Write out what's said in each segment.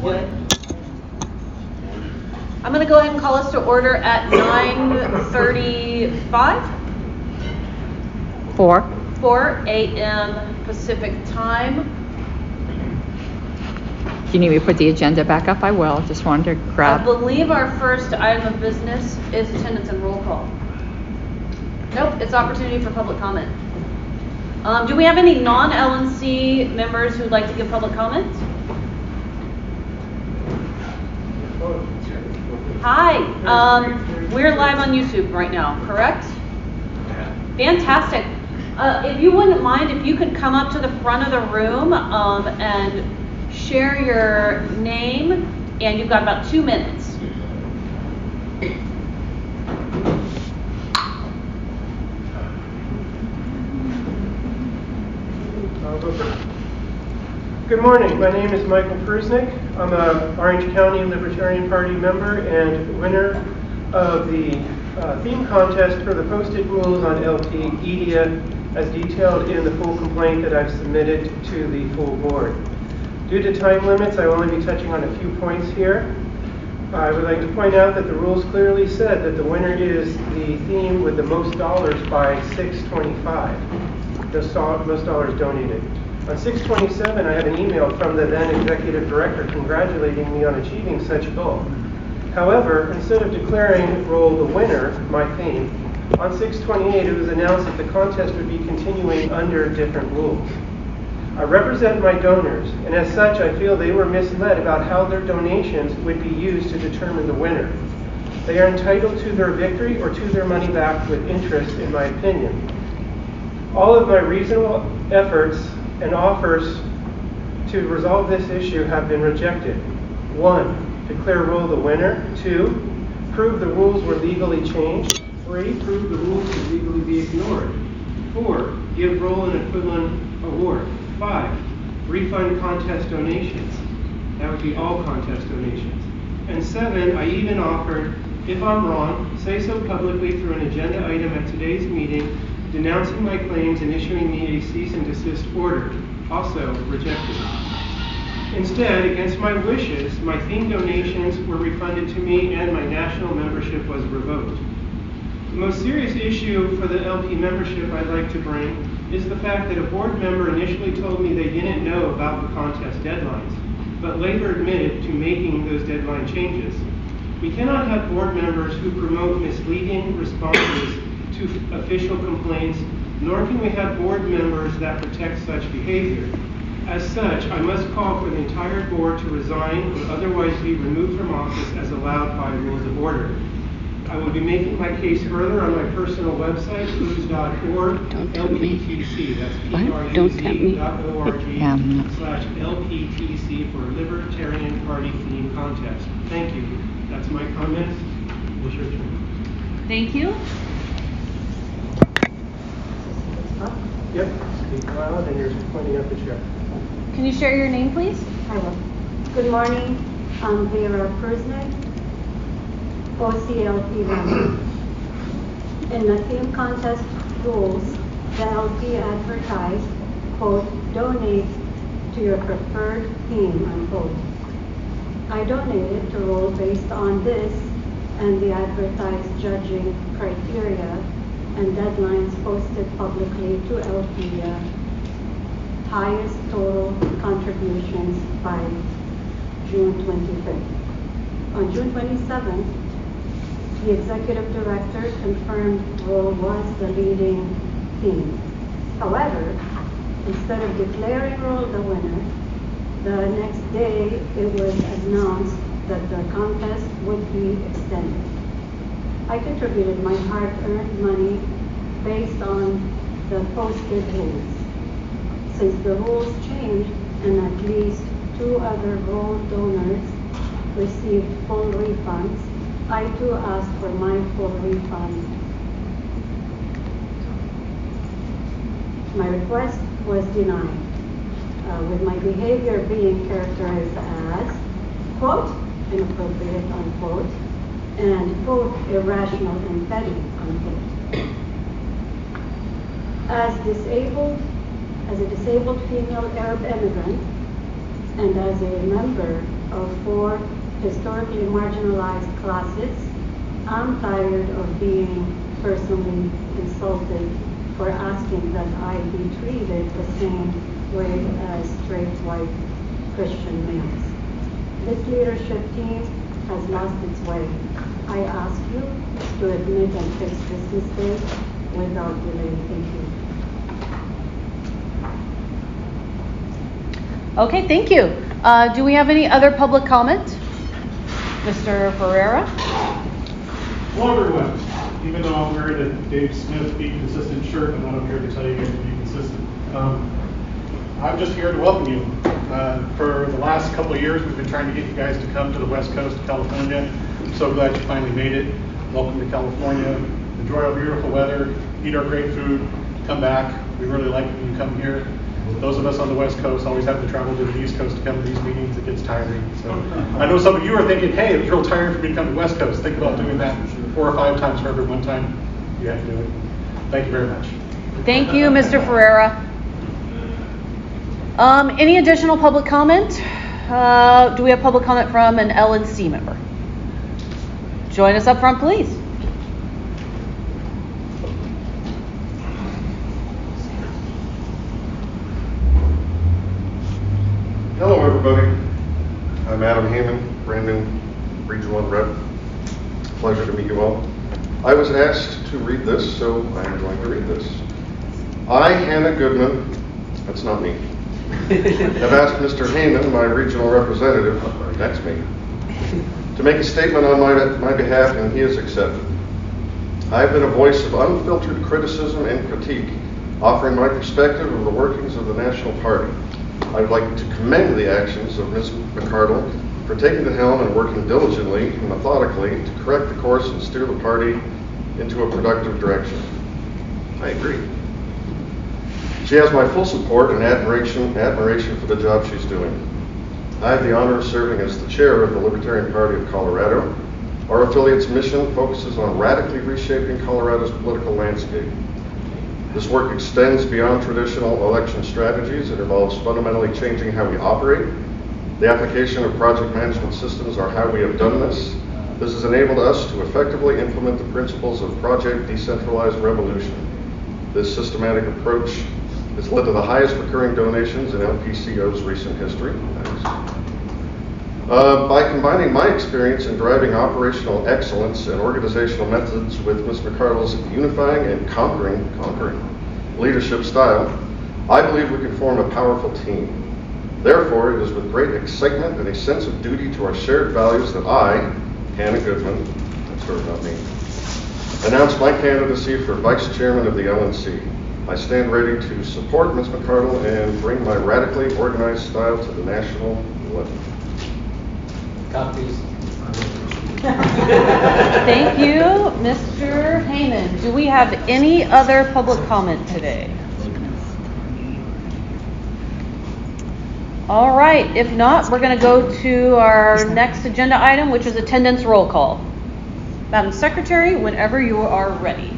Good. I'm going to go ahead and call us to order at 9:35. 4 a.m. Pacific time. Do you need me to put the agenda back up? I will. Just wanted to grab. I believe our first item of business is attendance and roll call. Nope, it's opportunity for public comment. Do we have any non-LNC members who'd like to give public comments? Hi, we're live on YouTube right now, correct? Fantastic. If you wouldn't mind, if you could come up to the front of the room and share your name, and you've got about 2 minutes. Good morning. My name is Michael Prusnick. I'm a Orange County Libertarian Party member and winner of the theme contest for the posted rules on LP Edia, as detailed in the full complaint that I've submitted to the full board. Due to time limits, I will only be touching on a few points here. I would like to point out that the rules clearly said that the winner is the theme with the most dollars by 625. The most dollars donated. On 6/27, I have an email from the then executive director congratulating me on achieving such goal. However, instead of declaring Roll the winner, my theme, on 6/28 it was announced that the contest would be continuing under different rules. I represent my donors, and as such I feel they were misled about how their donations would be used to determine the winner. They are entitled to their victory or to their money back with interest, in my opinion. All of my reasonable efforts and offers to resolve this issue have been rejected. 1. Declare Roll the winner. 2. Prove the rules were legally changed. 3. Prove the rules could legally be ignored. 4. Give Roll an equivalent award. 5. Refund contest donations. That would be all contest donations. And 7. I even offered, if I'm wrong, say so publicly through an agenda item at today's meeting, denouncing my claims and issuing me a cease and desist order, also rejected. Instead, against my wishes, my theme donations were refunded to me and my national membership was revoked. The most serious issue for the LP membership I'd like to bring is the fact that a board member initially told me they didn't know about the contest deadlines, but later admitted to making those deadline changes. We cannot have board members who promote misleading responses to official complaints, nor can we have board members that protect such behavior. As such, I must call for the entire board to resign or otherwise be removed from office as allowed by rules of order. I will be making my case further on my personal website, who's.org, LPTC, that's PRUZ.org/LPTC for Libertarian Party Theme Contest. Thank you. That's my comments. It's your turn. Thank you. Yep, speak loud and you're pointing at the chair. Can you share your name, please? I will. Good morning. I'm Vera Prusnick, OCLP member. In the theme contest rules, the LP advertised, quote, donate to your preferred theme, unquote. I donated to Roll based on this and the advertised judging criteria and deadlines posted publicly to LP, highest total contributions by June 25th. On June 27th, the executive director confirmed Roll was the leading theme. However, instead of declaring Roll the winner, the next day it was announced that the contest would be extended. I contributed my hard-earned money based on the posted rules. Since the rules changed and at least 2 other Roll donors received full refunds, I too asked for my full refund. My request was denied, with my behavior being characterized as, quote, inappropriate, unquote, and, quote, irrational and petty, unquote. As a disabled female Arab immigrant, and as a member of 4 historically marginalized classes. I'm tired of being personally insulted for asking that I be treated the same way as straight white Christian males. This leadership team has lost its way. I ask you to admit and fix this mistake without delay. Thank you. Okay, thank you. Do we have any other public comment? Mr. Ferreira? Hello, everyone. Even though I'm wearing a Dave Smith Be Consistent shirt, I'm not here to tell you guys to be consistent. I'm just here to welcome you. For the last couple of years, we've been trying to get you guys to come to the West Coast of California. I'm so glad you finally made it. Welcome to California. Enjoy our beautiful weather. Eat our great food. Come back. We really like it when you come here. Those of us on the West Coast always have to travel to the East Coast to come to these meetings. It gets tiring. So I know some of you are thinking, hey, it was real tiring for me to come to the West Coast. Think about doing that 4 or 5 times for every one time you have to do it. Thank you very much. Thank you, Mr. Ferreira. Any additional public comment? Do we have public comment from an LNC member? Join us up front, please. Hello, everybody. I'm Adam Heyman, brand new Region 1 rep. Pleasure to meet you all. I was asked to read this, so I am going to read this. I, Hannah Goodman, that's not me, have asked Mr. Heyman, my regional representative, that's me, to make a statement on my behalf, and he has accepted. I have been a voice of unfiltered criticism and critique, offering my perspective of the workings of the National Party. I would like to commend the actions of Ms. McCardle for taking the helm and working diligently and methodically to correct the course and steer the party into a productive direction. I agree. She has my full support and admiration for the job she's doing. I have the honor of serving as the chair of the Libertarian Party of Colorado. Our affiliate's mission focuses on radically reshaping Colorado's political landscape. This work extends beyond traditional election strategies. It involves fundamentally changing how we operate. The application of project management systems are how we have done this. This has enabled us to effectively implement the principles of Project Decentralized Revolution. This systematic approach has led to the highest recurring donations in LPCO's recent history. By combining my experience in driving operational excellence and organizational methods with Ms. McCardle's unifying and conquering leadership style, I believe we can form a powerful team. Therefore, it is with great excitement and a sense of duty to our shared values that I, Hannah Goodman, that's her, not me, announce my candidacy for Vice Chairman of the LNC. I stand ready to support Ms. McCardle and bring my radically organized style to the national level. Copies. Thank you, Mr. Heyman. Do we have any other public comment today? All right, if not, we're going to go to our next agenda item, which is attendance roll call. Madam Secretary, whenever you are ready.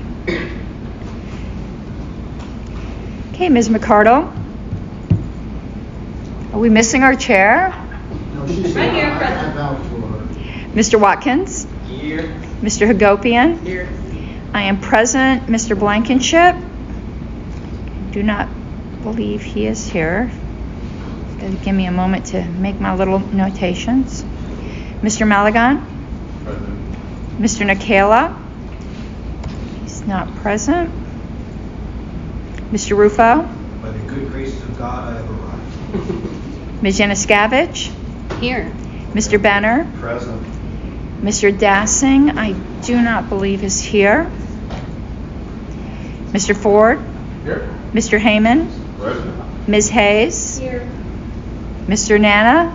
Okay, Ms. McCardle. Are we missing our chair? No, she's Right here, I present. vouch for her. Mr. Watkins? Here. Mr. Hagopian? Here. I am present. Mr. Blankenship? Do not believe he is here. Give me a moment to make my little notations. Mr. Maligan? Present. Mr. Nikela? He's not present. Mr. Rufo? By the good graces of God, I have arrived. Ms. Yanuskavich? Here. Mr. Benner? Present. Mr. Dassing, I do not believe is here. Mr. Ford? Here. Mr. Heyman? Present. Ms. Hayes? Here. Mr. Nana?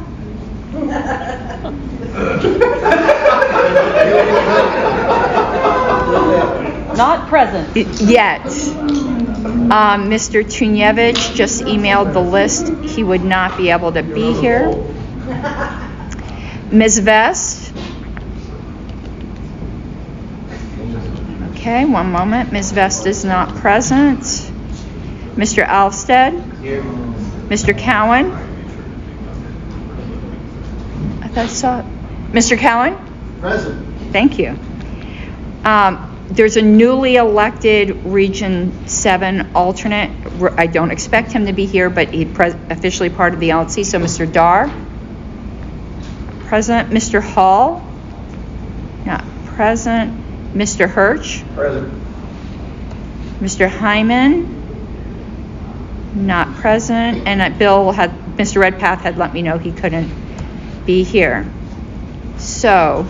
Not present. Yet. Mr. Tunyevich just emailed the list. He would not be able to be here. Ms. Vest? Okay, one moment. Ms. Vest is not present. Mr. Alstead? Here. Mr. Cowan? I Smith, I saw. Mr. Cowan? Present. Thank you. There's a newly elected Region 7 alternate. I don't expect him to be here, but he's officially part of the LNC. So Mr. Dar? Present. Mr. Hall? Not present. Mr. Hirsch? Present. Mr. Hyman? Not present. And Mr. Redpath had let me know he couldn't be here. So,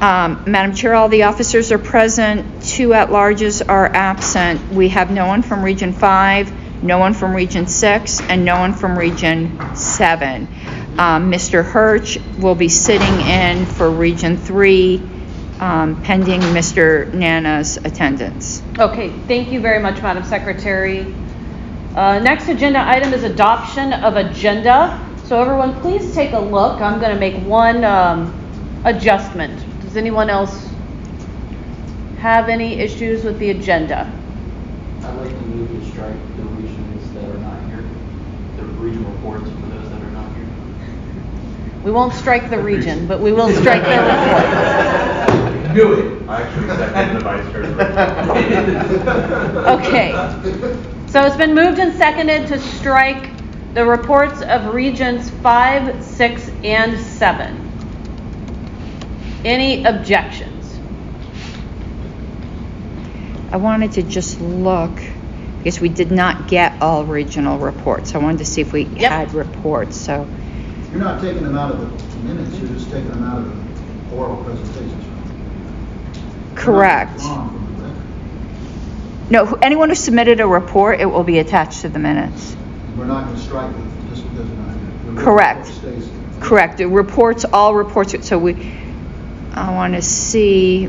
Madam Chair, all the officers are present. 2 at-larges are absent. We have no one from Region 5, no one from Region 6, and no one from Region 7. Mr. Hirsch will be sitting in for Region 3, pending Mr. Nana's attendance. Okay, thank you very much, Madam Secretary. Next agenda item is adoption of agenda. So everyone, please take a look. I'm going to make one adjustment. Does anyone else have any issues with the agenda? I'd like to move to strike the regions that are not here, the regional reports for those that are not here. We won't strike the region, but we will strike their report. Do it. I actually second the vice chair's Okay. So it's been moved and seconded to strike the reports of regions 5, 6, and 7. Any objections? I wanted to just look, because we did not get all regional reports. I wanted to see if we had reports, so. You're not taking them out of the minutes, you're just taking them out of the oral presentations. Correct. No, anyone who submitted a report, it will be attached to the minutes. We're not going to strike it just because they're not here. Correct. It stays. Correct. The reports, all reports, so I want to see.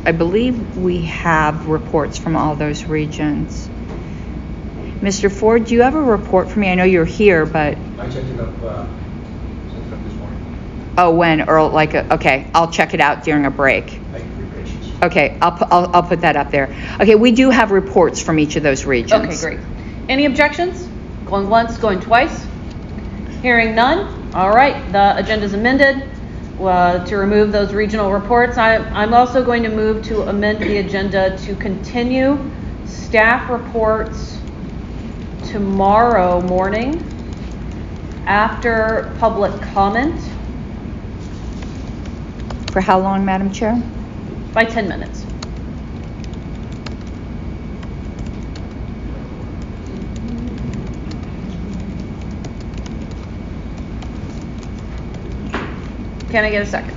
I believe we have reports from all those regions. Mr. Ford, do you have a report for me? I know you're here, but. I checked it up this morning. Oh, when? Or okay, I'll check it out during a break. Thank you for your patience. Okay, I'll put that up there. Okay, we do have reports from each of those regions. Okay, great. Any objections? Going once, going twice? Hearing none? All right, the agenda's amended to remove those regional reports. I'm also going to move to amend the agenda to continue staff reports tomorrow morning after public comment. For how long, Madam Chair? By 10 minutes. Can I get a second?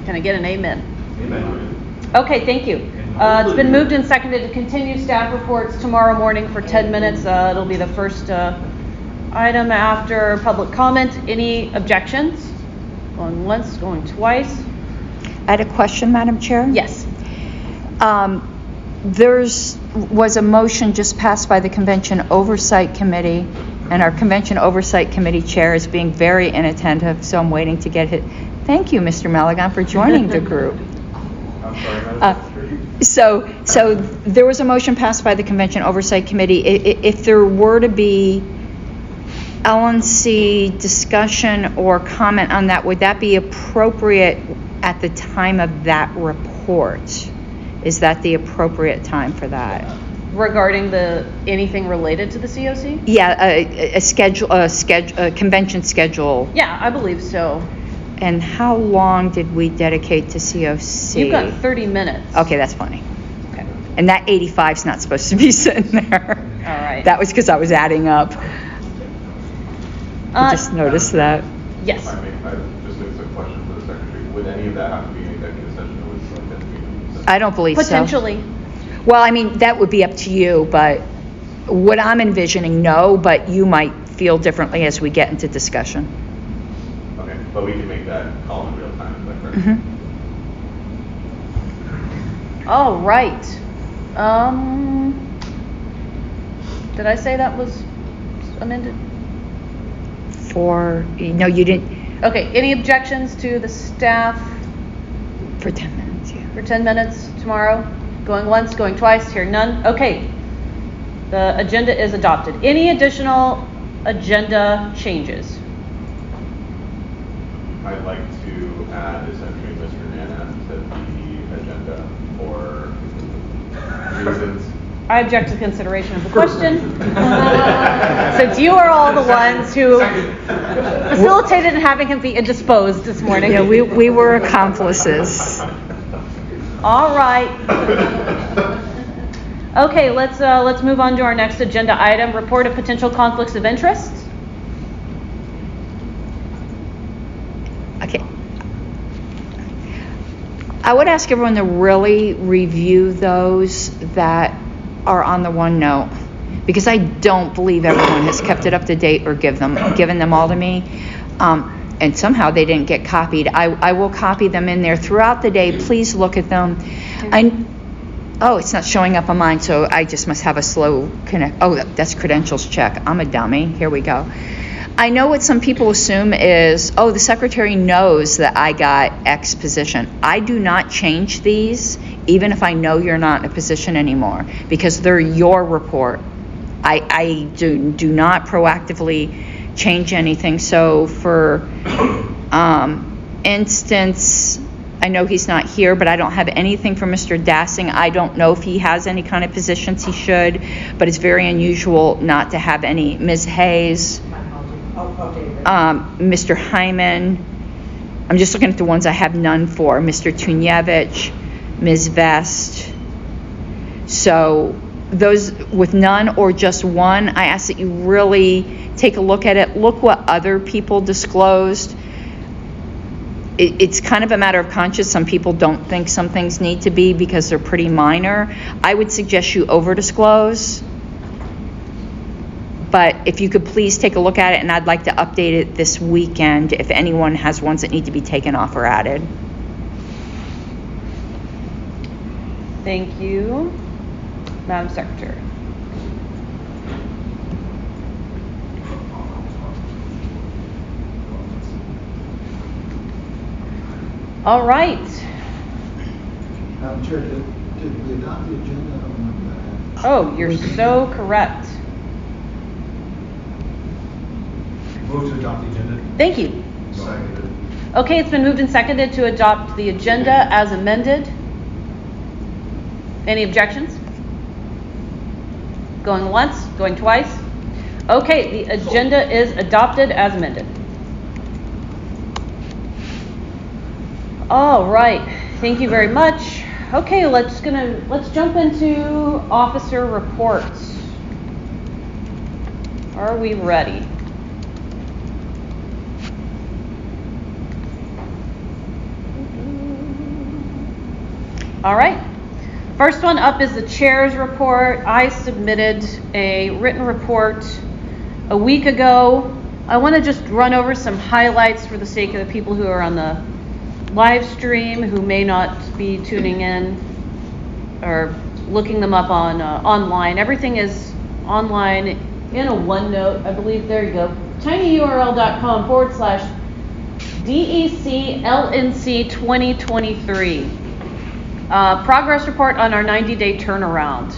Can I get an amen? Amen. Okay, thank you. It's been moved and seconded to continue staff reports tomorrow morning for 10 minutes. It'll be the first item after public comment. Any objections? Going once, going twice. I had a question, Madam Chair. Yes. Was a motion just passed by the Convention Oversight Committee, and our Convention Oversight Committee chair is being very inattentive, so I'm waiting to get hit. Thank you, Mr. Maligan, for joining the group. I'm sorry, So there was a motion passed by the Convention Oversight Committee. If there were to be LNC discussion or comment on that, would that be appropriate at the time of that report? Is that the appropriate time for that? Regarding anything related to the COC? Yeah, a convention schedule. Yeah, I believe so. And how long did we dedicate to COC? You've got 30 minutes. Okay, that's funny. Okay. And that 85 is not supposed to be sitting there. All right. That was because I was adding up. I just noticed that. Yes. just it's a question for the secretary. Would any of that have to be an executive session, or would it like that? I don't believe Potentially. so. Well, I mean, that would be up to you, but what I'm envisioning, no, but you might feel differently as we get into discussion. Okay, but we can make that call in real time, is that correct? Mm-hmm. All right. Did I say that was amended? No, you didn't. Okay, any objections to the staff For 10 minutes, yeah. for 10 minutes tomorrow? Going once, going twice, hearing none? Okay. The agenda is adopted. Any additional agenda changes? I'd like to add essentially Mr. Nana to the agenda for reasons. I object to consideration of the question. Since you are all the ones who facilitated in having him be indisposed this morning. Yeah, we were accomplices. All right. Okay, let's move on to our next agenda item, report of potential conflicts of interest. Okay. I would ask everyone to really review those that are on the OneNote, because I don't believe everyone has kept it up to date or given them all to me. And somehow they didn't get copied. I will copy them in there throughout the day. Please look at them. Oh, it's not showing up on mine, so I just must have a slow connect. Oh, that's credentials check. I'm a dummy. Here we go. I know what some people assume is, oh, the secretary knows that I got X position. I do not change these, even if I know you're not in a position anymore, because they're your report. I do not proactively change anything. So for instance, I know he's not here, but I don't have anything from Mr. Dassing. I don't know if he has any kind of positions he should, but it's very unusual not to have any. Ms. Hayes, Mr. Hyman, I'm just looking at the ones I have none for. Mr. Tunevich, Ms. Vest. So those with none or just one, I ask that you really take a look at it. Look what other people disclosed. It's kind of a matter of conscience. Some people don't think some things need to be because they're pretty minor. I would suggest you over-disclose. But if you could please take a look at it, and I'd like to update it this weekend if anyone has ones that need to be taken off or added. Thank you, Madam Secretary. All right. Madam Chair, did we adopt the agenda? I don't remember that. Oh, you're so correct. Move to adopt the agenda. Thank you. Seconded. Okay, it's been moved and seconded to adopt the agenda as amended. Any objections? Going once, going twice? Okay, the agenda is adopted as amended. All right, thank you very much. Okay, let's jump into officer reports. Are we ready? All right. First one up is the chair's report. I submitted a written report a week ago. I want to just run over some highlights for the sake of the people who are on the live stream who may not be tuning in or looking them up on online. Everything is online in a OneNote, I believe. There you go. tinyurl.com/DEC LNC 2023. Progress report on our 90-day turnaround.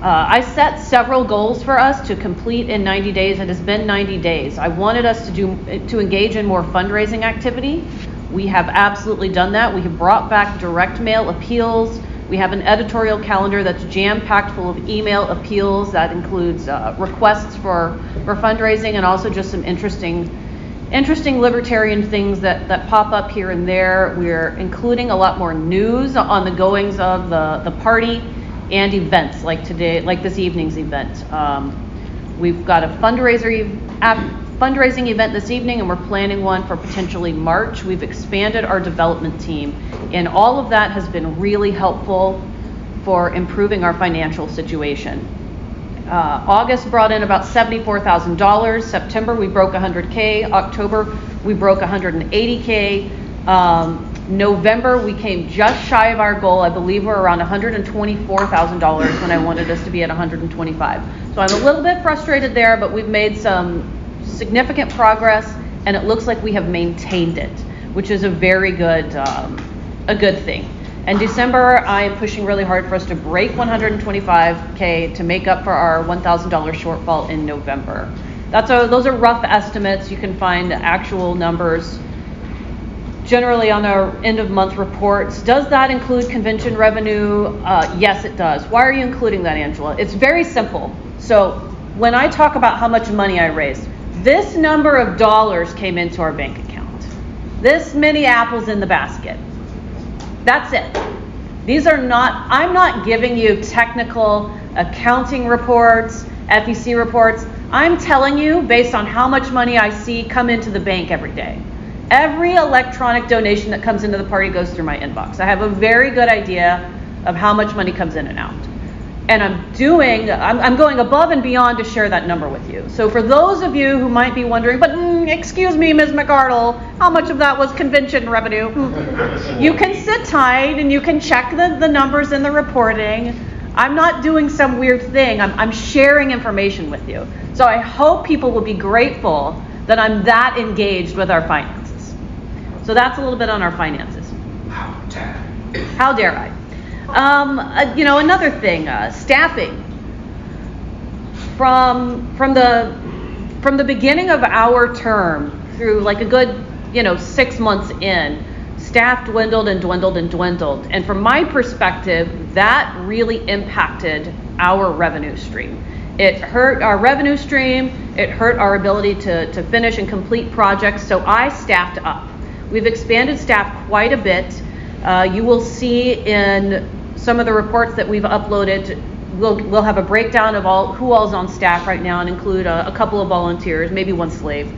I set several goals for us to complete in 90 days. It has been 90 days. I wanted us to engage in more fundraising activity. We have absolutely done that. We have brought back direct mail appeals. We have an editorial calendar that's jam-packed full of email appeals that includes requests for fundraising and also just some interesting libertarian things that pop up here and there. We're including a lot more news on the goings of the party and events like today, like this evening's event. We've got a fundraising event this evening, and we're planning one for potentially March. We've expanded our development team, and all of that has been really helpful for improving our financial situation. August brought in about $74,000. September, we broke $100K. October, we broke $180K. November, we came just shy of our goal. I believe we're around $124,000 when I wanted us to be at $125. So I'm a little bit frustrated there, but we've made some significant progress, and it looks like we have maintained it, which is a very good, a good thing. And December, I am pushing really hard for us to break 125K to make up for our $1,000 shortfall in November. Those are rough estimates. You can find actual numbers generally on our end of month reports. Does that include convention revenue? Yes, it does. Why are you including that, Angela? It's very simple. So when I talk about how much money I raised, this number of dollars came into our bank account. This many apples in the basket. That's it. I'm not giving you technical accounting reports, FEC reports. I'm telling you based on how much money I see come into the bank every day. Every electronic donation that comes into the party goes through my inbox. I have a very good idea of how much money comes in and out. And I'm going above and beyond to share that number with you. So for those of you who might be wondering, but excuse me, Ms. McArdle, how much of that was convention revenue? You can sit tight and you can check the numbers in the reporting. I'm not doing some weird thing. I'm sharing information with you. So I hope people will be grateful that I'm that engaged with our finances. So that's a little bit on our finances. How dare I? Another thing, staffing. From the beginning of our term through like a good 6 months in, staff dwindled and dwindled and dwindled. And from my perspective, that really impacted our revenue stream. It hurt our revenue stream. It hurt our ability to finish and complete projects. So I staffed up. We've expanded staff quite a bit. You will see in some of the reports that we've uploaded, we'll have a breakdown of who all's on staff right now and include a couple of volunteers, maybe one slave.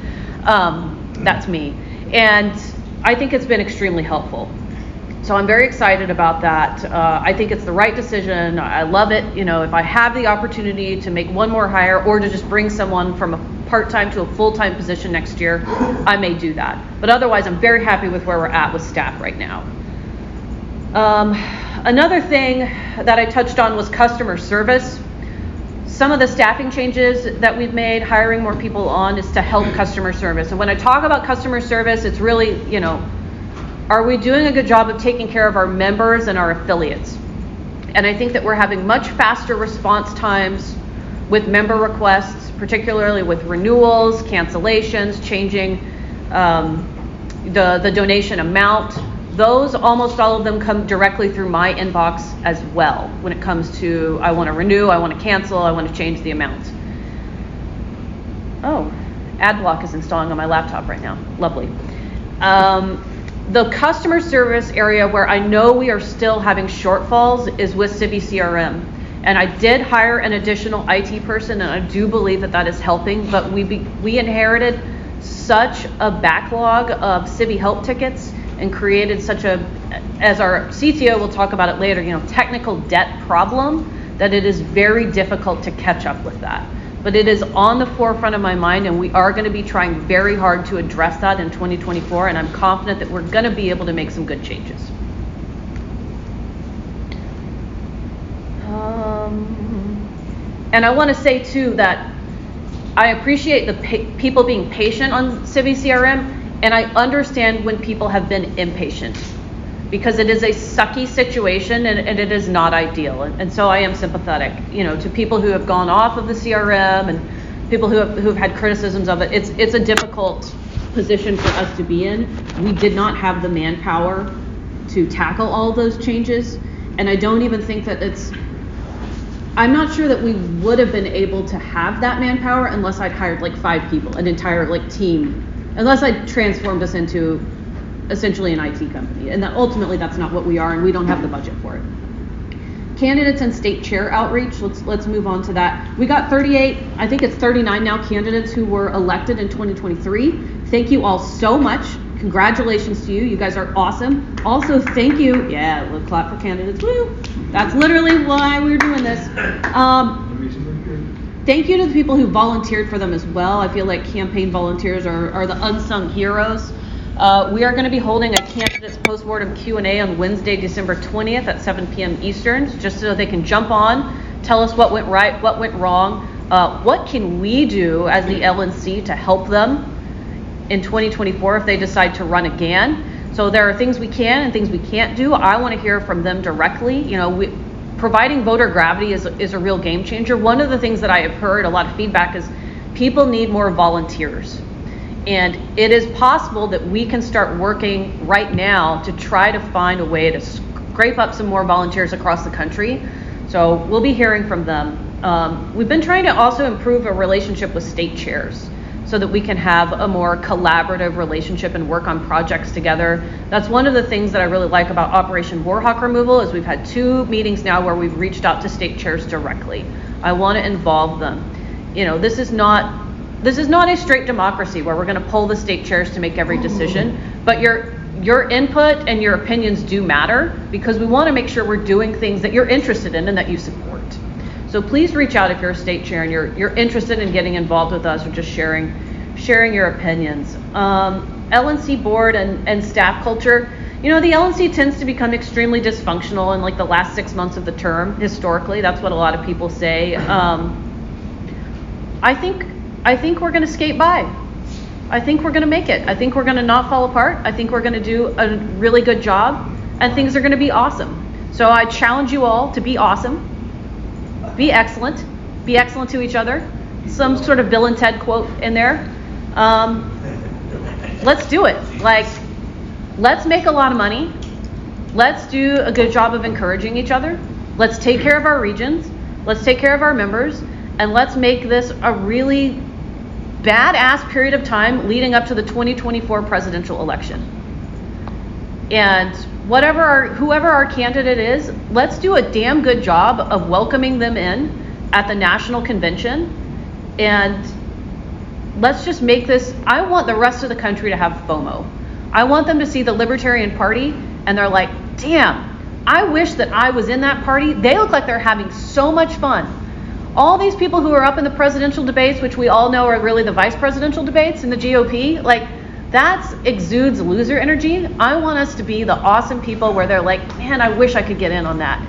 That's me. And I think it's been extremely helpful. So I'm very excited about that. I think it's the right decision. I love it. If I have the opportunity to make one more hire or to just bring someone from a part-time to a full-time position next year, I may do that. But otherwise, I'm very happy with where we're at with staff right now. Another thing that I touched on was customer service. Some of the staffing changes that we've made, hiring more people on, is to help customer service. And when I talk about customer service, it's really, are we doing a good job of taking care of our members and our affiliates? And I think that we're having much faster response times with member requests, particularly with renewals, cancellations, changing the donation amount. Those, almost all of them come directly through my inbox as well when it comes to I want to renew, I want to cancel, I want to change the amount. Oh, ad block is installing on my laptop right now. Lovely. The customer service area where I know we are still having shortfalls is with Civi CRM. And I did hire an additional IT person, and I do believe that is helping, but we inherited such a backlog of Civi help tickets and created such as our CTO will talk about it later, technical debt problem, that it is very difficult to catch up with that. But it is on the forefront of my mind, and we are going to be trying very hard to address that in 2024, and I'm confident that we're going to be able to make some good changes. And I want to say too that I appreciate the people being patient on Civi CRM, and I understand when people have been impatient, because it is a sucky situation and it is not ideal. And so I am sympathetic, to people who have gone off of the CRM and people who have had criticisms of it. It's a difficult position for us to be in. We did not have the manpower to tackle all of those changes, and I don't even think that I'm not sure that we would have been able to have that manpower unless I'd hired like 5 people, an entire team, unless I transformed us into essentially an IT company. And that ultimately that's not what we are, and we don't have the budget for it. Candidates and state chair outreach, let's move on to that. We got 38, I think it's 39 now, candidates who were elected in 2023. Thank you all so much. Congratulations to you. You guys are awesome. Also, thank you. Yeah, we'll clap for candidates. Woo! That's literally why we're doing this. Thank you to the people who volunteered for them as well. I feel like campaign volunteers are the unsung heroes. We are going to be holding a candidates postmortem Q&A on Wednesday, December 20th at 7 p.m. Eastern, just so they can jump on, tell us what went right, what went wrong, what can we do as the LNC to help them in 2024 if they decide to run again. So there are things we can and things we can't do. I want to hear from them directly. You know, providing voter gravity is a real game changer. One of the things that I have heard a lot of feedback is people need more volunteers. And it is possible that we can start working right now to try to find a way to scrape up some more volunteers across the country. So we'll be hearing from them. We've been trying to also improve a relationship with state chairs so that we can have a more collaborative relationship and work on projects together. That's one of the things that I really like about Operation Warhawk removal is we've had 2 meetings now where we've reached out to state chairs directly. I want to involve them. You know, this is not a straight democracy where we're going to pull the state chairs to make every decision, but your input and your opinions do matter because we want to make sure we're doing things that you're interested in and that you support. So please reach out if you're a state chair and you're interested in getting involved with us or just sharing your opinions. LNC board and staff culture. You know, the LNC tends to become extremely dysfunctional in like the last 6 months of the term. Historically, that's what a lot of people say. I think we're going to skate by. I think we're going to make it. I think we're going to not fall apart. I think we're going to do a really good job, and things are going to be awesome. So I challenge you all to be awesome. Be excellent to each other. Some sort of Bill and Ted quote in there. Let's do it. Like, let's make a lot of money. Let's do a good job of encouraging each other. Let's take care of our regions. Let's take care of our members. And let's make this a really badass period of time leading up to the 2024 presidential election. And whoever our candidate is, let's do a damn good job of welcoming them in at the national convention. And let's just make this, I want the rest of the country to have FOMO. I want them to see the Libertarian Party and they're like, damn, I wish that I was in that party. They look like they're having so much fun. All these people who are up in the presidential debates, which we all know are really the vice presidential debates in the GOP, like that exudes loser energy. I want us to be the awesome people where they're like, man, I wish I could get in on that.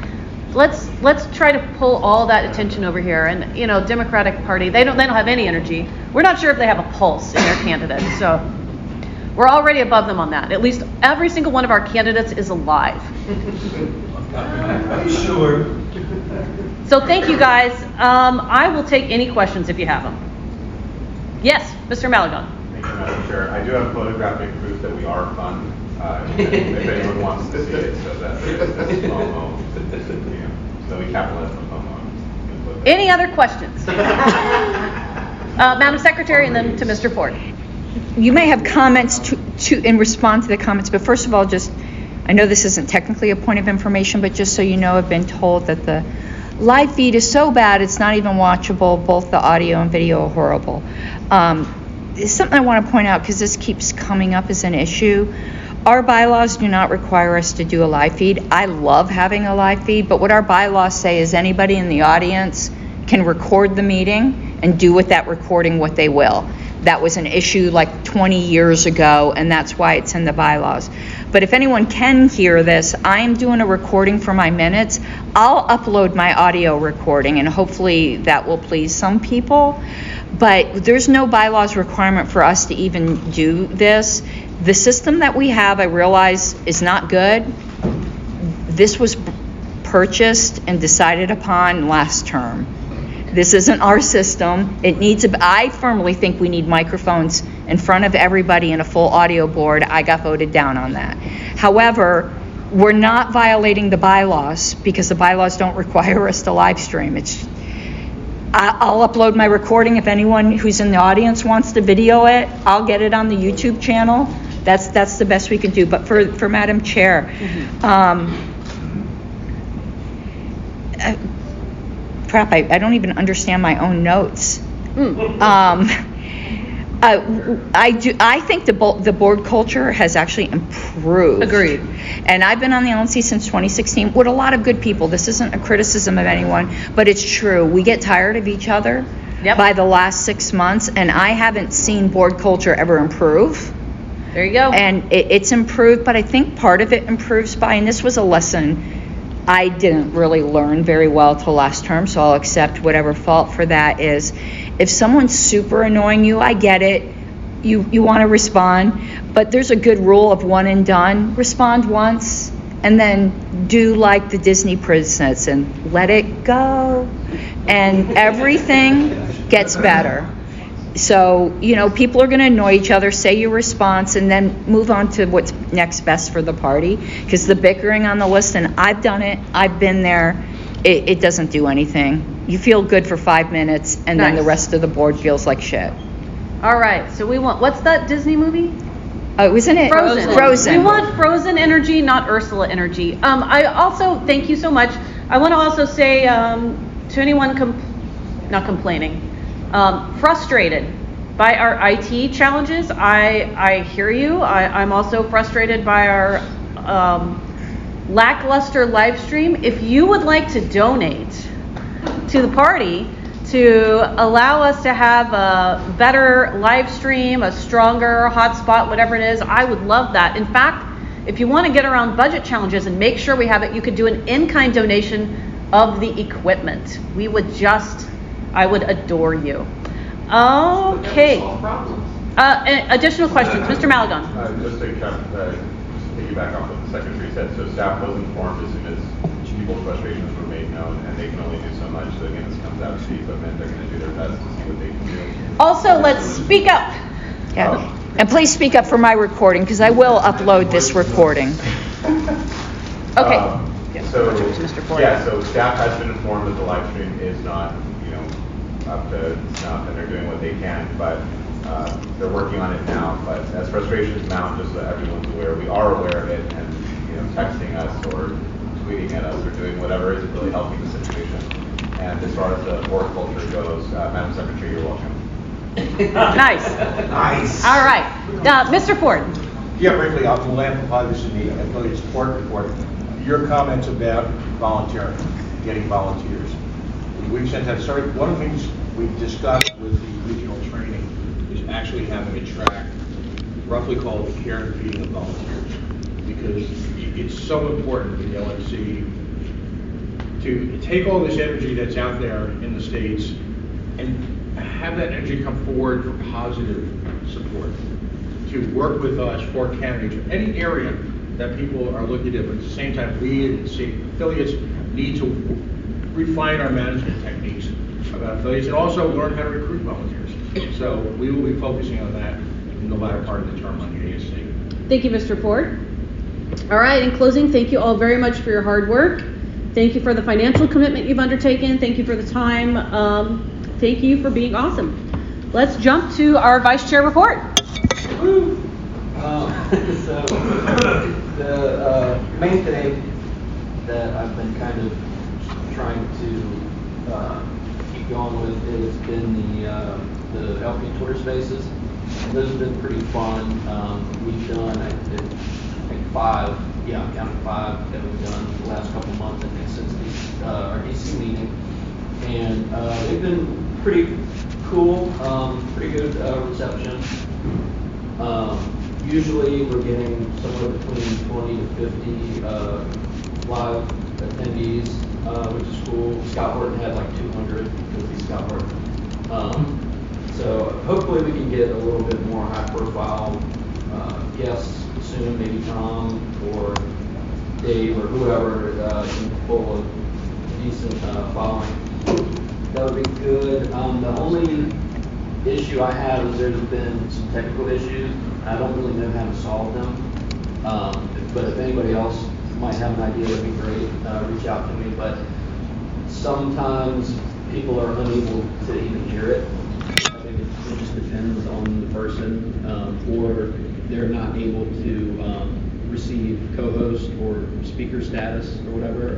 Let's try to pull all that attention over here. And you know, Democratic Party, they don't have any energy. We're not sure if they have a pulse in their candidates. So we're already above them on that. At least every single one of our candidates is alive. Are you sure? So thank you guys. I will take any questions if you have them. Yes, Mr. Malagon. Thank you, Madam Chair. I do have photographic proof that we are fun. If anyone wants to see it, so that's FOMO. Yeah. So we capitalize on FOMO. Any other questions? Madam Secretary, and then to Mr. Ford. You may have comments to in response to the comments, but first of all, I know this isn't technically a point of information, but just so you know, I've been told that the live feed is so bad it's not even watchable. Both the audio and video are horrible. It's something I want to point out because this keeps coming up as an issue. Our bylaws do not require us to do a live feed. I love having a live feed, but what our bylaws say is anybody in the audience can record the meeting and do with that recording what they will. That was an issue like 20 years ago, and that's why it's in the bylaws. But if anyone can hear this, I'm doing a recording for my minutes. I'll upload my audio recording, and hopefully that will please some people. But there's no bylaws requirement for us to even do this. The system that we have, I realize, is not good. This was purchased and decided upon last term. This isn't our system. I firmly think we need microphones in front of everybody in a full audio board. I got voted down on that. However, we're not violating the bylaws because the bylaws don't require us to live stream. I'll upload my recording if anyone who's in the audience wants to video it. I'll get it on the YouTube channel. That's the best we can do. But for Madam Chair, crap, I don't even understand my own notes. I think the board culture has actually improved. Agreed. And I've been on the LNC since 2016 with a lot of good people. This isn't a criticism of anyone, but it's true. We get tired of each other by the last 6 months, and I haven't seen board culture ever improve. There you go. And it's improved, but I think part of it improves by, and this was a lesson I didn't really learn very well till last term, so I'll accept whatever fault for that is. If someone's super annoying you, I get it. You want to respond, But there's a good rule of one and done. Respond once, and then do like the Disney princess and let it go, and everything gets better. So, people are going to annoy each other, say your response, and then move on to what's next best for the party. Because the bickering on the list, and I've done it, I've been there, it doesn't do anything. You feel good for 5 minutes, and then the Nice. rest of the board feels like shit. All right, so we want, what's that Disney movie? Wasn't it? Frozen. We want Frozen energy, not Ursula energy. I also, thank you so much. I want to also say to anyone not complaining, frustrated by our IT challenges. I hear you. I'm also frustrated by our lackluster live stream. If you would like to donate to the party to allow us to have a better live stream, a stronger hotspot, whatever it is, I would love that. In fact, if you want to get around budget challenges and make sure we have it, you could do an in-kind donation of the equipment. I would adore you. Okay. Additional questions, Mr. Malagon. Just to piggyback off what the secretary said, so staff was informed as soon as people's frustrations were made known, and they can only do so much. So again, this comes out to the equipment. They're going to do their best to see what they can do. Also, let's speak up. Yeah. And please speak up for my recording, because I will upload this recording. Okay. So Mr. Ford. so staff has been informed that the live stream is not, up to snuff, and they're doing what they can, but they're working on it now. But as frustrations mount, just so everyone's aware, we are aware of it, and texting us or tweeting at us or doing whatever isn't really helping the situation. And as far as the board culture goes, Madam Secretary, you're welcome. Nice. Nice. All right. Mr. Ford. Yeah, briefly, I'll amplify this in the affiliate support report. Your comments about volunteering, getting volunteers. We've since have started, one of the things we've discussed with the regional training is actually having a track roughly called the care and feeding of volunteers. Because it's so important in the LNC to take all this energy that's out there in the States and have that energy come forward for positive support, to work with us for candidates, any area that people are looking at, but at the same time, we and affiliates need to refine our management techniques about affiliates and also learn how to recruit volunteers. So we will be focusing on that in the latter part of the term on the ASC. Thank you, Mr. Ford. All right, in closing, thank you all very much for your hard work. Thank you for the financial commitment you've undertaken. Thank you for the time. Thank you for being awesome. Let's jump to our vice chair report. The main thing that I've been kind of trying to keep going with has been the LP Twitter Spaces. Those have been pretty fun. We've done, I think 5. Yeah, I'm counting 5 that we've done the last couple of months, I think, since our DC meeting. And they've been pretty cool, pretty good reception. Usually we're getting somewhere between 20 to 50 live attendees, which is cool. Scott Horton had like 200 with the Scott Horton. So hopefully we can get a little bit more high profile guests soon, maybe Tom or Dave or whoever full of decent following. That would be good. The only issue I have is there's been some technical issues. I don't really know how to solve them. But if anybody else might have an idea, that'd be great. Reach out to me. But sometimes people are unable to even hear it. I think it just depends on the person, or they're not able to receive co-host or speaker status or whatever.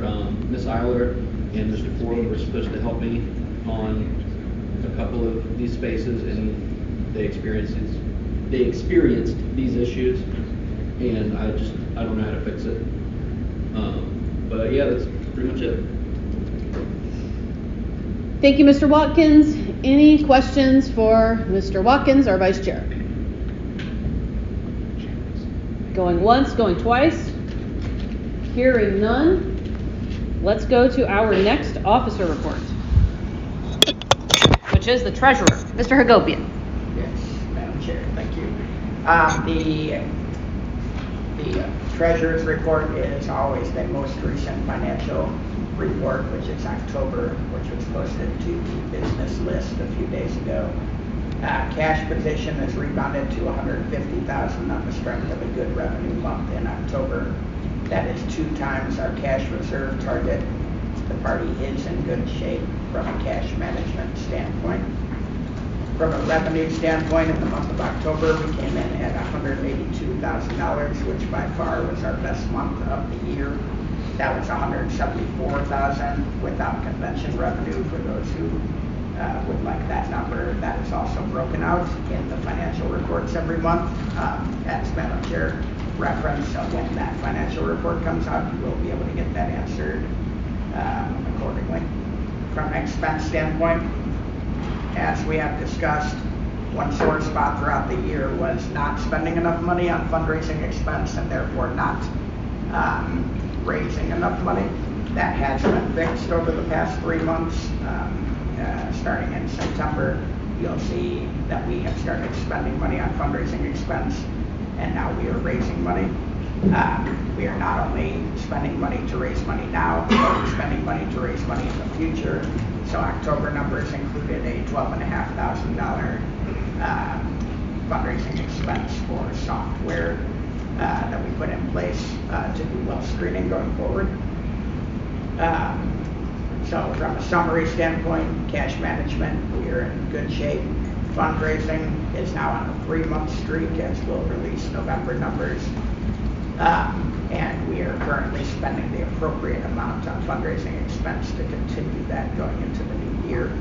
Ms. Eiler and Mr. Ford were supposed to help me on a couple of these spaces, and they experienced these issues, and I don't know how to fix it. But yeah, that's pretty much it. Thank you, Mr. Watkins. Any questions for Mr. Watkins, our vice chair? Going once, going twice. Hearing none. Let's go to our next officer report, which is the treasurer, Mr. Hagopian. Yes, Madam Chair, thank you. The The treasurer's report is always the most recent financial report, which is October, which was posted to the business list a few days ago. Cash position has rebounded to $150,000 on the strength of a good revenue month in October. That is 2 times our cash reserve target. The party is in good shape from a cash management standpoint. From a revenue standpoint, in the month of October, we came in at $182,000, which by far was our best month of the year. That was $174,000 without convention revenue for those who would like that number. That is also broken out in the financial reports every month. As Madam Chair referenced, when that financial report comes out, you will be able to get that answered accordingly. From an expense standpoint, as we have discussed, one sore spot throughout the year was not spending enough money on fundraising expense and therefore not raising enough money. That has been fixed over the past 3 months. Starting in September, you'll see that we have started spending money on fundraising expense, and now we are raising money. We are not only spending money to raise money now, but we're spending money to raise money in the future. So October numbers included a $12,500 fundraising expense for software that we put in place to do well screening going forward. So from a summary standpoint, cash management, we are in good shape. Fundraising is now on a 3-month streak, as we'll release November numbers. And we are currently spending the appropriate amount on fundraising expense to continue that going into the new year.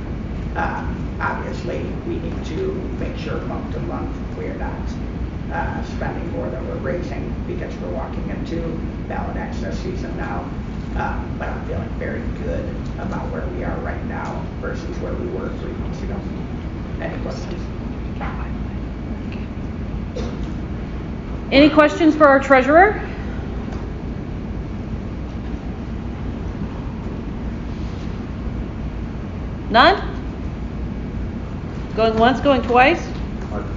Obviously, we need to make sure month to month we are not spending more than we're raising, because we're walking into ballot access season now. But I'm feeling very good about where we are right now versus where we were 3 months ago. Any questions? Any questions for our treasurer? None? Going once, going twice?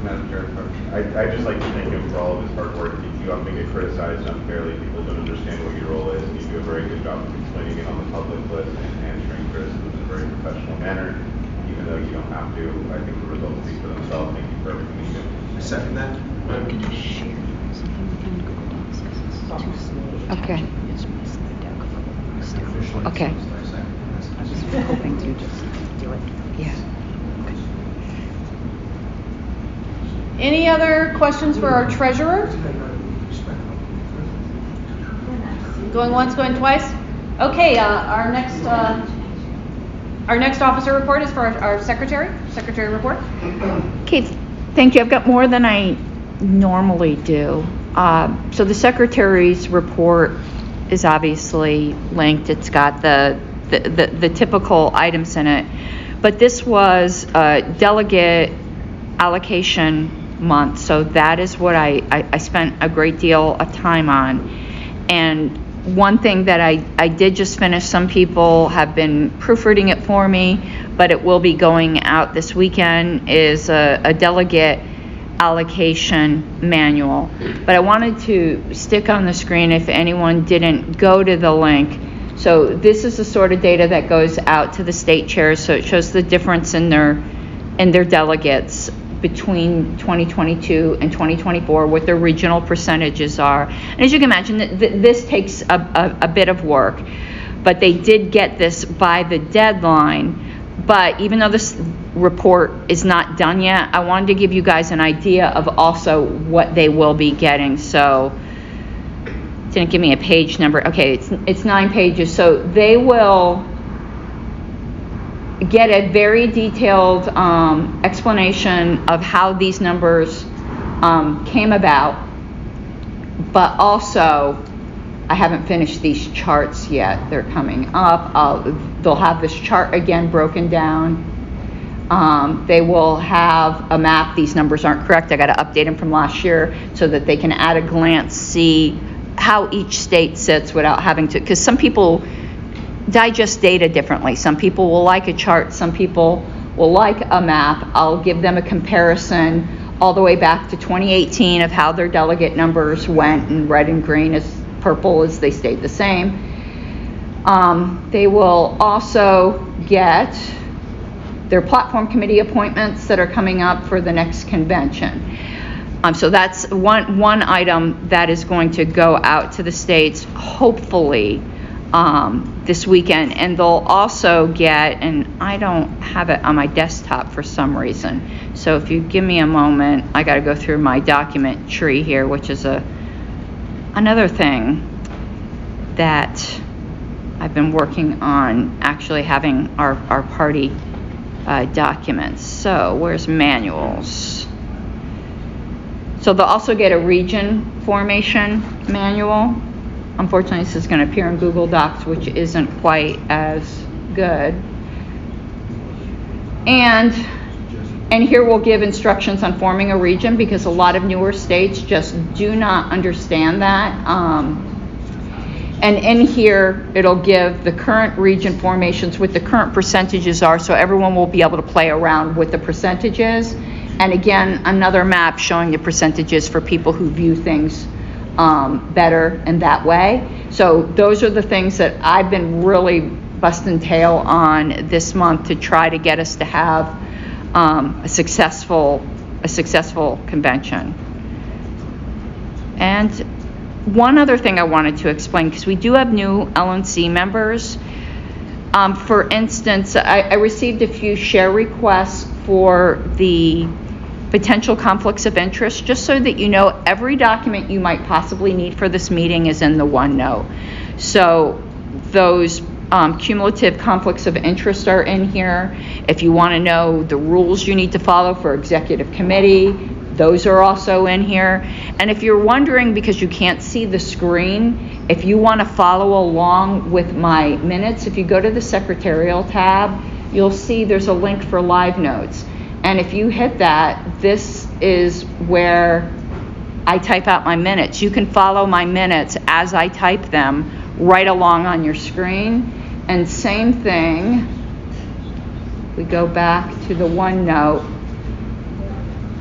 Madam Chair, I'd just like to thank him for all of his hard work. You often get criticized unfairly. People don't understand what your role is, and you do a very good job of explaining it on the public list and answering criticism in a very professional manner. Even though you don't have to, I think the results speak for themselves. Thank you for everything you do. I second that. Okay. Okay. I was hoping to just do it. Yeah. Any other questions for our treasurer? Going once, going twice? Okay, our next officer report is for our secretary report. Okay, thank you. I've got more than I normally do. So the secretary's report is obviously linked. It's got the typical items in it. But this was delegate allocation month, so that is what I spent a great deal of time on. And one thing that I did just finish, some people have been proofreading it for me, but it will be going out this weekend, is a delegate allocation manual. But I wanted to stick on the screen if anyone didn't go to the link. So this is the sort of data that goes out to the state chairs, so it shows the difference in their delegates between 2022 and 2024, what their regional percentages are. And as you can imagine, this takes a bit of work, but they did get this by the deadline. But even though this report is not done yet, I wanted to give you guys an idea of also what they will be getting. So it didn't give me a page number. Okay, it's 9 pages. So they will get a very detailed explanation of how these numbers came about, but also I haven't finished these charts yet. They're coming up. They'll have this chart again broken down. They will have a map. These numbers aren't correct. I got to update them from last year so that they can at a glance see how each state sits without having to, because some people digest data differently. Some people will like a chart, some people will like a map. I'll give them a comparison all the way back to 2018 of how their delegate numbers went, and red and green is purple as they stayed the same. They will also get their platform committee appointments that are coming up for the next convention. So that's one item that is going to go out to the states, hopefully, this weekend. And they'll also get, and I don't have it on my desktop for some reason, so if you give me a moment, I got to go through my document tree here, which is another thing that I've been working on, actually having our party documents. So where's manuals? So they'll also get a region formation manual. Unfortunately, this is going to appear in Google Docs, which isn't quite as good. And here we'll give instructions on forming a region, because a lot of newer states just do not understand that. And in here, it'll give the current region formations, what the current percentages are, so everyone will be able to play around with the percentages. And again, another map showing the percentages for people who view things better in that way. So those are the things that I've been really busting tail on this month to try to get us to have a successful convention. And one other thing I wanted to explain, because we do have new LNC members. For instance, I received a few share requests for the potential conflicts of interest, just so that you know every document you might possibly need for this meeting is in the OneNote. So those cumulative conflicts of interest are in here. If you want to know the rules you need to follow for executive committee, those are also in here. And if you're wondering, because you can't see the screen, if you want to follow along with my minutes, if you go to the secretarial tab, you'll see there's a link for live notes. And if you hit that, this is where I type out my minutes. You can follow my minutes as I type them right along on your screen. And same thing, we go back to the OneNote.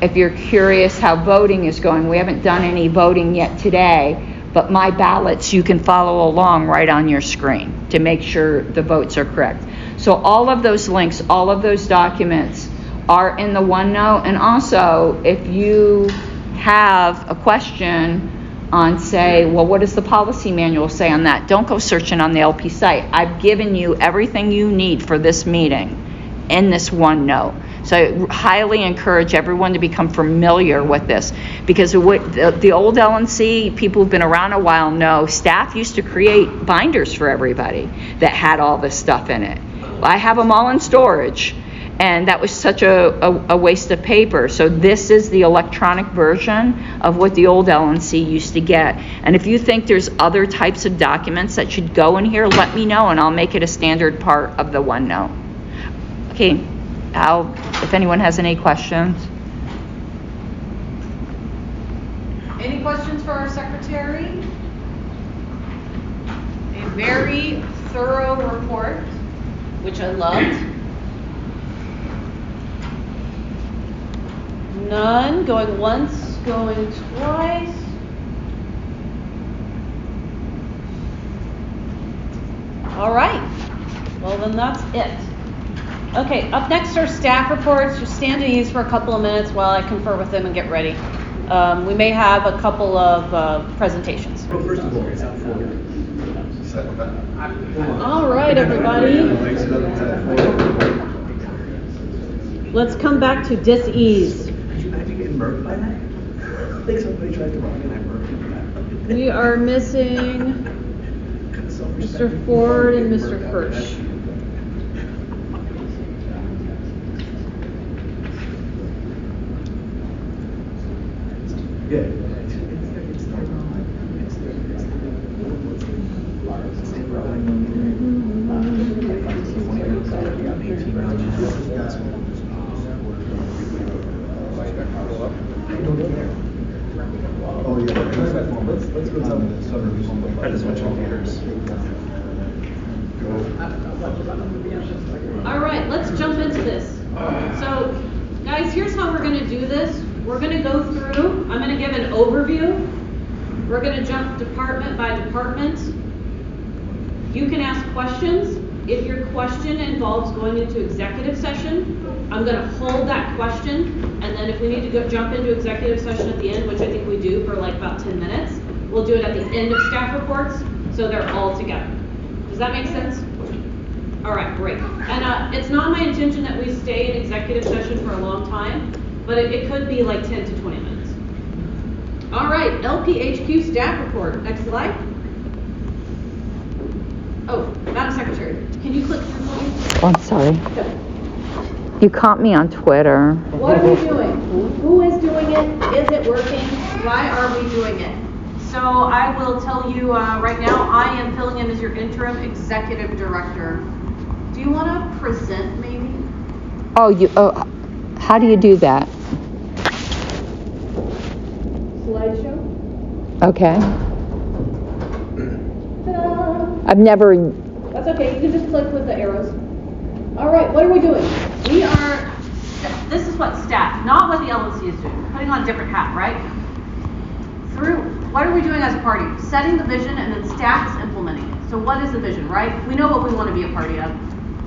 If you're curious how voting is going, we haven't done any voting yet today, but my ballots, you can follow along right on your screen to make sure the votes are correct. So all of those links, all of those documents are in the OneNote. And also, if you have a question on, say, well, what does the policy manual say on that? Don't go searching on the LP site. I've given you everything you need for this meeting in this OneNote. So I highly encourage everyone to become familiar with this, because the old LNC, people who've been around a while know, staff used to create binders for everybody that had all this stuff in it. I have them all in storage, and that was such a waste of paper. So this is the electronic version of what the old LNC used to get. And if you think there's other types of documents that should go in here, let me know, and I'll make it a standard part of the OneNote. Okay, if anyone has any questions. Any questions for our secretary? A very thorough report, which I loved. None. Going once, going twice. All right. Well, then that's it. Okay, up next are staff reports. Just stand at ease for a couple of minutes while I confer with them and get ready. We may have a couple of presentations. Well, first of all, it's out for all right, everybody. Let's come back to dis-ease. Did you get murked by that? I think somebody tried to rock and I murked him. We are missing Mr. Ford and Mr. Hirsch. Yeah. Oh, yeah. Let's go tell me this. Try to switch computers. All right, let's jump into this. So, guys, here's how we're going to do this. We're going to go through, I'm going to give an overview. We're going to jump department by department. You can ask questions. If your question involves going into executive session, I'm going to hold that question, and then if we need to go jump into executive session at the end, which I think we do for like about 10 minutes, we'll do it at the end of staff reports, so they're all together. Does that make sense? All right, great. And it's not my intention that we stay in executive session for a long time, but it could be like 10 to 20 minutes. All right, LPHQ staff report. Next slide. Oh, Madam Secretary, can you click through for me? Oh, I'm sorry. Okay. You caught me on Twitter. What are we doing? Who is doing it? Is it working? Why are we doing it? So I will tell you right now, I am filling in as your interim executive director. Do you want to present maybe? Oh, how do you do that? Slideshow? Okay. Ta-da! I've never. That's okay, you can just click with the arrows. All right, what are we doing? This is what staff, not what the LNC is doing. We're putting on a different hat, right? What are we doing as a party? Setting the vision, and then staff is implementing it. So what is the vision, right? We know what we want to be a party of.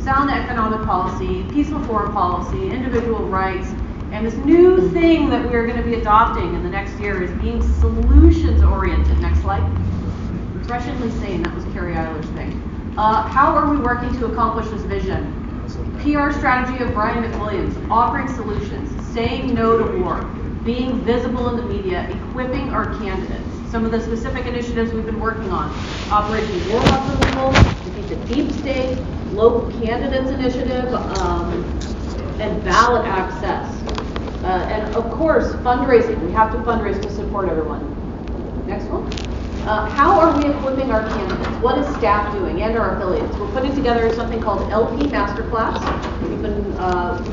Sound economic policy, peaceful foreign policy, individual rights, and this new thing that we're going to be adopting in the next year is being solutions oriented. Next slide. Refreshingly sane, that was Carrie Eiler's thing. How are we working to accomplish this vision? PR strategy of Brian McWilliams, offering solutions, saying no to war, being visible in the media, equipping our candidates. Some of the specific initiatives we've been working on: Operation Warhawk removal, Defeat the Deep State, Local Candidates Initiative, and ballot access. And of course, fundraising. We have to fundraise to support everyone. Next one. How are we equipping our candidates? What is staff doing and our affiliates? We're putting together something called LP Masterclass. We've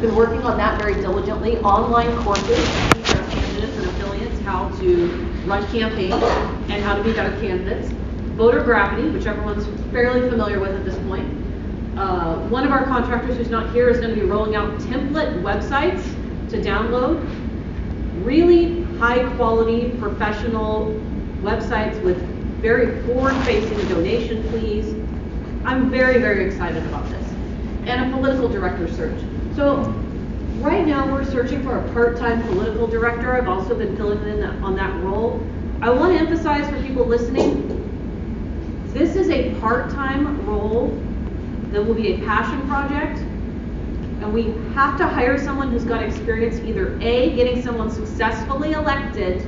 been working on that very diligently. Online courses to teach our candidates and affiliates how to run campaigns and how to be better candidates. Voter gravity, which everyone's fairly familiar with at this point. One of our contractors who's not here is going to be rolling out template websites to download. Really high quality professional websites with very forward-facing donation pleas. I'm very, very excited about this. And a political director search. So right now we're searching for a part-time political director. I've also been filling in on that role. I want to emphasize for people listening, this is a part-time role that will be a passion project. And we have to hire someone who's got experience either A, getting someone successfully elected,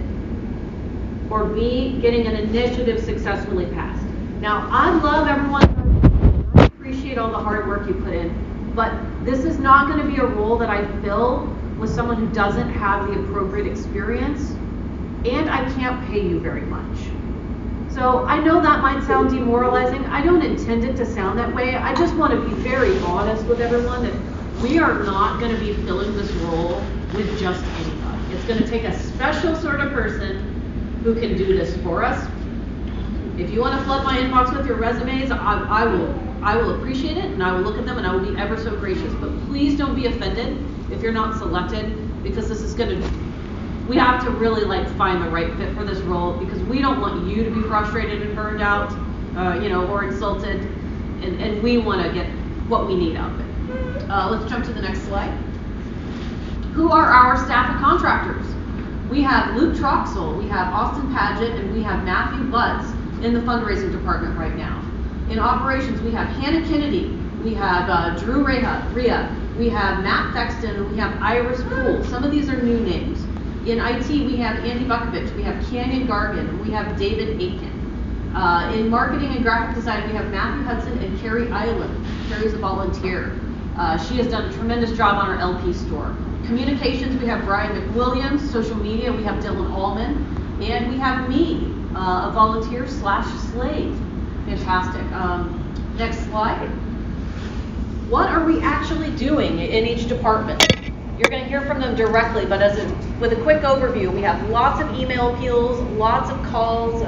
or B, getting an initiative successfully passed. Now, I love everyone. I appreciate all the hard work you put in, but this is not going to be a role that I fill with someone who doesn't have the appropriate experience, and I can't pay you very much. So I know that might sound demoralizing. I don't intend it to sound that way. I just want to be very honest with everyone that we are not going to be filling this role with just anybody. It's going to take a special sort of person who can do this for us. If you want to flood my inbox with your resumes, I will appreciate it, and I will look at them, and I will be ever so gracious. But please don't be offended if you're not selected, because this is we have to really find the right fit for this role, because we don't want you to be frustrated and burned out, or insulted, and we want to get what we need out of it. Let's jump to the next slide. Who are our staff and contractors? We have Luke Troxel, we have Austin Padgett, and we have Matthew Butts in the fundraising department right now. In operations, we have Hannah Kennedy, we have Drew Rhea, we have Matt Thexton, and we have Iris Poole. Some of these are new names. In IT, we have Andy Bukovich, we have Canyon Gargan, and we have David Aiken. In marketing and graphic design, we have Matthew Hudson and Carrie Eiland. Carrie's a volunteer. She has done a tremendous job on our LP store. Communications, we have Brian McWilliams. Social media, we have Dylan Allman. And we have me, a volunteer / slave. Fantastic. Next slide. What are we actually doing in each department? You're going to hear from them directly, but with a quick overview, we have lots of email appeals, lots of calls,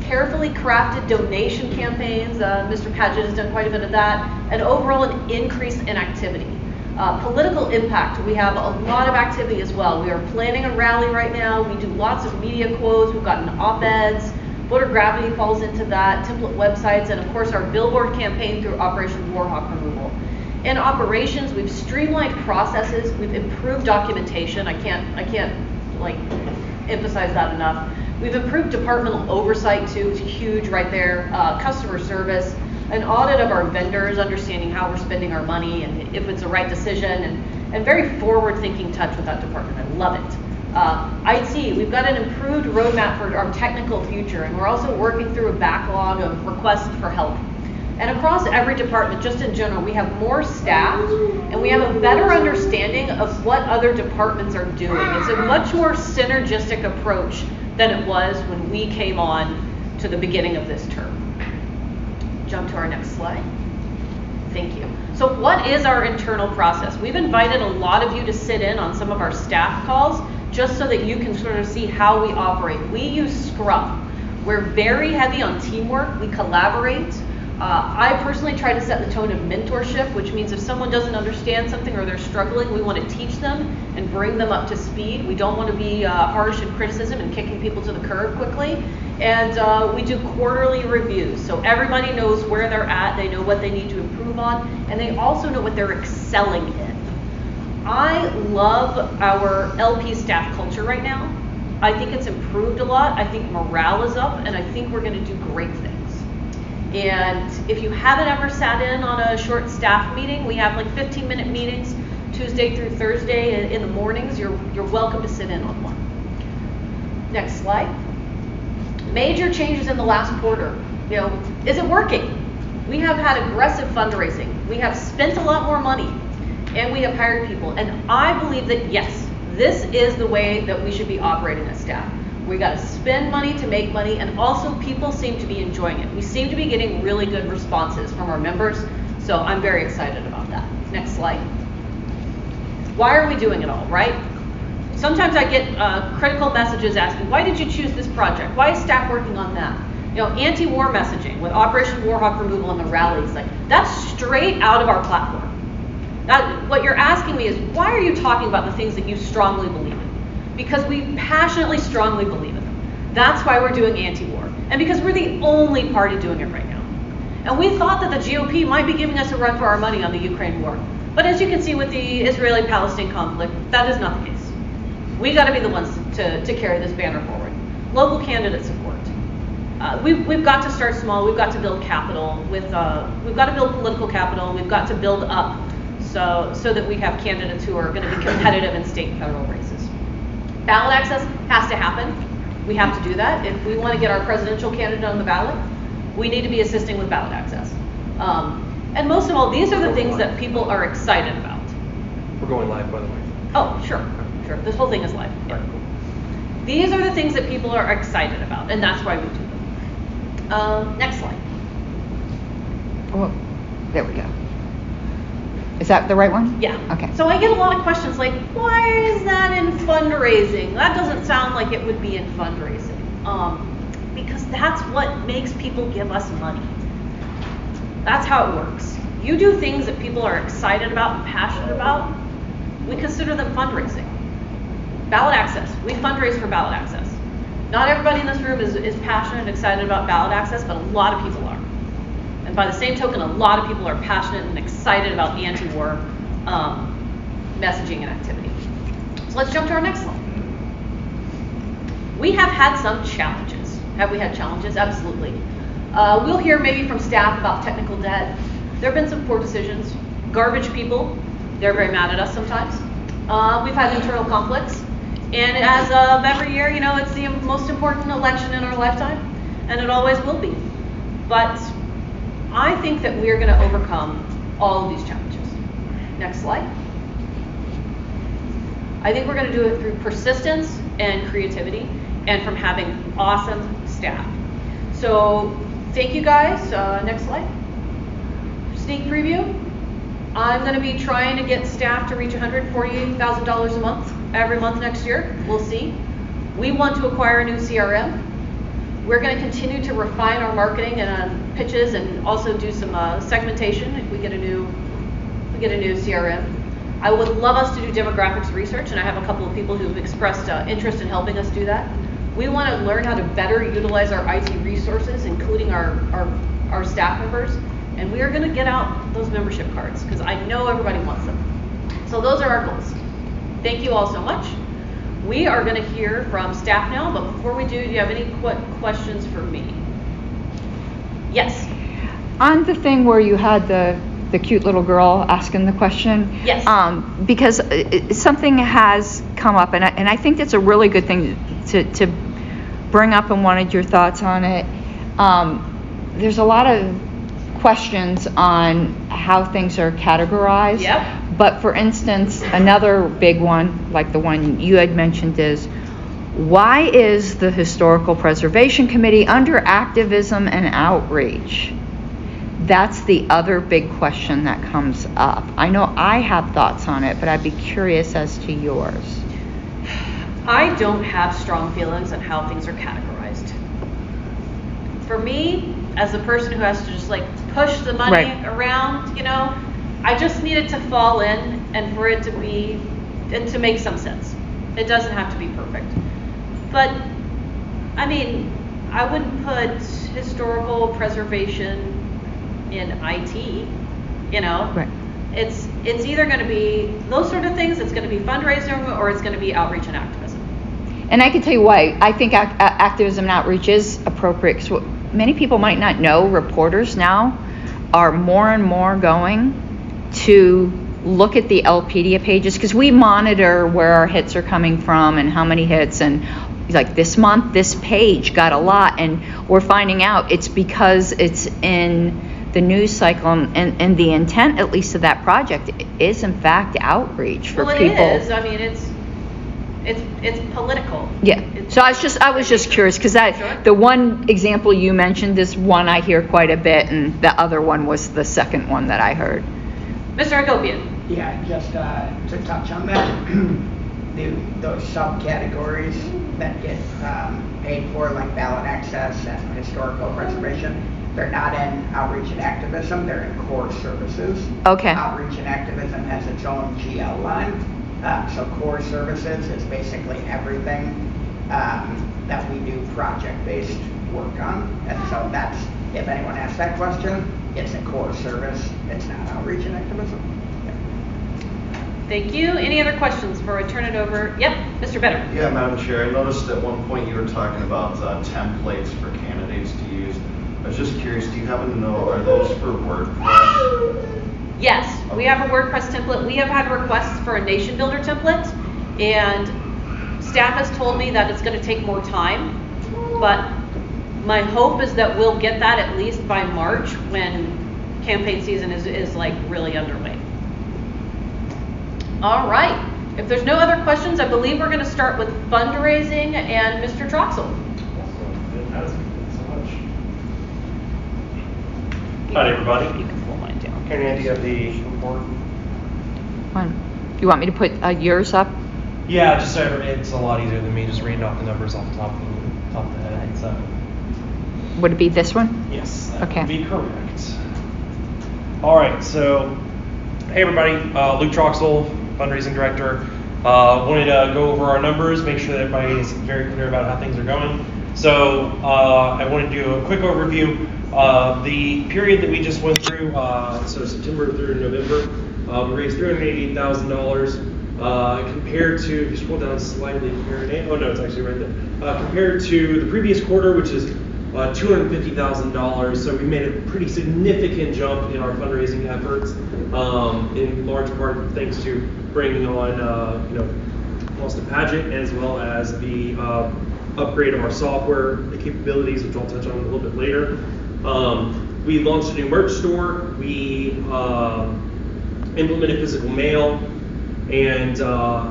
carefully crafted donation campaigns. Mr. Padgett has done quite a bit of that, and overall an increase in activity. Political impact, we have a lot of activity as well. We are planning a rally right now. We do lots of media quotes. We've gotten op-eds. Voter gravity falls into that, template websites, and of course our billboard campaign through Operation Warhawk removal. In operations, we've streamlined processes. We've improved documentation. I can't like emphasize that enough. We've improved departmental oversight too. It's huge right there. Customer service, an audit of our vendors, understanding how we're spending our money and if it's the right decision, and very forward-thinking touch with that department. I love it. IT, we've got an improved roadmap for our technical future, and we're also working through a backlog of requests for help. And across every department, just in general, we have more staff, and we have a better understanding of what other departments are doing. It's a much more synergistic approach than it was when we came on to the beginning of this term. Jump to our next slide. Thank you. So what is our internal process? We've invited a lot of you to sit in on some of our staff calls just so that you can sort of see how we operate. We use Scrum. We're very heavy on teamwork. We collaborate. I personally try to set the tone of mentorship, which means if someone doesn't understand something or they're struggling, we want to teach them and bring them up to speed. We don't want to be harsh in criticism and kicking people to the curb quickly. And we do quarterly reviews, so everybody knows where they're at, they know what they need to improve on, and they also know what they're excelling in. I love our LP staff culture right now. I think it's improved a lot. I think morale is up, and I think we're going to do great things. And if you haven't ever sat in on a short staff meeting, we have like 15-minute meetings Tuesday through Thursday in the mornings. You're welcome to sit in on one. Next slide. Major changes in the last quarter. You know, is it working? We have had aggressive fundraising. We have spent a lot more money, and we have hired people. And I believe that yes, this is the way that we should be operating as staff. We got to spend money to make money, and also people seem to be enjoying it. We seem to be getting really good responses from our members, so I'm very excited about that. Next slide. Why are we doing it all, right? Sometimes I get critical messages asking, why did you choose this project? Why is staff working on that? You know, anti-war messaging with Operation Warhawk removal and the rallies, like that's straight out of our platform. What you're asking me is, why are you talking about the things that you strongly believe in? Because we passionately, strongly believe in them. That's why we're doing anti-war. And because we're the only party doing it right now. And we thought that the GOP might be giving us a run for our money on the Ukraine war. But as you can see with the Israeli-Palestine conflict, that is not the case. We got to be the ones to carry this banner forward. Local candidate support. We've got to start small. We've got to build capital. We've got to build political capital. We've got to build up so that we have candidates who are going to be competitive in state and federal races. Ballot access has to happen. We have to do that. If we want to get our presidential candidate on the ballot, we need to be assisting with ballot access. And most of all, these are the things that people are excited about. We're going live, by the way. Oh, sure. This whole thing is live. Yeah. Right, cool. These are the things that people are excited about, and that's why we do them. Next slide. Oh, there we go. Is that the right one? Yeah. Okay. So I get a lot of questions like, why is that in fundraising? That doesn't sound like it would be in fundraising. Because that's what makes people give us money. That's how it works. You do things that people are excited about and passionate about, we consider them fundraising. Ballot access. We fundraise for ballot access. Not everybody in this room is passionate and excited about ballot access, but a lot of people are. And by the same token, a lot of people are passionate and excited about anti-war messaging and activity. So let's jump to our next slide. We have had some challenges. Have we had challenges? Absolutely. We'll hear maybe from staff about technical debt. There have been some poor decisions. Garbage people, they're very mad at us sometimes. We've had internal conflicts. And as of every year, you know, it's the most important election in our lifetime, and it always will be. But I think that we're going to overcome all of these challenges. Next slide. I think we're going to do it through persistence and creativity and from having awesome staff. So thank you guys. Next slide. Sneak preview. I'm going to be trying to get staff to reach $148,000 a month every month next year. We'll see. We want to acquire a new CRM. We're going to continue to refine our marketing and pitches, and also do some segmentation if we get a new CRM. I would love us to do demographics research, and I have a couple of people who've expressed interest in helping us do that. We want to learn how to better utilize our IT resources, including our staff members, and we are going to get out those membership cards because I know everybody wants them. So those are our goals. Thank you all so much. We are going to hear from staff now, but before we do you have any questions for me? Yes. On the thing where you had the cute little girl asking the question. Yes. Because something has come up, and I think that's a really good thing to bring up, and wanted your thoughts on it. There's a lot of questions on how things are categorized. Yep. But for instance, another big one, like the one you had mentioned, is why is the Historical Preservation Committee under activism and outreach? That's the other big question that comes up. I know I have thoughts on it, but I'd be curious as to yours. I don't have strong feelings on how things are categorized. For me, as a person who has to just like push the money around, I just need it to fall in and for it to be, and to make some sense. It doesn't have to be perfect. But, I mean, I wouldn't put historical preservation in IT, Right. It's either going to be those sort of things, it's going to be fundraising, or it's going to be outreach and activism. And I can tell you why I think activism and outreach is appropriate, because many people might not know, reporters now are more and more going to look at the LPDA pages, because we monitor where our hits are coming from and how many hits, and like this month this page got a lot, and we're finding out it's because it's in the news cycle, and the intent, at least of that project, is in fact outreach for people. Well, it is. I mean, it's political. Yeah. So I was just curious, because the one example you mentioned is one I hear quite a bit, and the other one was the second one that I heard. Mr. Agopian. Yeah, just to touch on that, those subcategories that get paid for, like ballot access and historical preservation, they're not in outreach and activism, they're in core services. Okay. Outreach and activism has its own GL line. So core services is basically everything that we do project-based work on. And so that's, if anyone asks that question, it's a core service, it's not outreach and activism. Yeah. Thank you. Any other questions before I turn it over? Yep, Mr. Better. Yeah, Madam Chair, I noticed at one point you were talking about templates for candidates to use. I was just curious, do you happen to know, are those for WordPress? Yes, we have a WordPress template. We have had requests for a nation builder template, and staff has told me that it's going to take more time, but my hope is that we'll get that at least by March, when campaign season is like really underway. All right. If there's no other questions, I believe we're going to start with fundraising and Mr. Troxel. Hi, everybody. You can pull mine down. Karen, Andy, of the report. You want me to put yours up? Yeah, just so it's a lot easier than me just reading off the numbers off the top of the head. So. Would it be this one? Yes, that Okay. would be correct. All right, so hey everybody, Luke Troxel, fundraising director. Wanted to go over our numbers, make sure that everybody is very clear about how things are going. So I want to do a quick overview. The period that we just went through, so September through November, we raised $388,000 compared to, if you scroll down slightly, oh no, it's actually right there. Compared to the previous quarter, which is $250,000. So we made a pretty significant jump in our fundraising efforts, in large part thanks to bringing on, Austin Padgett, as well as the upgrade of our software, the capabilities, which I'll touch on a little bit later. We launched a new merch store. We implemented physical mail, and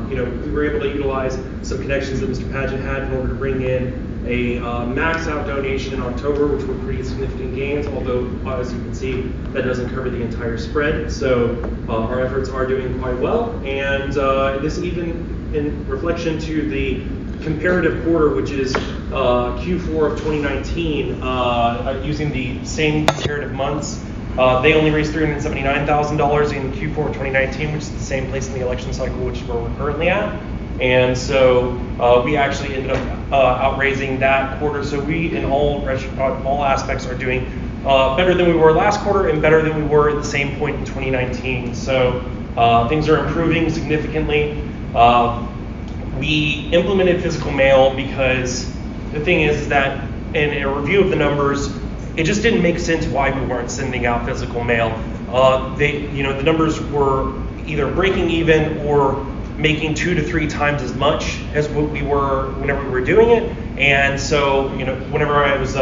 we were able to utilize some connections that Mr. Padgett had in order to bring in a max out donation in October, which were pretty significant gains, although as you can see, that doesn't cover the entire spread. So our efforts are doing quite well, and this even in reflection to the comparative quarter, which is Q4 of 2019, using the same comparative months, They only raised $379,000 in Q4 2019, which is the same place in the election cycle, which is where we're currently at. And so we actually ended up outraising that quarter. So we, in all aspects, are doing better than we were last quarter and better than we were at the same point in 2019. So things are improving significantly. We implemented physical mail because the thing is that in a review of the numbers, it just didn't make sense why we weren't sending out physical mail. The numbers were either breaking even or making 2 to 3 times as much as what we were whenever we were doing it. And so, whenever I was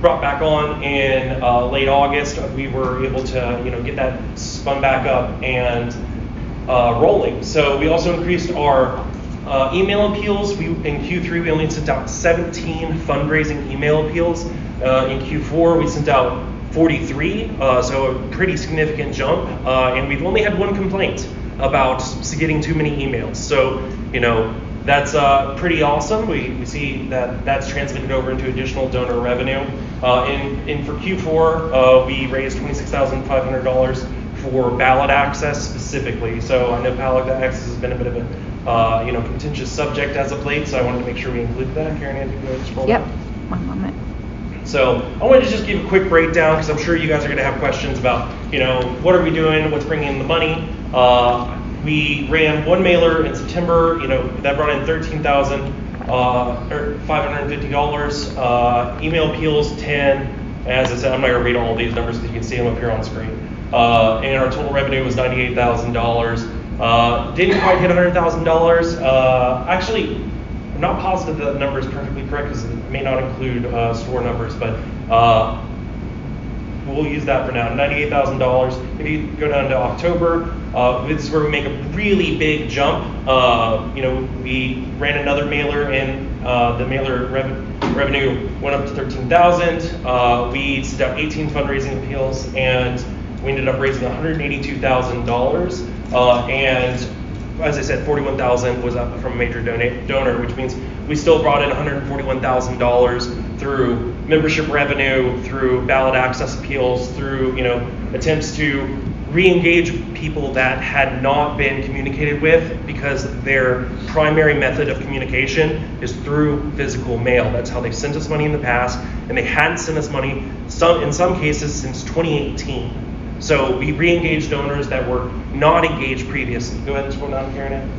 brought back on in late August, we were able to, get that spun back up and rolling. So we also increased our email appeals. In Q3, we only sent out 17 fundraising email appeals. In Q4, we sent out 43, so a pretty significant jump. And we've only had 1 complaint about getting too many emails. So, that's pretty awesome. We see that that's translated over into additional donor revenue. And for Q4, we raised $26,500 for ballot access specifically. So I know ballot access has been a bit of a contentious subject as of late, so I wanted to make sure we included that. Karen, Ann, can you scroll down? One moment. So I wanted to just give a quick breakdown because I'm sure you guys are going to have questions about, what are we doing, what's bringing in the money. We ran 1 mailer in September, that brought in $550. Email appeals 10. As I said, I'm not going to read all these numbers because you can see them up here on the screen. And our total revenue was $98,000. Didn't quite hit $100,000. Actually, I'm not positive that number is perfectly correct because it may not include store numbers, but we'll use that for now. $98,000. If you go down to October, this is where we make a really big jump. We ran another mailer, and the mailer revenue went up to $13,000. We sent out 18 fundraising appeals, and we ended up raising $182,000. And as I said, $41,000 was up from a major donor, which means we still brought in $141,000 through membership revenue, through ballot access appeals, through attempts to re-engage people that had not been communicated with because their primary method of communication is through physical mail. That's how they sent us money in the past, and they hadn't sent us money in some cases since 2018. So we re-engaged donors that were not engaged previously. Go ahead and scroll down, Karen.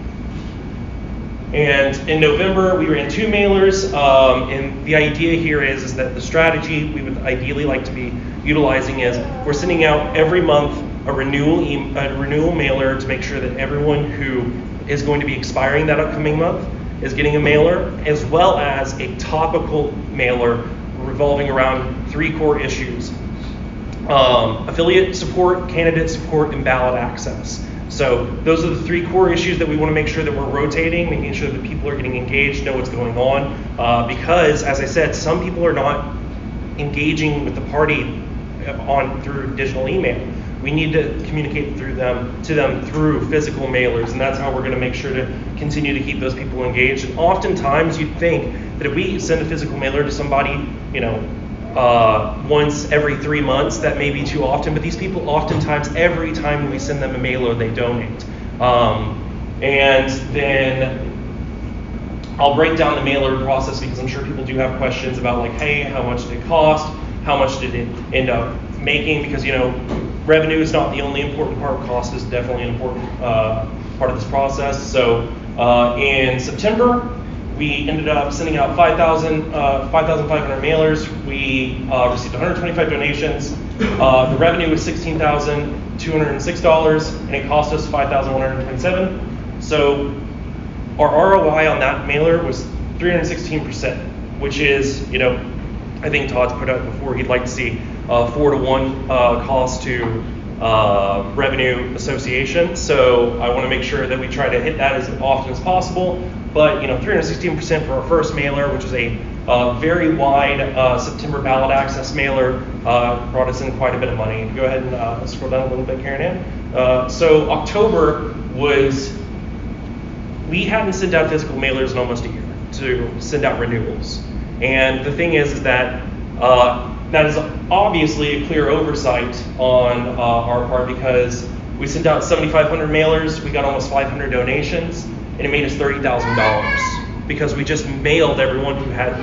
And in November, we ran 2 mailers. And the idea here is that the strategy we would ideally like to be utilizing is we're sending out every month a renewal mailer to make sure that everyone who is going to be expiring that upcoming month is getting a mailer, as well as a topical mailer revolving around 3 core issues. Affiliate support, candidate support, and ballot access. So those are the 3 core issues that we want to make sure that we're rotating, making sure that people are getting engaged, know what's going on. Because, as I said, some people are not engaging with the party through digital email. We need to communicate to them through physical mailers, and that's how we're going to make sure to continue to keep those people engaged. And oftentimes, you'd think that if we send a physical mailer to somebody, once every 3 months, that may be too often, but these people oftentimes, every time we send them a mailer, they donate. And then I'll break down the mailer process because I'm sure people do have questions about hey, how much did it cost? How much did it end up making? Because, revenue is not the only important part. Cost is definitely an important part of this process. So in September, we ended up sending out 5,500 mailers. We received 125 donations. The revenue was $16,206, and it cost us $5,127. So our ROI on that mailer was 316%, which is, I think Todd's put out before he'd like to see 4-to-1 cost to revenue association. So I want to make sure that we try to hit that as often as possible. But 316% for our first mailer, which is a very wide September ballot access mailer, brought us in quite a bit of money. Go ahead and scroll down a little bit, Karen Ann. So October we hadn't sent out physical mailers in almost a year to send out renewals. And the thing is that that is obviously a clear oversight on our part because we sent out 7,500 mailers, we got almost 500 donations, and it made us $30,000 because we just mailed everyone who had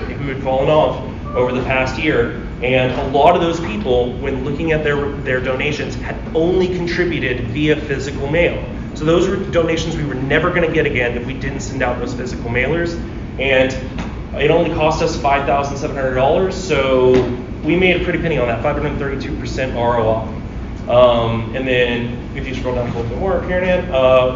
fallen off over the past year. And a lot of those people, when looking at their donations, had only contributed via physical mail. So those were donations we were never going to get again if we didn't send out those physical mailers. And it only cost us $5,700, so we made a pretty penny on that, 532% ROI. And then if you scroll down a little bit more, Karen,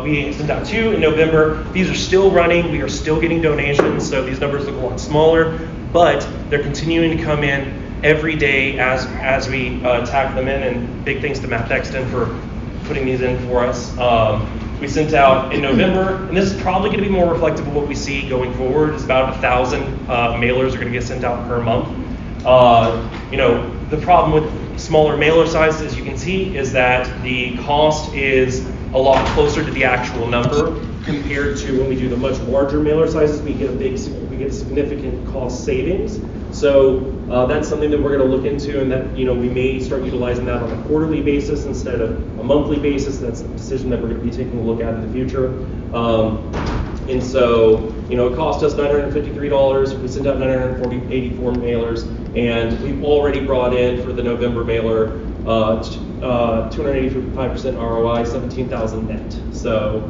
we sent out 2 in November. These are still running. We are still getting donations, so these numbers look a lot smaller, but they're continuing to come in every day as we tack them in, and big thanks to Matt Dexton for putting these in for us. We sent out in November, and this is probably going to be more reflective of what we see going forward. It's about 1,000 mailers are going to get sent out per month. The problem with smaller mailer sizes, as you can see, is that the cost is a lot closer to the actual number compared to when we do the much larger mailer sizes. We get a significant cost savings. So that's something that we're going to look into, and that we may start utilizing that on a quarterly basis instead of a monthly basis. That's a decision that we're going to be taking a look at in the future. And so, it cost us $953. We sent out 984 mailers, and we've already brought in for the November mailer 285% ROI, 17,000 net. So,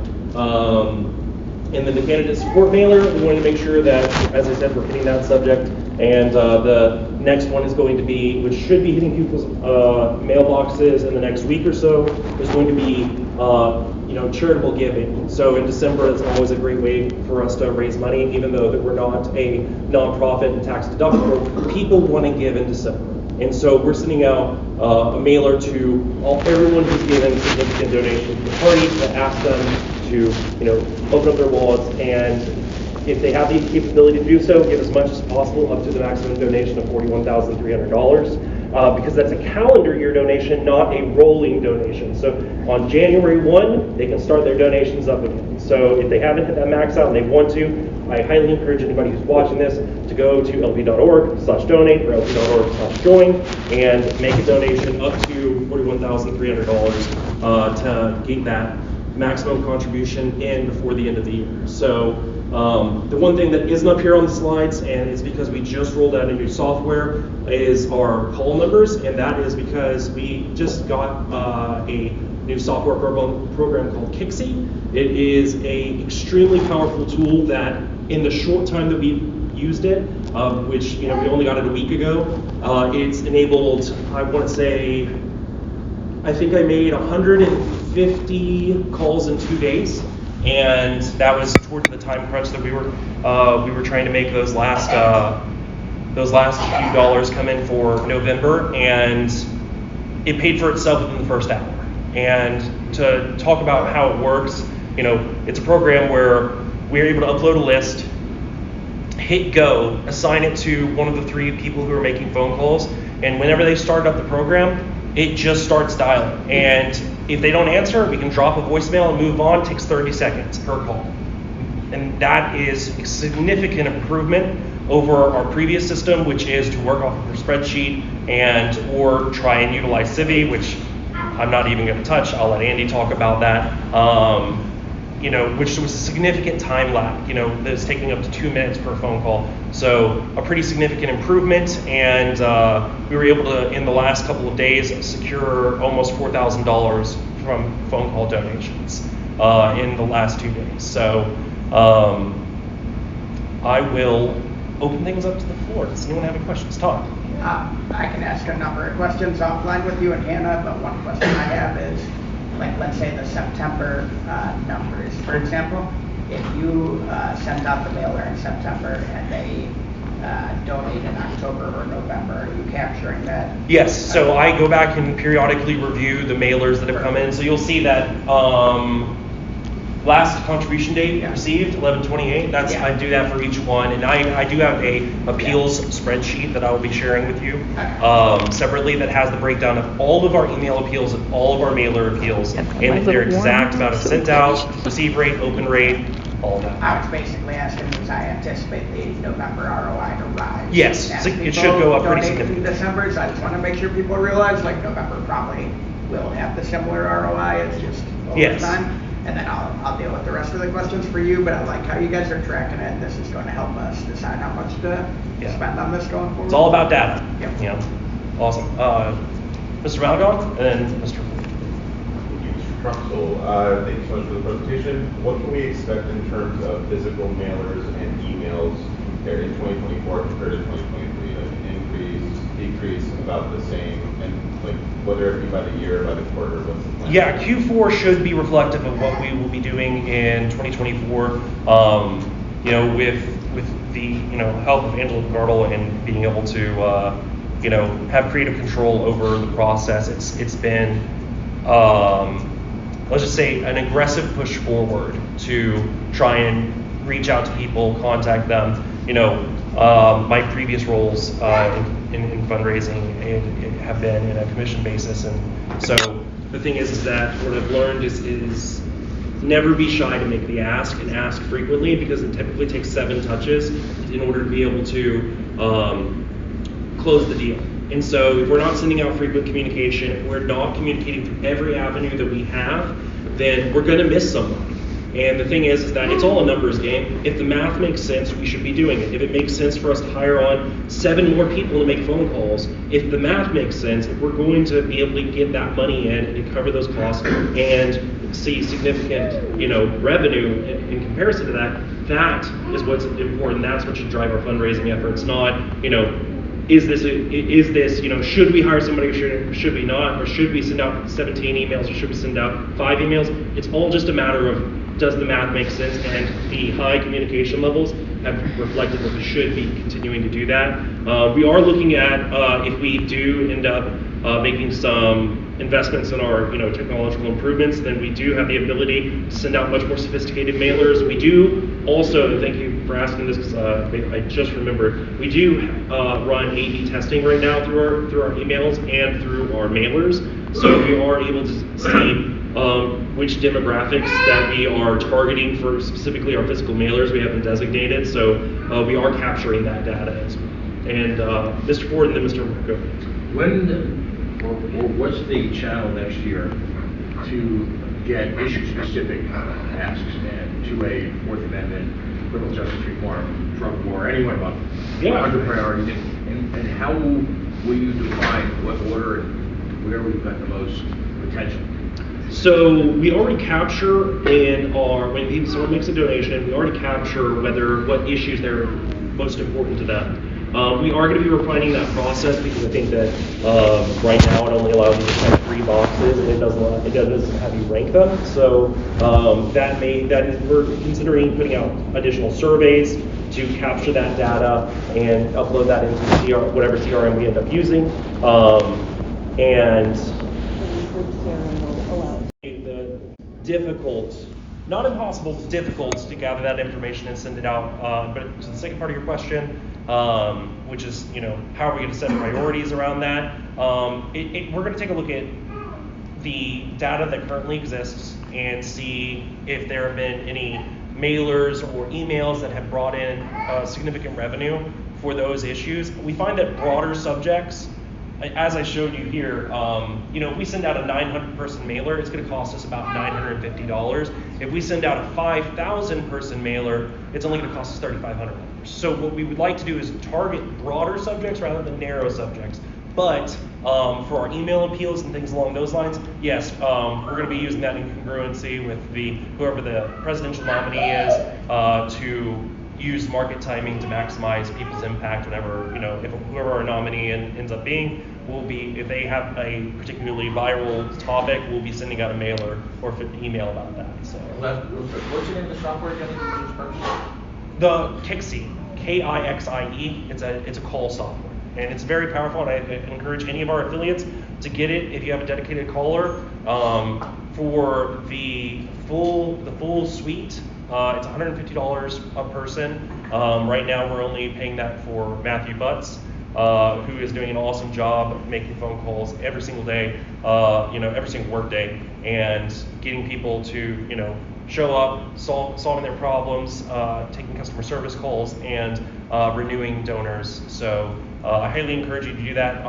and then the candidate support mailer, we wanted to make sure that, as I said, we're hitting that subject. And the next one is going to be, which should be hitting people's mailboxes in the next week or so, is going to be charitable giving. So in December, it's always a great way for us to raise money, even though that we're not a nonprofit and tax deductible. People want to give in December. And so we're sending out a mailer to everyone who's given significant donations to the party to ask them to open up their wallets, and if they have the capability to do so, give as much as possible up to the maximum donation of $41,300. Because that's a calendar year donation, not a rolling donation. So on January 1, they can start their donations up again. So if they haven't hit that max out and they want to, I highly encourage anybody who's watching this to go to lp.org/donate or lp.org/join and make a donation up to $41,300 to get that maximum contribution in before the end of the year. So the one thing that isn't up here on the slides, and it's because we just rolled out a new software, is our call numbers, and that is because we just got a new software program called Kixie. It is a extremely powerful tool that, in the short time that we used it, which we only got it a week ago, it's enabled, I want to say, I think I made 150 calls in 2 days. And that was towards the time crunch that we were trying to make those last few dollars come in for November, and it paid for itself within the first hour. And to talk about how it works, it's a program where we're able to upload a list, hit go, assign it to one of the 3 people who are making phone calls, and whenever they start up the program, it just starts dialing. And if they don't answer, we can drop a voicemail and move on. It takes 30 seconds per call. And that is a significant improvement over our previous system, which is to work off of a spreadsheet or try and utilize Civi, which I'm not even going to touch. I'll let Andy talk about that. Which was a significant time lag, that's taking up to 2 minutes per phone call. So a pretty significant improvement, and we were able to, in the last couple of days, secure almost $4,000 from phone call donations in the last 2 days. So I will open things up to the floor. Does anyone have any questions? Todd? I can ask a number of questions offline with you and Hannah, but one question I have is, let's say the September numbers, for example. If you sent out the mailer in September and they donate in October or November, are you capturing that? Yes, so I go back and periodically review the mailers that have come in. So you'll see that last contribution date received, 11/28. I do that for each one, and I do have a appeals spreadsheet that I will be sharing with you separately that has the breakdown of all of our email appeals and all of our mailer appeals, and their exact amount of sent out, receive rate, open rate, all of that. I was basically asking because I anticipate the November ROI to rise. Yes, As it should people go up pretty donate in significantly. December, so I just want to make sure people realize like November probably will have the similar ROI. It's just over Yes. time. And then I'll deal with the rest of the questions for you, but I like how you guys are tracking it. This is going to help us decide how much to spend on this going forward. It's all about data. Yep. You know, awesome. Mr. Malagon, and then Mr. Truxell, thank you so much for the presentation. What can we expect in terms of physical mailers and emails there in 2024 compared to 2023? Like an increase, decrease, about the same, and like whether it be by the year, by the quarter, what's the plan? Yeah, Q4 should be reflective of what we will be doing in 2024. You know, with the help of Angela Gardel and being able to have creative control over the process. It's been let's just say an aggressive push forward to try and reach out to people, contact them. My previous roles in fundraising have been in a commission basis, and so the thing is that what I've learned is never be shy to make the ask and ask frequently, because it typically takes 7 touches in order to be able to close the deal. And so if we're not sending out frequent communication, if we're not communicating through every avenue that we have, then we're going to miss somebody. And the thing is that it's all a numbers game. If the math makes sense, we should be doing it. If it makes sense for us to hire on 7 more people to make phone calls, if the math makes sense, if we're going to be able to get that money in and cover those costs and see significant, revenue in comparison to that, that is what's important. That's what should drive our fundraising efforts, not, is this, should we hire somebody or should we not? Or should we send out 17 emails or should we send out 5 emails? It's all just a matter of, does the math make sense? And the high communication levels have reflected that we should be continuing to do that. We are looking at, if we do end up making some investments in our technological improvements, then we do have the ability to send out much more sophisticated mailers. We do also, and thank you for asking this because I just remembered, we do run A/B testing right now through our emails and through our mailers. So we are able to see which demographics that we are targeting for specifically our physical mailers. We have them designated, so we are capturing that data as well. And Mr. Ford and then Mr. Marco. What's the channel next year to get issue-specific asks and to a Fourth Amendment, criminal justice reform, drug war, any one of them, under priorities, and how will you define what order and where we've got the most potential? So we already capture in our, when someone makes a donation, we already capture what issues they're most important to them. We are going to be refining that process because I think that right now it only allows you to check 3 boxes and it doesn't have you rank them. So we're considering putting out additional surveys to capture that data and upload that into whatever CRM we end up using. And the difficult, not impossible, but difficult to gather that information and send it out. But to the second part of your question, which is, how are we going to set priorities around that? We're going to take a look at the data that currently exists and see if there have been any mailers or emails that have brought in significant revenue for those issues. We find that broader subjects, as I showed you here, if we send out a 900-person mailer, it's going to cost us about $950. If we send out a 5,000-person mailer, it's only going to cost us $3,500. So what we would like to do is target broader subjects rather than narrow subjects. But for our email appeals and things along those lines, yes, we're going to be using that in congruency with whoever the presidential nominee is to use market timing to maximize people's impact whenever, if whoever our nominee ends up being, if they have a particularly viral topic, we'll be sending out a mailer or an email about that. So. What's the name of the software again? The Kixie, Kixie. It's a call software, and it's very powerful. And I encourage any of our affiliates to get it if you have a dedicated caller. For the full suite, it's $150 a person. Right now, we're only paying that for Matthew Butts. who is doing an awesome job making phone calls every single day, every single work day, and getting people to, show up, solving their problems, taking customer service calls, and renewing donors. So I highly encourage you to do that.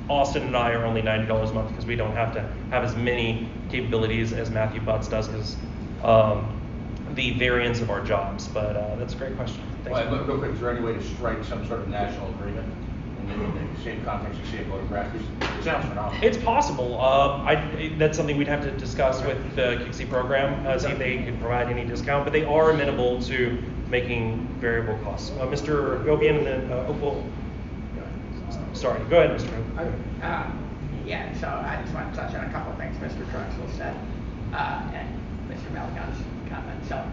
Austin and I are only $90 a month because we don't have to have as many capabilities as Matthew Butts does because the variance of our jobs. But that's a great question. Thanks. Well, real quick, is there any way to strike some sort of national agreement in the same context you see at voting practice? It sounds phenomenal. It's possible. That's something we'd have to discuss with the KICSI program, see if they can provide any discount, but they are amenable to making variable costs. Mr. Gobian and then sorry, go ahead, Mr. Yeah, so I just want to touch on a couple of things Mr. Drexel said and Mr. Maligon's comment. So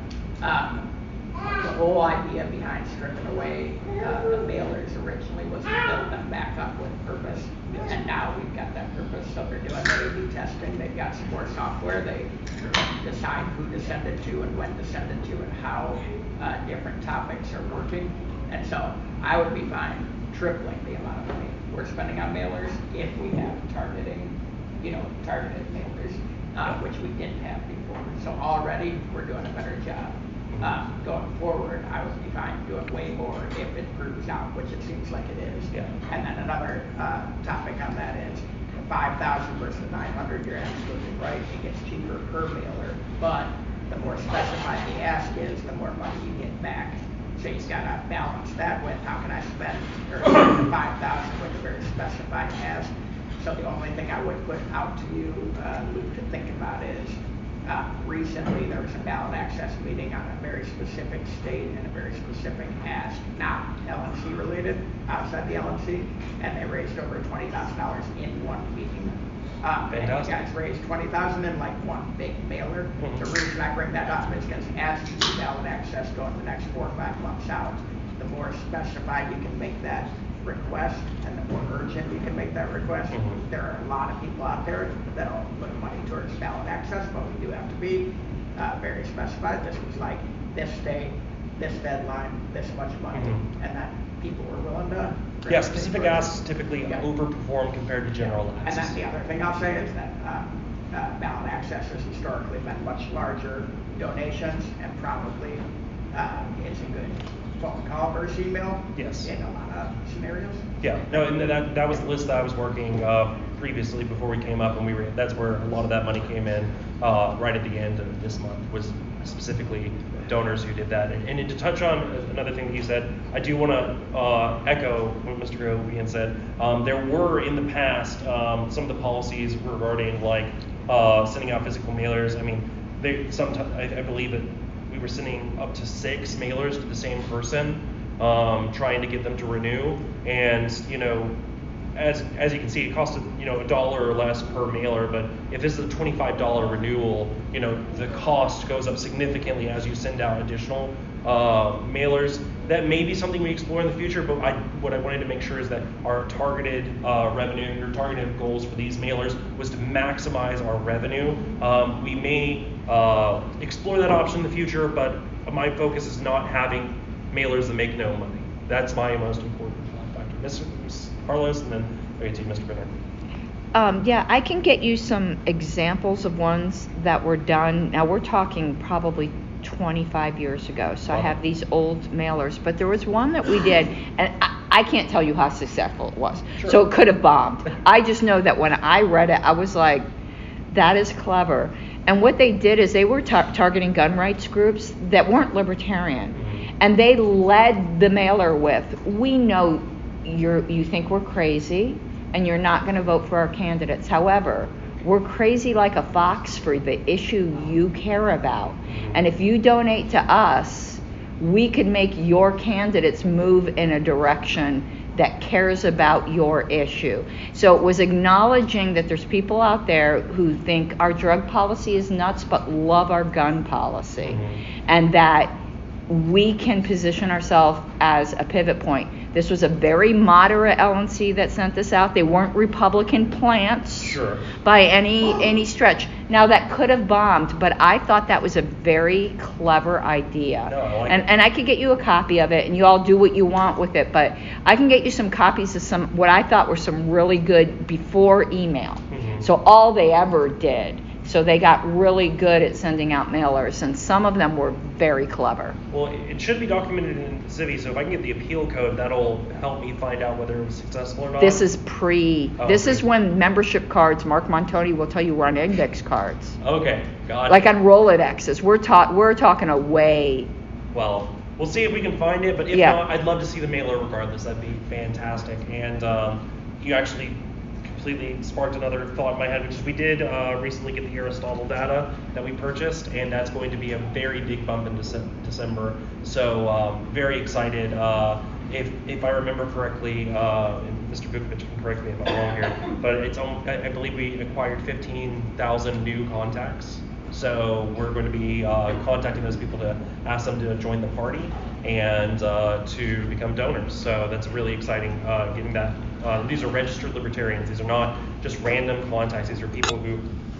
the whole idea behind stripping away the mailers originally was to build them back up with purpose, and now we've got that purpose. So they're doing A/B testing. They've got some more software. They decide who to send it to and when to send it to and how different topics are working. And so I would be fine tripling the amount of money we're spending on mailers if we have targeted mailers, which we didn't have before. So already we're doing a better job. Going forward, I would be fine doing way more if it proves out, which it seems like it is. Yeah. And then another topic on that is 5,000 versus 900. You're absolutely right. It gets cheaper per mailer, but the more specified the ask is, the more money you get back. So you've got to balance that with how can I spend the 5,000 with a very specified ask. So the only thing I would put out to you, Luke, to think about is recently there was a ballot access meeting on a very specific state and a very specific ask, not LNC related, outside the LNC, and they raised over $20,000 in one meeting. And you guys raised $20,000 in like one big mailer. The reason I bring that up is because as you see ballot access go in the next 4 or 5 months out, the more specified you can make that request and the more urgent you can make that request. There are a lot of people out there that'll put money towards ballot access, but we do have to be very specified. This was like this day, this deadline, this much money, and that people were willing to. Yeah, specific asks typically overperform compared to general asks. And then the other thing I'll say is that ballot access has historically been much larger donations and probably is a good phone call versus email in a lot of scenarios. Yeah, no, and that was the list that I was working previously before we came up, and that's where a lot of that money came in right at the end of this month, was specifically donors who did that. And to touch on another thing that you said, I do want to echo what Mr. Gobian said. There were in the past some of the policies regarding like sending out physical mailers. I mean, I believe that we were sending up to 6 mailers to the same person, trying to get them to renew. And as you can see, it costed $1 or less per mailer. But if this is a $25 renewal, the cost goes up significantly as you send out additional mailers. That may be something we explore in the future. But what I wanted to make sure is that our targeted revenue, or targeted goals for these mailers, was to maximize our revenue. We may explore that option in the future, but my focus is not having mailers that make no money. That's my most important factor. Ms. Carlos, and then over to you, Mr. Bernard. Yeah, I can get you some examples of ones that were done. Now we're talking probably 25 years ago, so I have these old mailers, but there was one that we did, and I can't tell you how successful it was. Sure. So it could have bombed. I just know that when I read it, I was like, that is clever. And what they did is they were targeting gun rights groups that weren't libertarian. And they led the mailer with, we know you think we're crazy and you're not going to vote for our candidates. However, we're crazy like a fox for the issue you care about. And if you donate to us, we could make your candidates move in a direction that cares about your issue. So it was acknowledging that there's people out there who think our drug policy is nuts but love our gun policy. And that we can position ourselves as a pivot point. This was a very moderate LNC that sent this out. They weren't Republican plants by any stretch. Now that could have bombed, but I thought that was a very clever idea. No, I like and I could get you a copy of it, and you all do what you want with it, but I can get you some copies of some what I thought were some really good before email. Mm-hmm. So all they ever did. So they got really good at sending out mailers, and some of them were very clever. Well, it should be documented in Civi, so if I can get the appeal code, that'll help me find out whether it was successful or not. This is this okay. is when membership cards, Mark Montoni will tell you, were on index cards. Okay, got it. Like on Rolodexes. We're talking a way. Well, we'll see if we can find it, but if not, I'd love to see the mailer regardless. That'd be fantastic. And you actually completely sparked another thought in my head, which is we did recently get the Aristotle data that we purchased, and that's going to be a very big bump in December. So very excited. If I remember correctly, and Mr. Vukovic can correct me if I'm wrong here, but I believe we acquired 15,000 new contacts. So we're going to be contacting those people to ask them to join the party and to become donors. So that's really exciting, getting that. These are registered libertarians. These are not just random contacts. These are people who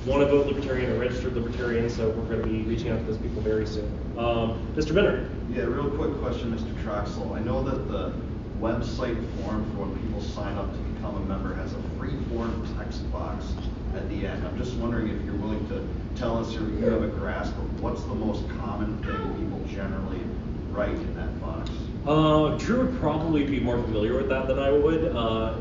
want to vote libertarian or registered libertarians. So we're going to be reaching out to those people very soon. Mr. Benner. Yeah, real quick question, Mr. Troxel. I know that the website form for when people sign up to become a member has a free form text box at the end. I'm just wondering if you're willing to tell us, or you have a grasp of what's the most common thing people generally write in that box. Drew would probably be more familiar with that than I would.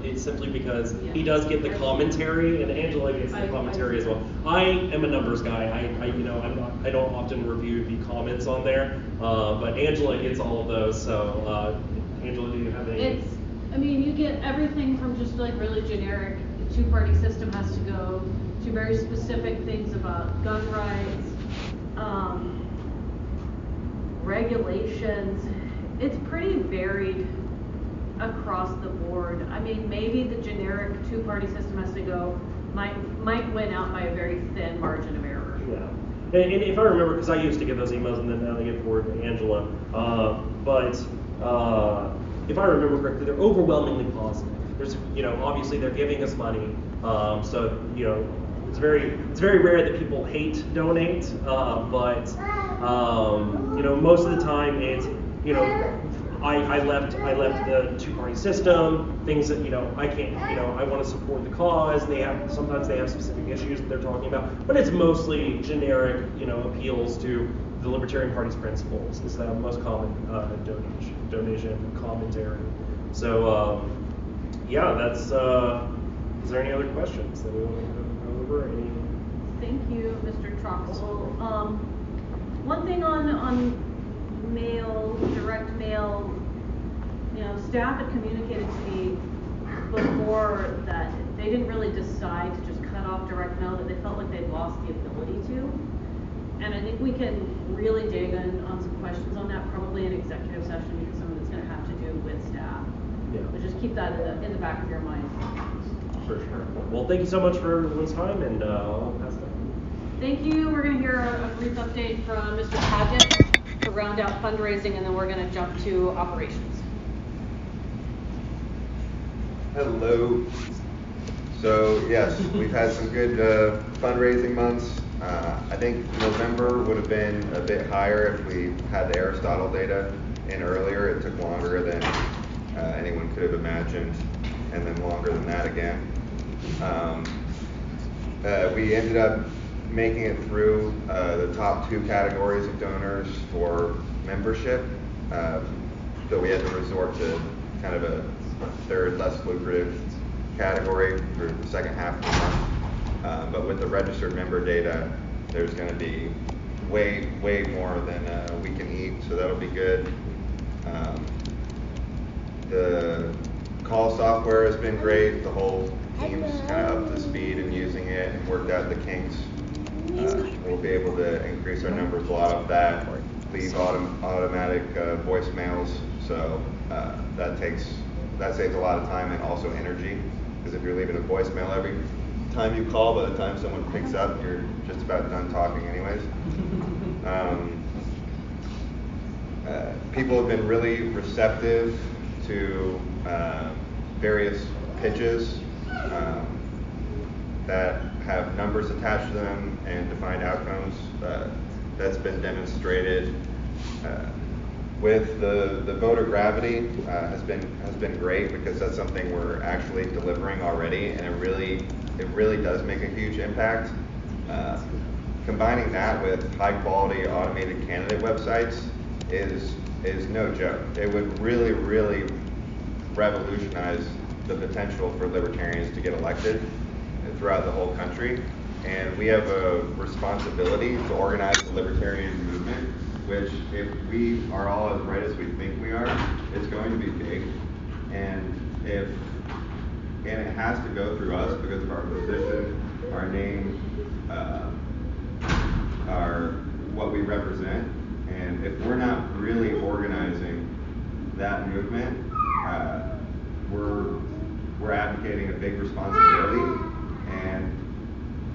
It's simply because he does get the commentary, and Angela gets the commentary as well. I am a numbers guy. I don't often review the comments on there, but Angela gets all of those. So, Angela, do you have any? You get everything from just like really generic, the two-party system has to go, to very specific things about gun rights, regulations. It's pretty varied across the board. Maybe the generic two-party system has to go might win out by a very thin margin of error. Yeah, and if I remember, because I used to get those emails and then now they get forwarded to Angela, but if I remember correctly, they're overwhelmingly positive. There's, obviously they're giving us money, so it's very rare that people hate donate, but most of the time it's. I left the two-party system, things that, I can't, I want to support the cause. Sometimes they have specific issues that they're talking about, but it's mostly generic, appeals to the Libertarian Party's principles. Is the most common donation commentary. So, that's, is there any other questions that we want to go over? Thank you, Mr. Troxel. One thing on mail, direct mail, staff had communicated to me before that they didn't really decide to just cut off direct mail, that they felt like they'd lost the ability to. And I think we can really dig in on some questions on that, probably in executive session, because some of it's going to have to do with staff. Yeah. But just keep that in the back of your mind. For sure. Well, thank you so much for everyone's time, and I'll pass that. Thank you. We're going to hear a brief update from Mr. Paget to round out fundraising, and then we're going to jump to operations. Hello. So yes, we've had some good fundraising months. I think November would have been a bit higher if we had the Aristotle data in earlier. It took longer than anyone could have imagined, and then longer than that again. We ended up making it through the top two categories of donors for membership. So we had to resort to kind of a third, less lucrative category for the second half of the month. But with the registered member data, there's going to be way more than we can eat, so that'll be good. The call software has been great. The whole team's kind of up to speed in using it and worked out the kinks. We'll be able to increase our numbers a lot of that. Leave automatic voicemails, so that saves a lot of time and also energy, because if you're leaving a voicemail every time you call, by the time someone picks up, you're just about done talking anyways. people have been really receptive to various pitches that have numbers attached to them and defined outcomes. That's been demonstrated. With the voter gravity has been great, because that's something we're actually delivering already, and it really does make a huge impact. Combining that with high quality automated candidate websites is no joke. It would really revolutionize the potential for libertarians to get elected throughout the whole country. And we have a responsibility to organize the libertarian movement, which, if we are all as right as we think we are, it's going to be big. And it has to go through us because of our position, our name, what we represent. And if we're not really organizing that movement, we're advocating a big responsibility, and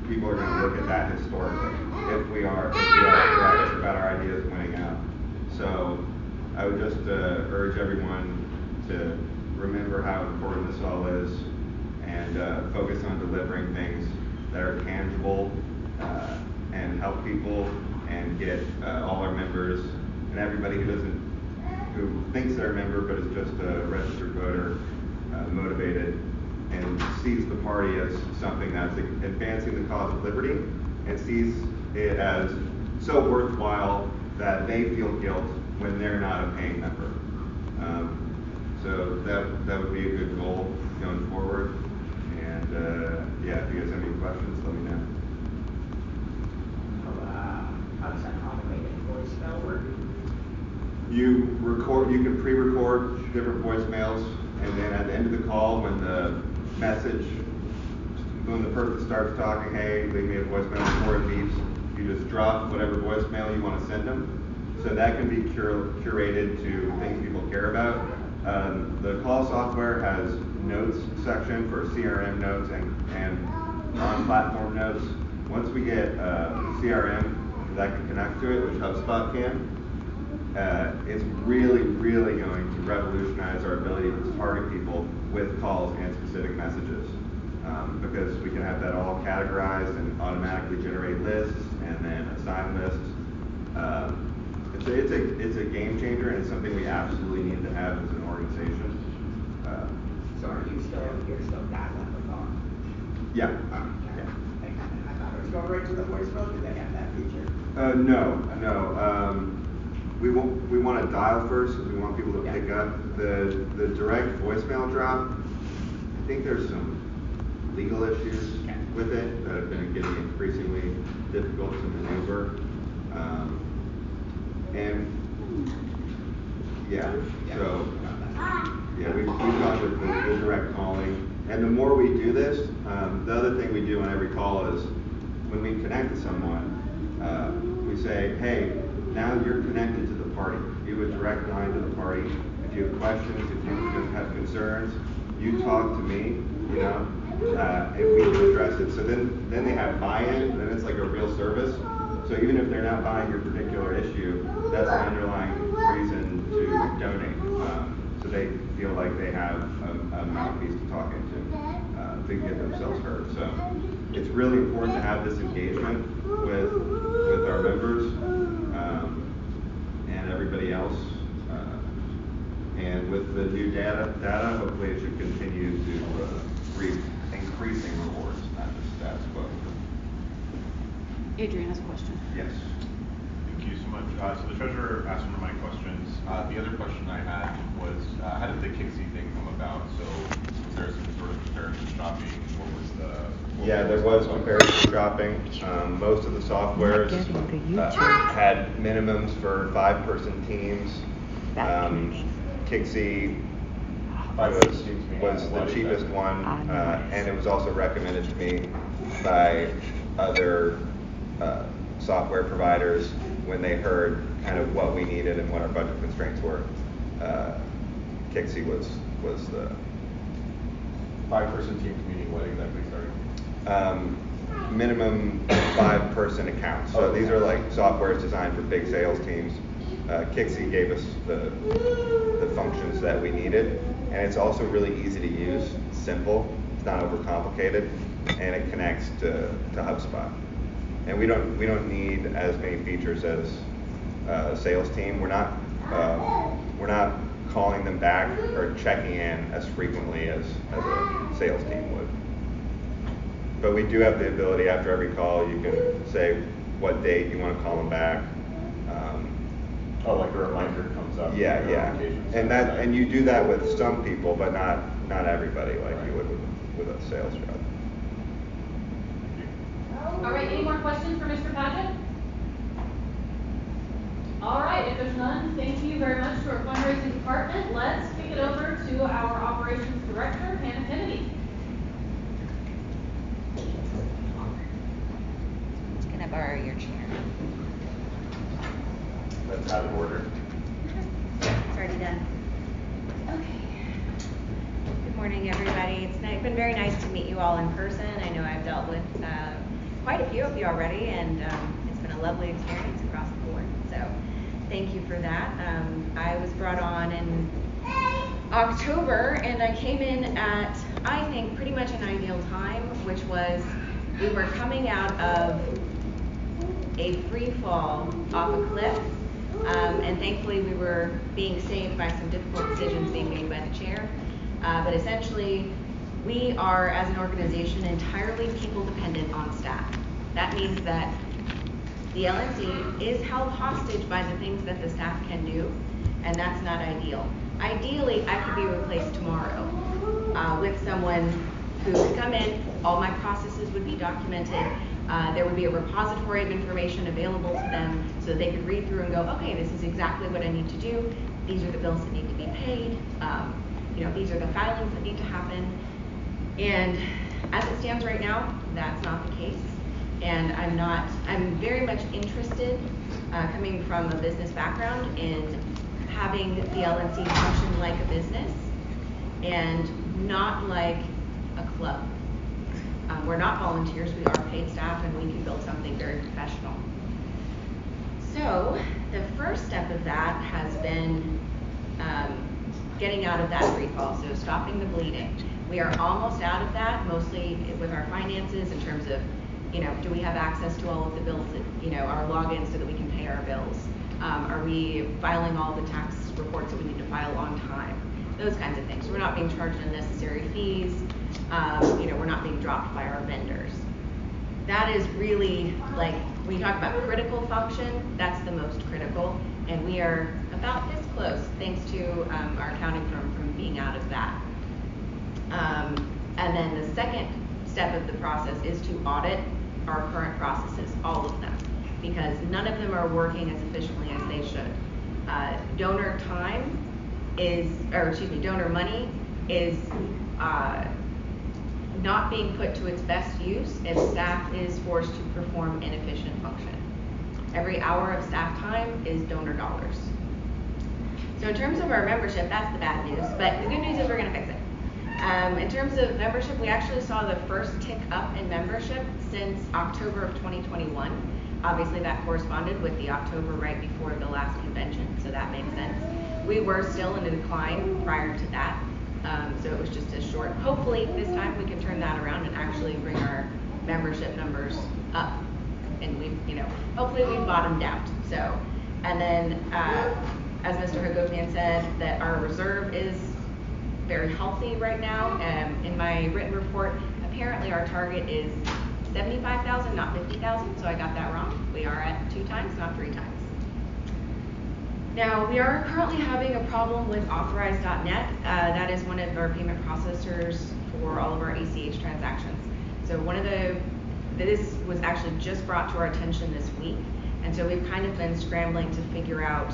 people are going to look at that historically if we are correct about our ideas winning out. So I would just urge everyone to remember how important this all is, and focus on delivering things that are tangible and help people, and get all our members and everybody who thinks they're a member but is just a registered voter motivated, and sees the party as something that's advancing the cause of liberty, and sees it as so worthwhile that they feel guilt when they're not a paying member. So that would be a good goal going forward. And yeah, if you guys have any questions, let me know. How does that automated voicemail work? You can pre-record different voicemails, and then at the end of the call, when the person starts talking, hey, leave me a voicemail before it beeps, you just drop whatever voicemail you want to send them. So that can be curated to things people care about. The call software has notes section for CRM notes and on-platform notes. Once we get CRM that can connect to it, which HubSpot can, it's really going to revolutionize our ability to target people with calls and specific messages, because we can have that all categorized and automatically generate lists and then assign lists. It's a game changer, and it's something we absolutely need to have as an organization. So you're still dialing the phone? Yeah. I thought it was going right to the voicemail. Do they have that feature? No. We want to dial first, because we want people to pick up. The direct voicemail drop, I think there's some legal issues with it that have been getting increasingly difficult to maneuver. We've gone with the direct calling. And the more we do this, the other thing we do on every call is, when we connect to someone, we say, hey, now you're connected to the party. You have a direct line to the party. If you have questions, if you have concerns, you talk to me, and we can address it. So then they have buy-in, then it's like a real service. So even if they're not buying your particular issue, that's an underlying reason to donate. So they feel like they have a mouthpiece to talk into, to get themselves heard. So it's really important to have this engagement with our members and everybody else. And with the new data, hopefully it should continue to reap increasing rewards, not just status quo. Adrian has a question. Yes. Thank you so much. So the treasurer asked one of my questions. The other question I had was, how did the Kixie thing come about? So was there some sort of comparison shopping? There was comparison shopping. Most of the softwares had minimums for 5-person teams. Kixie was the cheapest one, and it was also recommended to me by other software providers when they heard kind of what we needed and what our budget constraints were. Kixie was the 5-person teams, meaning what exactly? Sorry. Minimum 5-person accounts. So these are like softwares designed for big sales teams. Kixie gave us the functions that we needed, and it's also really easy to use, simple, it's not overcomplicated, and it connects to HubSpot. And we don't need as many features as a sales team. We're not calling them back or checking in as frequently as a sales team would. But we do have the ability after every call, you can say what date you want to call them back. Like a reminder comes up. Yeah. And you do that with some people, but not everybody like you would with a sales rep. All right, any more questions for Mr. Padgett? All right, if there's none, thank you very much to our fundraising department. Let's kick it over to our operations director, Hannah Kennedy. Just gonna borrow your chair. That's out of order. It's already done. Okay. Good morning, everybody. It's been very nice to meet you all in person. I know I've dealt with quite a few of you already, and it's been a lovely experience across the board. So thank you for that. I was brought on in October, and I came in at, I think, pretty much an ideal time, which was we were coming out of a free fall off a cliff. And thankfully we were being saved by some difficult decisions being made by the chair. But essentially, we are, as an organization, entirely people dependent on staff. That means that the LNC is held hostage by the things that the staff can do, and that's not ideal. Ideally, I could be replaced tomorrow with someone who could come in, all my processes would be documented, there would be a repository of information available to them so they could read through and go, okay, this is exactly what I need to do. These are the bills that need to be paid. These are the filings that need to happen. And as it stands right now, that's not the case. And I'm very much interested, coming from a business background, in having the LNC function like a business and not like a club. We're not volunteers, we are paid staff, and we can build something very professional. So the first step of that has been getting out of that free fall, so stopping the bleeding. We are almost out of that, mostly with our finances in terms of, do we have access to all of the bills that, our logins so that we can pay our bills? Are we filing all the tax reports that we need to file on time? Those kinds of things. We're not being charged unnecessary fees. We're not being dropped by our vendors. That is really, like, when you talk about critical function, that's the most critical. And we are about this close, thanks to our accounting firm, from being out of that. And then the second step of the process is to audit our current processes, all of them, because none of them are working as efficiently as they should. Donor money is not being put to its best use if staff is forced to perform inefficient function. Every hour of staff time is donor dollars. So in terms of our membership, that's the bad news, but the good news is we're gonna fix it. In terms of membership, we actually saw the first tick up in membership since October of 2021. Obviously that corresponded with the October right before the last convention, so that makes sense. We were still in a decline prior to that, so it was just a short, hopefully this time we can turn that around and actually bring our membership numbers up. And hopefully we've bottomed out. So, and then as Mr. Hagopian said, that our reserve is very healthy right now. In my written report, apparently our target is 75,000, not 50,000, so I got that wrong. We are at 2 times, not 3 times. Now, we are currently having a problem with Authorize.net. That is one of our payment processors for all of our ACH transactions. So this was actually just brought to our attention this week, and so we've kind of been scrambling to figure out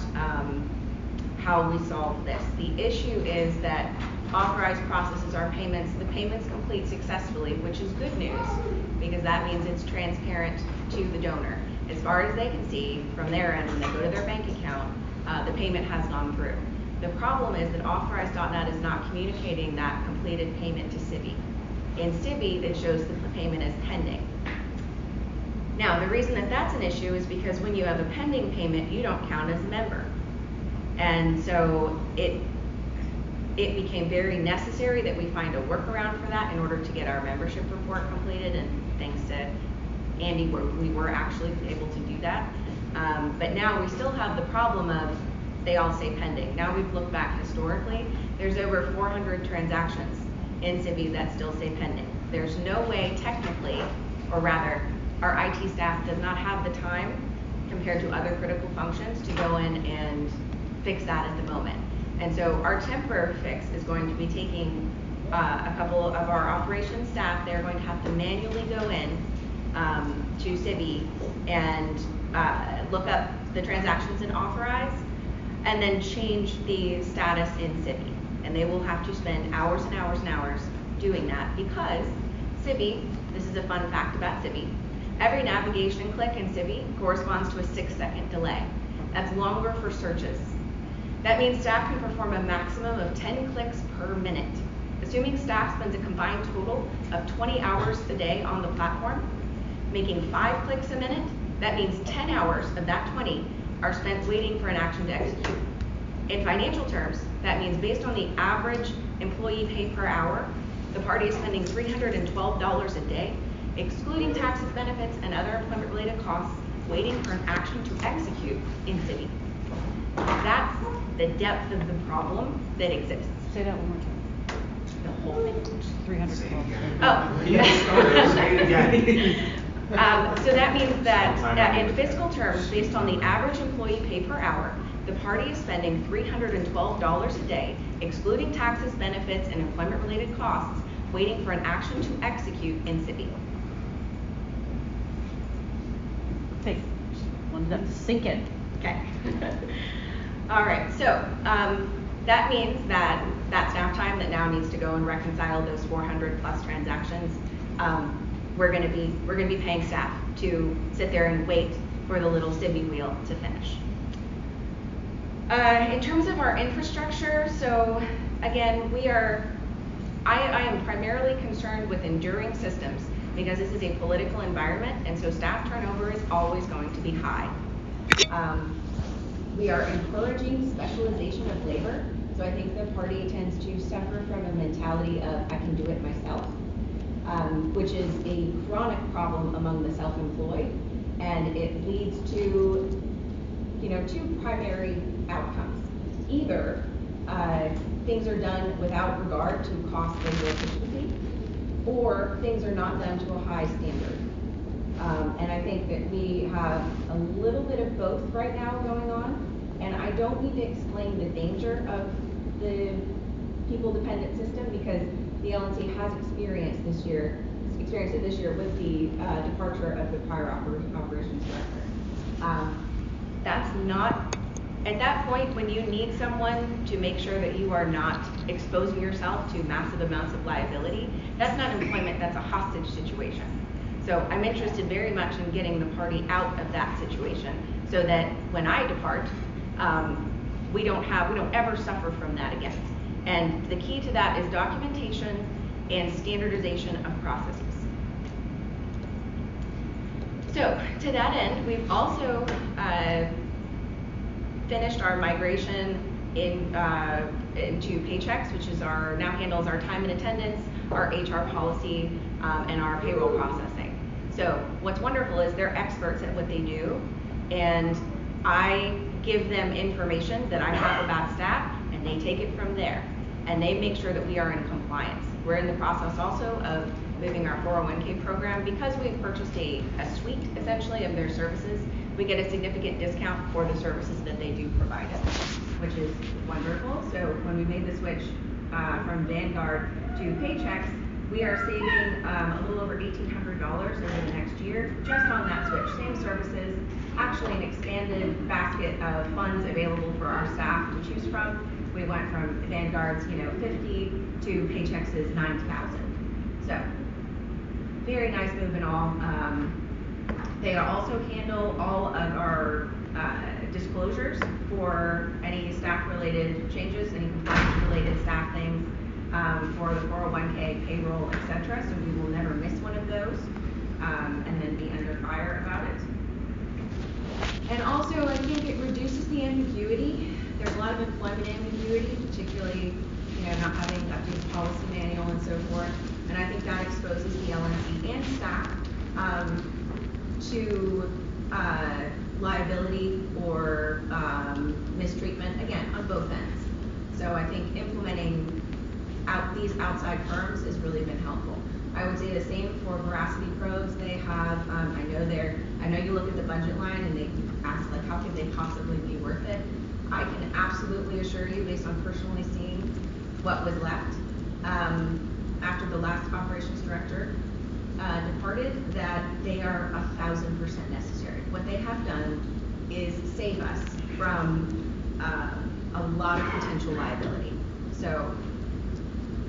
how we solve this. The issue is that Authorize processes our payments. The payments complete successfully, which is good news, because that means it's transparent to the donor. As far as they can see from their end, when they go to their bank account, the payment has gone through. The problem is that Authorize.net is not communicating that completed payment to Civi. In Civi, it shows that the payment is pending. Now, the reason that that's an issue is because when you have a pending payment, you don't count as a member. And so it became very necessary that we find a workaround for that in order to get our membership report completed, and thanks to Andy, we were actually able to do that. But now we still have the problem of they all say pending. Now we've looked back historically, there's over 400 transactions in Civi that still say pending. There's no way technically, or rather, our IT staff does not have the time compared to other critical functions to go in and fix that at the moment. And so our temporary fix is going to be taking a couple of our operations staff. They're going to have to manually go in to Civi and look up the transactions and authorize, and then change the status in Civi. And they will have to spend hours and hours and hours doing that because Civi, this is a fun fact about Civi, every navigation click in Civi corresponds to a 6-second delay. That's longer for searches. That means staff can perform a maximum of 10 clicks per minute. Assuming staff spends a combined total of 20 hours a day on the platform, making 5 clicks a minute, that means 10 hours of that 20 are spent waiting for an action to execute. In financial terms, that means based on the average employee pay per hour, the party is spending $312 a day, excluding taxes, benefits, and other employment-related costs, waiting for an action to execute in Civi. That's the depth of the problem that exists. Say that one more time. The whole thing. 312. Oh. Say it again. So that means that in fiscal terms, based on the average employee pay per hour, the party is spending $312 a day, excluding taxes, benefits, and employment-related costs, waiting for an action to execute in Civi. Okay, wanted that to sink in. Okay. All right, so that means that staff time that now needs to go and reconcile those 400 plus transactions, we're going to be paying staff to sit there and wait for the little Civi wheel to finish. In terms of our infrastructure, so again, I am primarily concerned with enduring systems because this is a political environment, and so staff turnover is always going to be high. We are encouraging specialization of labor, so I think the party tends to suffer from a mentality of I can do it myself, which is a chronic problem among the self-employed, and it leads to, two primary outcomes. Either things are done without regard to cost and efficiency, or things are not done to a high standard. And I think that we have a little bit of both right now going on, and I don't need to explain the danger of the people-dependent system because the LNC has experienced it this year with the departure of the prior operations director. That's not, at that point when you need someone to make sure that you are not exposing yourself to massive amounts of liability, that's not employment, that's a hostage situation. So I'm interested very much in getting the party out of that situation so that when I depart, we don't ever suffer from that again. And the key to that is documentation and standardization of processes. So to that end, we've also finished our migration into Paychecks, which is now handles our time and attendance, our HR policy, and our payroll processing. So what's wonderful is they're experts at what they do, and I give them information that I have about staff, and they take it from there, and they make sure that we are in compliance. We're in the process also of moving our 401k program because we've purchased a suite, essentially, of their services. We get a significant discount for the services that they do provide us, which is wonderful. So when we made the switch from Vanguard to Paychecks, we are saving a little over $1,800 over the next year just on that switch. Same services, actually an expanded basket of funds available for our staff to choose from. We went from Vanguard's 50 to Paychecks' 9,000. So very nice move and all. They also handle all of our disclosures for any staff-related changes, any compliance-related staff things, for the 401k, payroll, etc. So we will never miss one of those. and then be under fire about it. And also, I think it reduces the ambiguity. There's a lot of employment ambiguity, particularly, not having updated policy manual and so forth. And I think that exposes the LNC and staff to liability or mistreatment, again, on both ends. So I think implementing these outside firms has really been helpful. I would say the same for Veracity Pros. They have, I know you look at the budget line and they ask, like, how could they possibly be worth it? I can absolutely assure you, based on personally seeing what was left after the last operations director departed, that they are 1,000% necessary. What they have done is save us from a lot of potential liability. So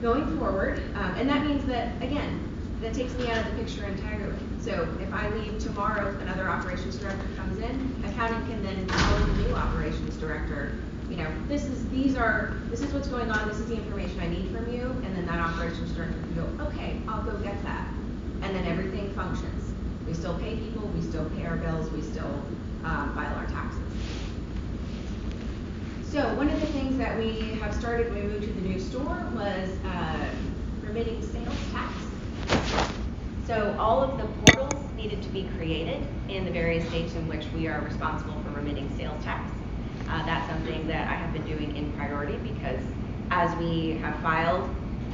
going forward, and that means that, again, that takes me out of the picture entirely. So if I leave tomorrow, another operations director comes in, accounting can then tell the new operations director, this is what's going on, this is the information I need from you, and then that operations director can go, okay, I'll go get that. And then everything functions. We still pay people, we still pay our bills, we still file our taxes. So one of the things that we have started when we moved to the new store was remitting sales tax. So all of the portals needed to be created in the various states in which we are responsible for remitting sales tax. That's something that I have been doing in priority because as we have filed,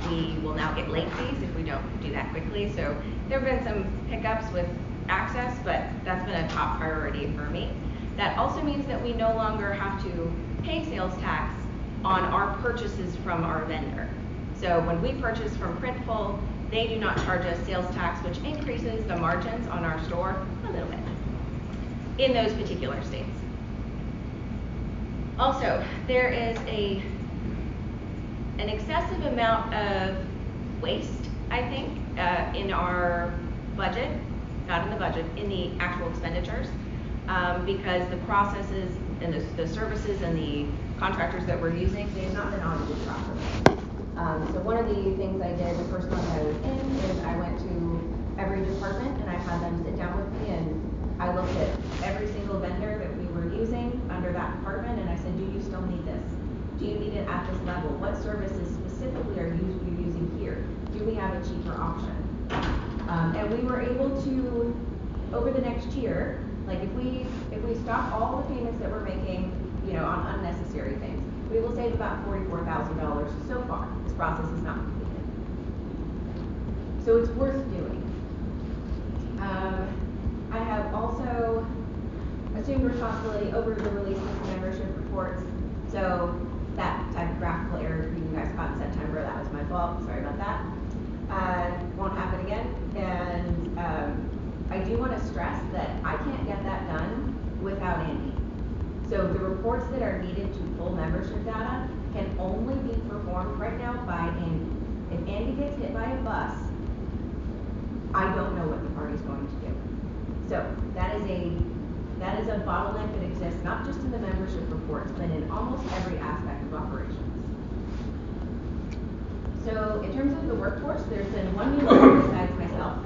we will now get late fees if we don't do that quickly. So there have been some hiccups with access, but that's been a top priority for me. That also means that we no longer have to pay sales tax on our purchases from our vendor. So when we purchase from Printful, they do not charge us sales tax, which increases the margins on our store a little bit in those particular states. Also, there is an excessive amount of waste, I think, in our budget, not in the budget, in the actual expenditures, because the processes and the services and the contractors that we're using, they've not been audited properly. So one of the things I did the first month I was in is I went to every department and I had them sit down with me and I looked at every single vendor that we were using under that department and I said, do you still need this? Do you need it at this level? What services specifically are you using here? Do we have a cheaper option? And we were able to, over the next year, like if we stop all the payments that we're making, on unnecessary things, we will save about $44,000 so far. This process is not completed. So it's worth doing. I have also assumed responsibility over the release of membership reports. So that typographical error you guys caught in September, that was my fault. Sorry about that. Won't happen again. And I do want to stress that I can't get that done without Andy. So the reports that are needed to pull membership data can only be performed right now by Andy. If Andy gets hit by a bus, I don't know what the party's going to do. So that is a bottleneck that exists not just in the membership reports, but in almost every aspect of operations. So in terms of the workforce, there's been one new member besides myself,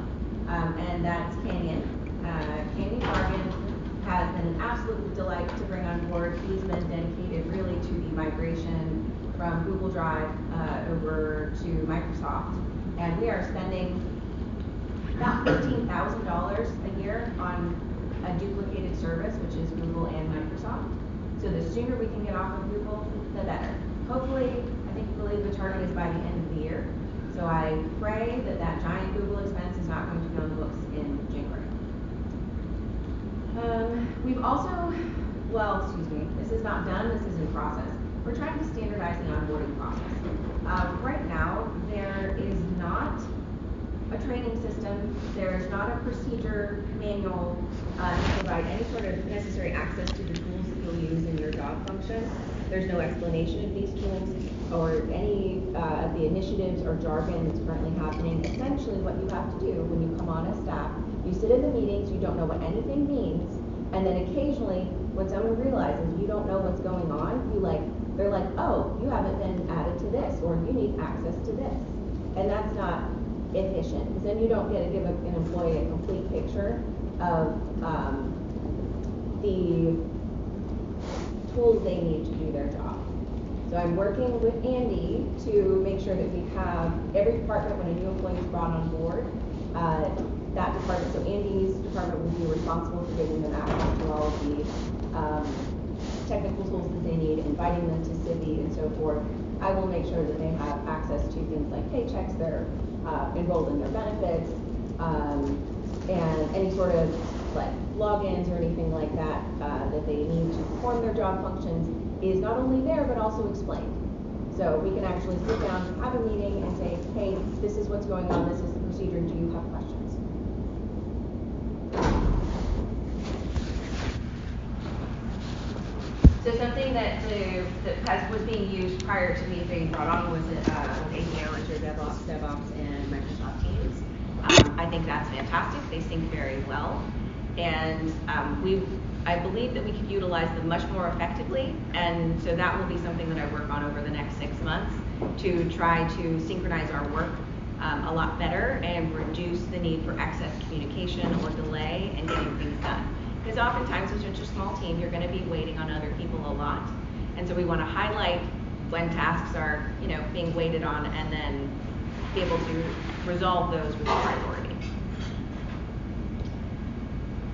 and that's Canyon. Canyon Bargain has been an absolute delight to bring on board. He's been dedicated really to the migration from Google Drive over to Microsoft. And we are spending about $15,000 a year on a duplicated service, which is Google and Microsoft. So the sooner we can get off of Google, the better. Hopefully, I believe the target is by the end of the year. So I pray that that giant Google expense is not going to be on the books in January. We've also, this is not done, this is in process. We're trying to standardize the onboarding process. Right now, there is not a training system, there's not a procedure manual to provide any sort of necessary access to the tools that you'll use in your job function. There's no explanation of these tools or any of the initiatives or jargon that's currently happening. Essentially what you have to do when you come on as staff, you sit in the meetings, you don't know what anything means, and then occasionally when someone realizes you don't know what's going on, they're like, oh, you haven't been added to this, or you need access to this. And that's not efficient, because then you don't get to give an employee a complete picture of the tools they need to do their job. So I'm working with Andy to make sure that we have every department, when a new employee is brought on board, that department, so Andy's department will be responsible for giving them access to all of the technical tools that they need, inviting them to Civi and so forth. I will make sure that they have access to things like paychecks, they're enrolled in their benefits, and any sort of like logins or anything like that that they need to perform their job functions is not only there but also explained. So we can actually sit down, have a meeting, and say, hey, this is what's going on, this is the procedure, do you have questions? So something that was being used prior to me being brought on was ADO, Azure DevOps, and Microsoft Teams. I think that's fantastic. They sync very well. And I believe that we could utilize them much more effectively. And so that will be something that I work on over the next 6 months to try to synchronize our work a lot better and reduce the need for excess communication or delay in getting things done. Because oftentimes with such a small team, you're going to be waiting on other people a lot. And so we want to highlight when tasks are, being waited on, and then be able to resolve those with priority.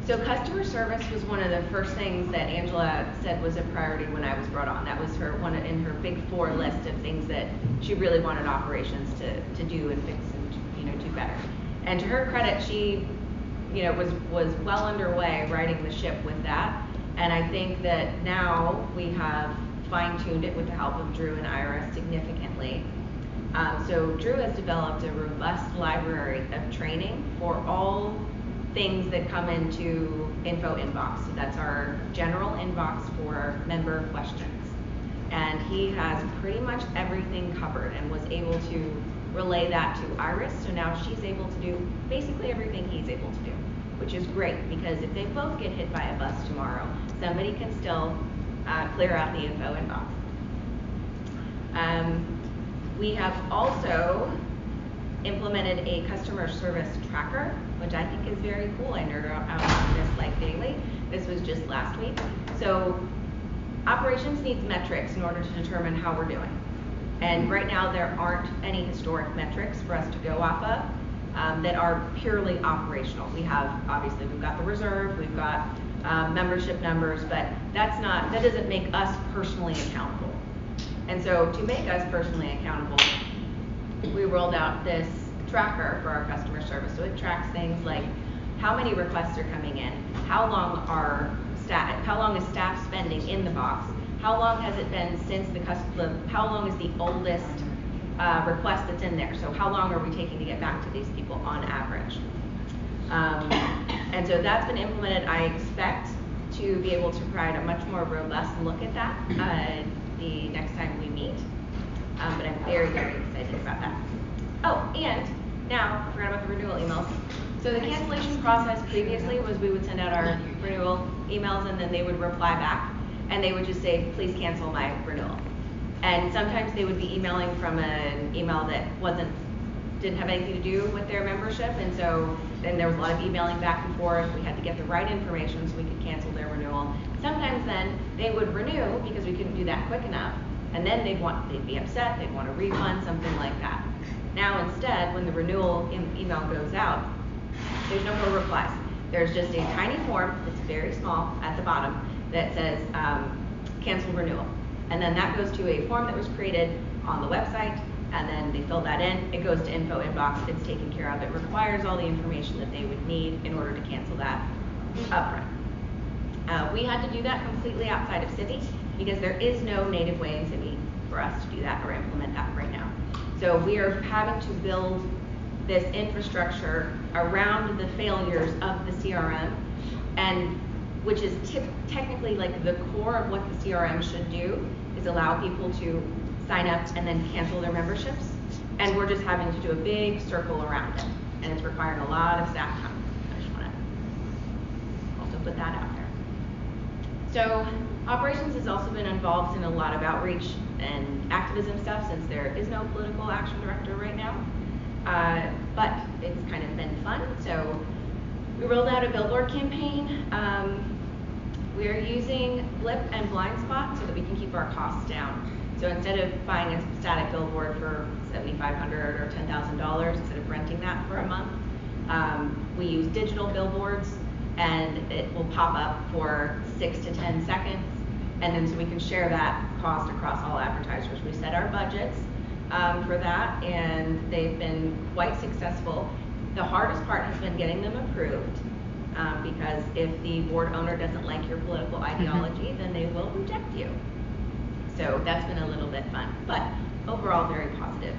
So customer service was one of the first things that Angela said was a priority when I was brought on. That was one in her big 4 list of things that she really wanted operations to do and fix and do better. And to her credit, she was well underway riding the ship with that. And I think that now we have fine-tuned it with the help of Drew and Ira significantly. So Drew has developed a robust library of training for all things that come into info inbox. So that's our general inbox for member questions. And he has pretty much everything covered and was able to relay that to Iris. So now she's able to do basically everything he's able to do, which is great, because if they both get hit by a bus tomorrow, somebody can still clear out the info inbox. We have also implemented a customer service tracker, which I think is very cool. I nerd out on this like daily. This was just last week. So operations needs metrics in order to determine how we're doing. And right now there aren't any historic metrics for us to go off of that are purely operational. We've got the reserve, we've got membership numbers, but that doesn't make us personally accountable. And so to make us personally accountable, we rolled out this tracker for our customer service. So it tracks things like how many requests are coming in, how long is staff spending in the box, how long has it been since how long is the oldest request that's in there. So how long are we taking to get back to these people on average? And so that's been implemented. I expect to be able to provide a much more robust look at that the next time we meet. But I'm very, very excited about that. Oh, and now, I forgot about the renewal emails. So the cancellation process previously was we would send out our renewal emails and then they would reply back and they would just say, please cancel my renewal. And sometimes they would be emailing from an email that didn't have anything to do with their membership, and so then there was a lot of emailing back and forth. We had to get the right information so we could cancel their renewal. Sometimes then they would renew because we couldn't do that quick enough, and then they'd be upset, they'd want a refund, something like that. Now instead, when the renewal email goes out, there's no more replies. There's just a tiny form that's very small at the bottom that says cancel renewal. And then that goes to a form that was created on the website, and then they fill that in. It goes to info inbox. It's taken care of. It requires all the information that they would need in order to cancel that upfront. We had to do that completely outside of Civi because there is no native way in Civi for us to do that or implement that right now. So we are having to build this infrastructure around the failures of the CRM, and which is technically like the core of what the CRM should do, is allow people to sign up and then cancel their memberships. And we're just having to do a big circle around it. And it's requiring a lot of staff time. I just want to also put that out there. So operations has also been involved in a lot of outreach and activism stuff since there is no political action director right now. but it's kind of been fun. So we rolled out a billboard campaign. We're using Blip and Blind Spot so that we can keep our costs down. So instead of buying a static billboard for $7,500 or $10,000, instead of renting that for a month, we use digital billboards, and it will pop up for 6 to 10 seconds. And then so we can share that cost across all advertisers. We set our budgets for that, and they've been quite successful. The hardest part has been getting them approved, because if the board owner doesn't like your political ideology, then they will reject you. So that's been a little bit fun, but overall very positive.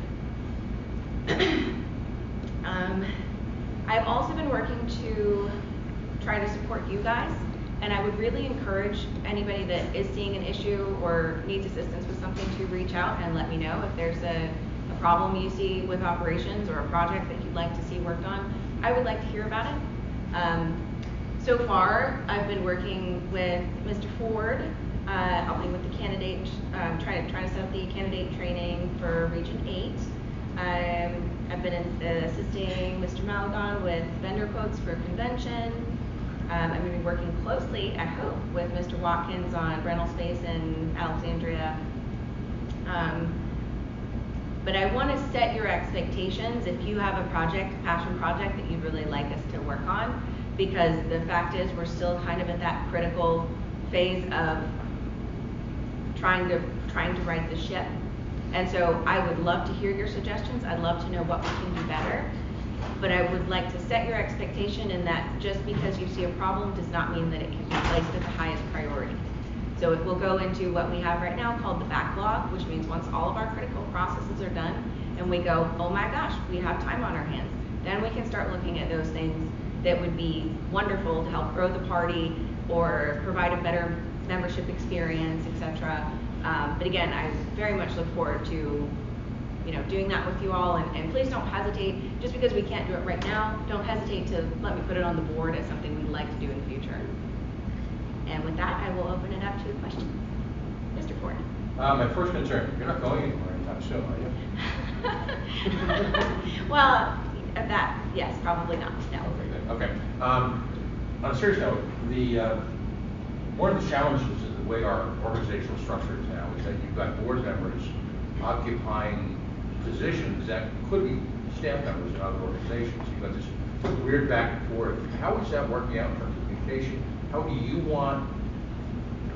I've also been working to try to support you guys, and I would really encourage anybody that is seeing an issue or needs assistance with something to reach out and let me know. If there's a problem you see with operations or a project that you'd like to see worked on, I would like to hear about it. So far, I've been working with Mr. Ford, helping with the candidate, trying to set up the candidate training for Region 8. I've been assisting Mr. Malagon with vendor quotes for convention. I'm going to be working closely, I hope, with Mr. Watkins on rental space in Alexandria. But I want to set your expectations if you have a passion project that you'd really like us to work on, because the fact is we're still kind of at that critical phase of trying to right the ship. And so I would love to hear your suggestions. I'd love to know what we can do better. But I would like to set your expectation in that just because you see a problem does not mean that it can be placed at the highest priority. So it will go into what we have right now called the backlog, which means once all of our critical processes are done and we go, oh my gosh, we have time on our hands, then we can start looking at those things that would be wonderful to help grow the party or provide a better membership experience, etc. But again, I very much look forward to doing that with you all, and please don't hesitate, just because we can't do it right now, don't hesitate to let me put it on the board as something we'd like to do in the future. And with that, I will open it up to questions. Mr. Ford. My first concern, you're not going anywhere anytime soon, are you? Well, yes, probably not, no. Okay. On a serious note, one of the challenges of the way our organizational structure is now is that you've got board members occupying positions that could be staff members in other organizations. You've got this weird back and forth. How is that working out in terms of communication? How do you want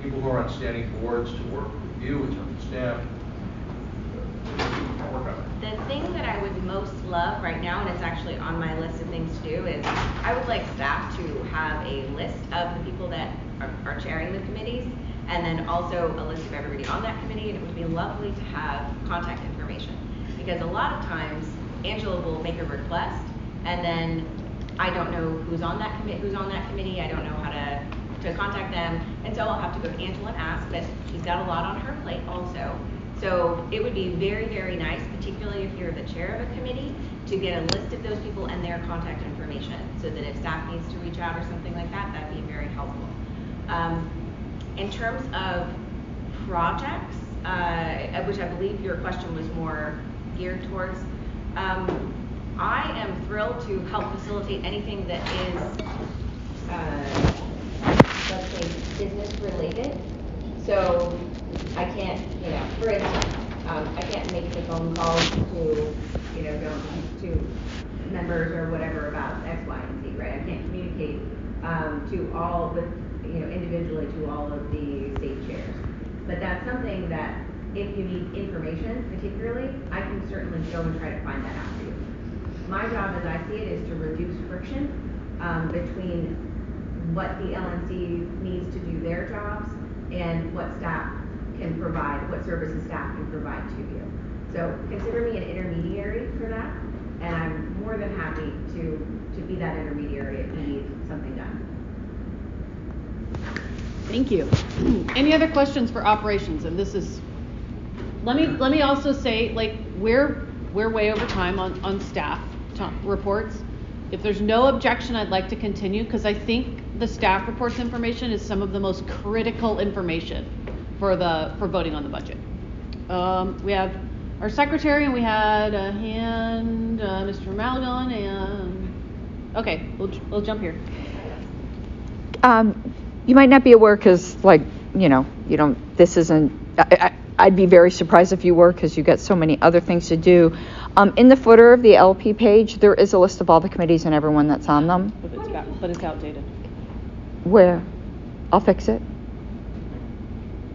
people who are on standing boards to work with you in terms of staff? The thing that I would most love right now, and it's actually on my list of things to do, is I would like staff to have a list of the people that are chairing the committees, and then also a list of everybody on that committee, and it would be lovely to have contact information. Because a lot of times, Angela will make a request, and then I don't know who's on that committee, I don't know how to contact them, and so I'll have to go to Angela and ask, but she's got a lot on her plate also. So it would be very, very nice, particularly if you're the chair of a committee, to get a list of those people and their contact information, so that if staff needs to reach out or something like that, that'd be very helpful. In terms of projects, which I believe your question was more geared towards, I am thrilled to help facilitate anything that is, let's say, business related. So I can't, for instance, I can't make the phone calls to, to members or whatever about X, Y, and Z, right? I can't communicate to all individually to all of the state chairs. But that's something that if you need information particularly, I can certainly go and try to find that out for you. My job as I see it is to reduce friction between what the LNC needs to do their jobs and what staff can provide, what services staff can provide to you. So consider me an intermediary for that, and I'm more than happy to be that intermediary if you need something done. Thank you. Any other questions for operations? And this is, let me also say, like, we're way over time on staff reports. If there's no objection, I'd like to continue, because I think the staff reports information is some of the most critical information for voting on the budget. We have our secretary, and we had a hand, Mr. Malgon, and, okay, we'll jump here. You might not be aware because, this isn't, I'd be very surprised if you were because you got so many other things to do. In the footer of the LP page, there is a list of all the committees and everyone that's on them. But it's outdated. Where? I'll fix it.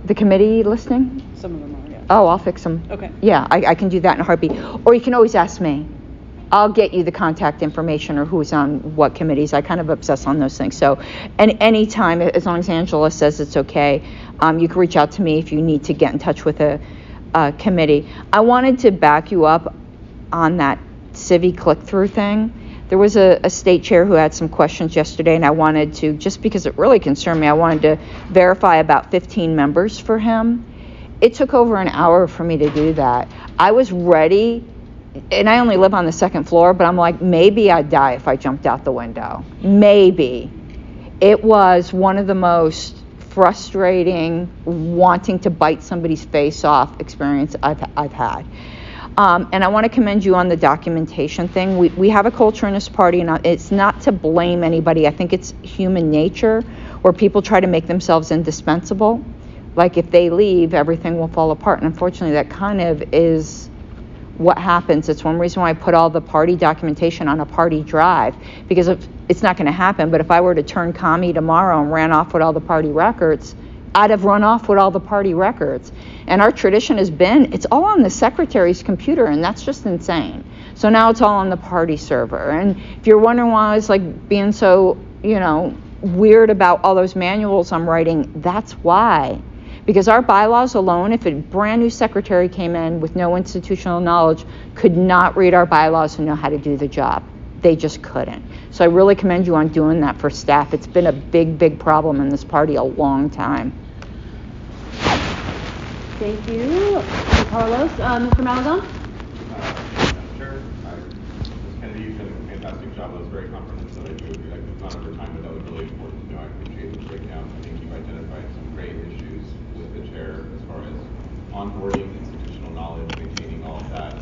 The committee listing? Some of them are, yeah. Oh, I'll fix them. Okay. Yeah, I can do that in a heartbeat. Or you can always ask me. I'll get you the contact information or who's on what committees. I kind of obsess on those things. So, and anytime, as long as Angela says it's okay, you can reach out to me if you need to get in touch with a committee. I wanted to back you up on that Civi click-through thing. There was a state chair who had some questions yesterday, and I wanted to, just because it really concerned me, I wanted to verify about 15 members for him. It took over an hour for me to do that. I was ready, and I only live on the second floor, but I'm like, maybe I'd die if I jumped out the window. Maybe. It was one of the most frustrating, wanting to bite somebody's face off experience I've had. And I want to commend you on the documentation thing. We have a culture in this party, and it's not to blame anybody. I think it's human nature where people try to make themselves indispensable. Like if they leave, everything will fall apart. And unfortunately, that kind of is what happens. It's one reason why I put all the party documentation on a party drive, because it's not going to happen. But if I were to turn commie tomorrow and ran off with all the party records, I'd have run off with all the party records. And our tradition has been, it's all on the secretary's computer, and that's just insane. So now it's all on the party server. And if you're wondering why I was like being so, weird about all those manuals I'm writing, that's why. Because our bylaws alone, if a brand new secretary came in with no institutional knowledge, could not read our bylaws and know how to do the job. They just couldn't. So I really commend you on doing that for staff. It's been a big, big problem in this party a long time. Thank you, Carlos. Mr. Malazan? Sure. Ms. Kennedy, you've done a fantastic job. That was very comprehensive. I do agree. I've gone over time, but that was really important to know. I appreciate the breakdown. I think you've identified some great issues with the chair as far as onboarding, institutional knowledge, maintaining all of that. As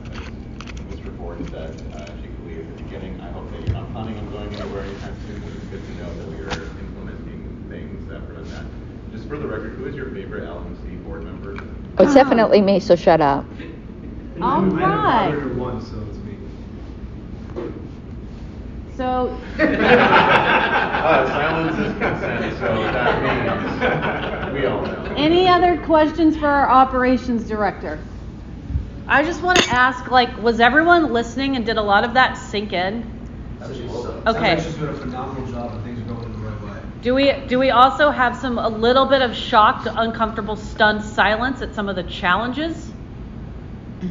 Mr. Ford said, particularly at the beginning, I hope that you're not planning on going anywhere anytime soon. It's good to know that we are implementing things that prevent that. Just for the record, who is your favorite LNC board member? Oh, it's definitely me, so shut up. All right. One, so it's me. So. Silence is consent, so that means we all know. Any other questions for our operations director? I just want to ask, was everyone listening and did a lot of that sink in? Okay. She's doing a phenomenal job and things are going in the right way. Do we also have a little bit of shocked, uncomfortable, stunned silence at some of the challenges?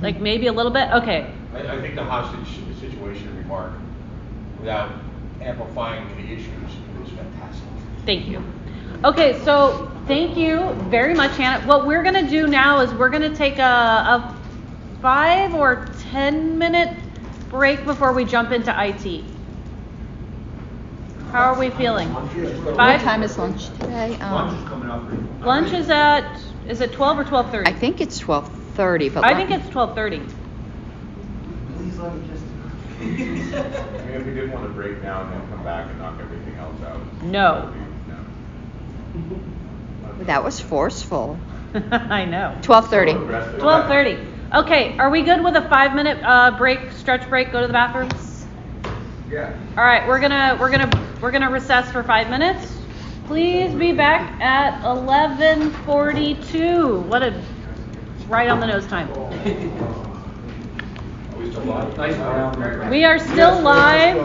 Like maybe a little bit? Okay. I think the hostage situation remark, without amplifying the issues, was fantastic. Thank you. Okay, so thank you very much, Hannah. What we're going to do now is we're going to take a 5 or 10 minute break before we jump into IT. How are we feeling? What time is lunch today? Lunch is coming up. Lunch is it 12 or 12:30? I think it's 12:30, but I think it's 12:30. Please let me just. I mean, if we did want to break now and then come back and knock everything else out. No. That was forceful. I know. 12:30. 12:30. Okay, are we good with a 5-minute break, stretch break, go to the bathroom? Yeah. All right, we're gonna recess for 5 minutes. Please be back at 11:42. What a right on the nose time. We are still live,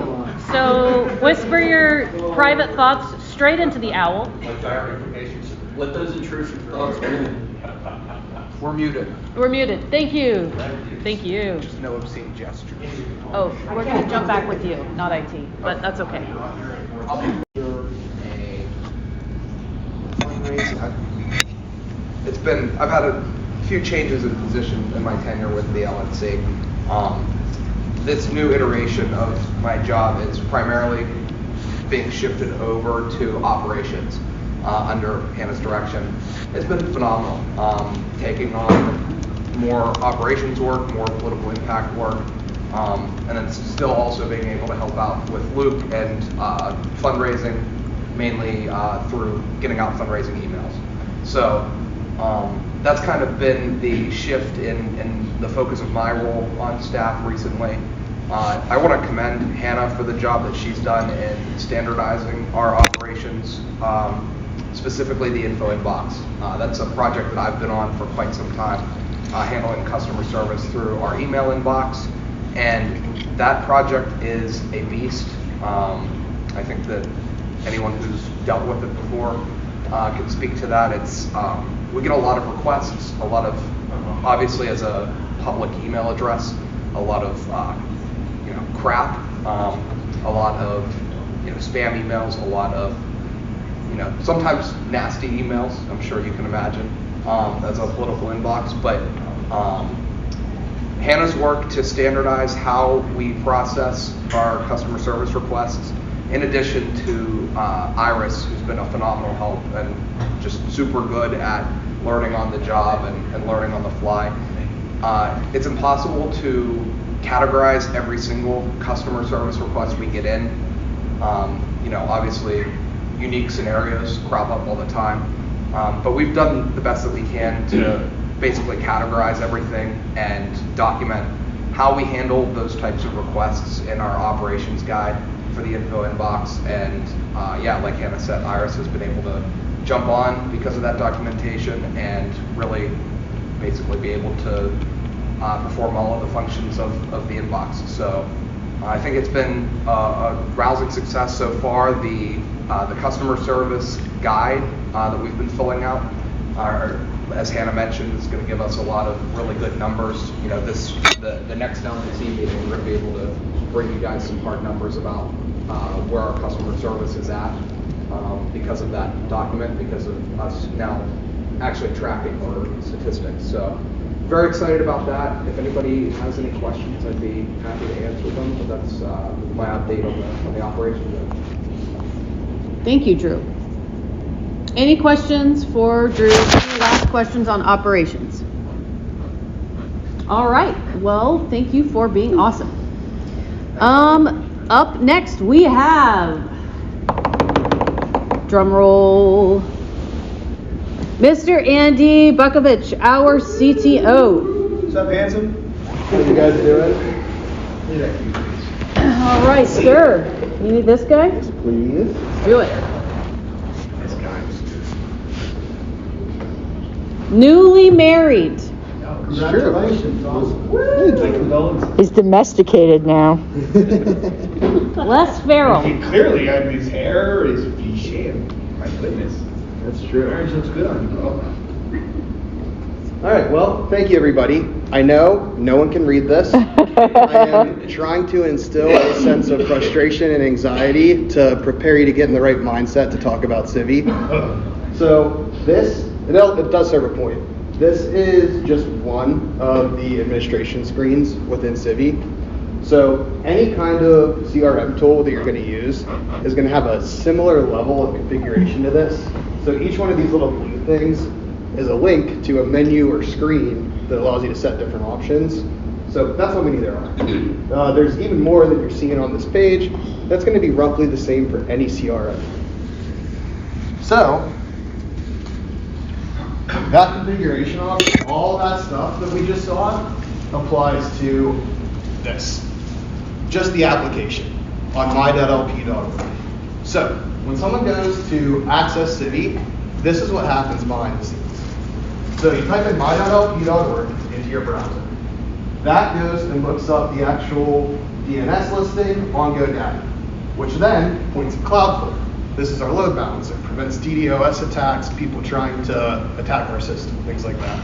so whisper your private thoughts straight into the owl. Let those intrusive thoughts in. We're muted. We're muted. Thank you. Thank you. Just no obscene gestures. Oh, we're going to jump back with you, not IT, but that's okay. I've had a few changes in position in my tenure with the LNC. This new iteration of my job is primarily being shifted over to operations under Hannah's direction. It's been phenomenal. Taking on more operations work, more political impact work, and then still also being able to help out with Luke and fundraising, mainly through getting out fundraising emails. So that's kind of been the shift in the focus of my role on staff recently. I want to commend Hannah for the job that she's done in standardizing our operations, specifically the info inbox. That's a project that I've been on for quite some time, handling customer service through our email inbox, and that project is a beast. I think that anyone who's dealt with it before can speak to that. It's we get a lot of requests, a lot of, obviously as a public email address, a lot of crap, a lot of spam emails, a lot of sometimes nasty emails. I'm sure you can imagine as a political inbox. But Hannah's work to standardize how we process our customer service requests, in addition to Iris, who's been a phenomenal help and just super good at learning on the job and learning on the fly. It's impossible to categorize every single customer service request we get in. Obviously unique scenarios crop up all the time, but we've done the best that we can to basically categorize everything and document how we handle those types of requests in our operations guide for the info inbox. And like Hannah said, Iris has been able to jump on because of that documentation and really basically be able to perform all of the functions of the inbox. So I think it's been a rousing success so far. The customer service guide that we've been filling out, as Hannah mentioned, is going to give us a lot of really good numbers. The next LNC meeting, we're going to be able to bring you guys some hard numbers about where our customer service is at because of that document, because of us now actually tracking our statistics. So very excited about that. If anybody has any questions, I'd be happy to answer them. But that's my update on the operation. Thank you, Drew. Any questions for Drew? Any last questions on operations? All right. Well, thank you for being awesome. Up next we have, drum roll, Mr. Andy Bukovich, our CTO. What's up, handsome? How you guys doing? All right, sir. You need this guy? Yes, please. Let's do it. This guy. Newly married. Congratulations. Awesome. My condolences. He's domesticated now. Les Farrell. Clearly, I mean, his hair is V-shaped. My goodness. That's true. Marriage looks good on you, bro. All right, well, thank you, everybody. I know no one can read this. I am trying to instill a sense of frustration and anxiety to prepare you to get in the right mindset to talk about Civi. So this, it does serve a point. This is just one of the administration screens within Civi. So any kind of CRM tool that you're going to use is going to have a similar level of configuration to this. So each one of these little blue things is a link to a menu or screen that allows you to set different options. So that's how many there are. There's even more than you're seeing on this page. That's going to be roughly the same for any CRM. So that configuration option, all that stuff that we just saw, applies to this. Just the application on my.lp.org. So when someone goes to access Civi, this is what happens behind the scenes. So you type in my.lp.org into your browser. That goes and looks up the actual DNS listing on GoDaddy, which then points to Cloudflare. This is our load balancer. Prevents DDoS attacks, people trying to attack our system, things like that.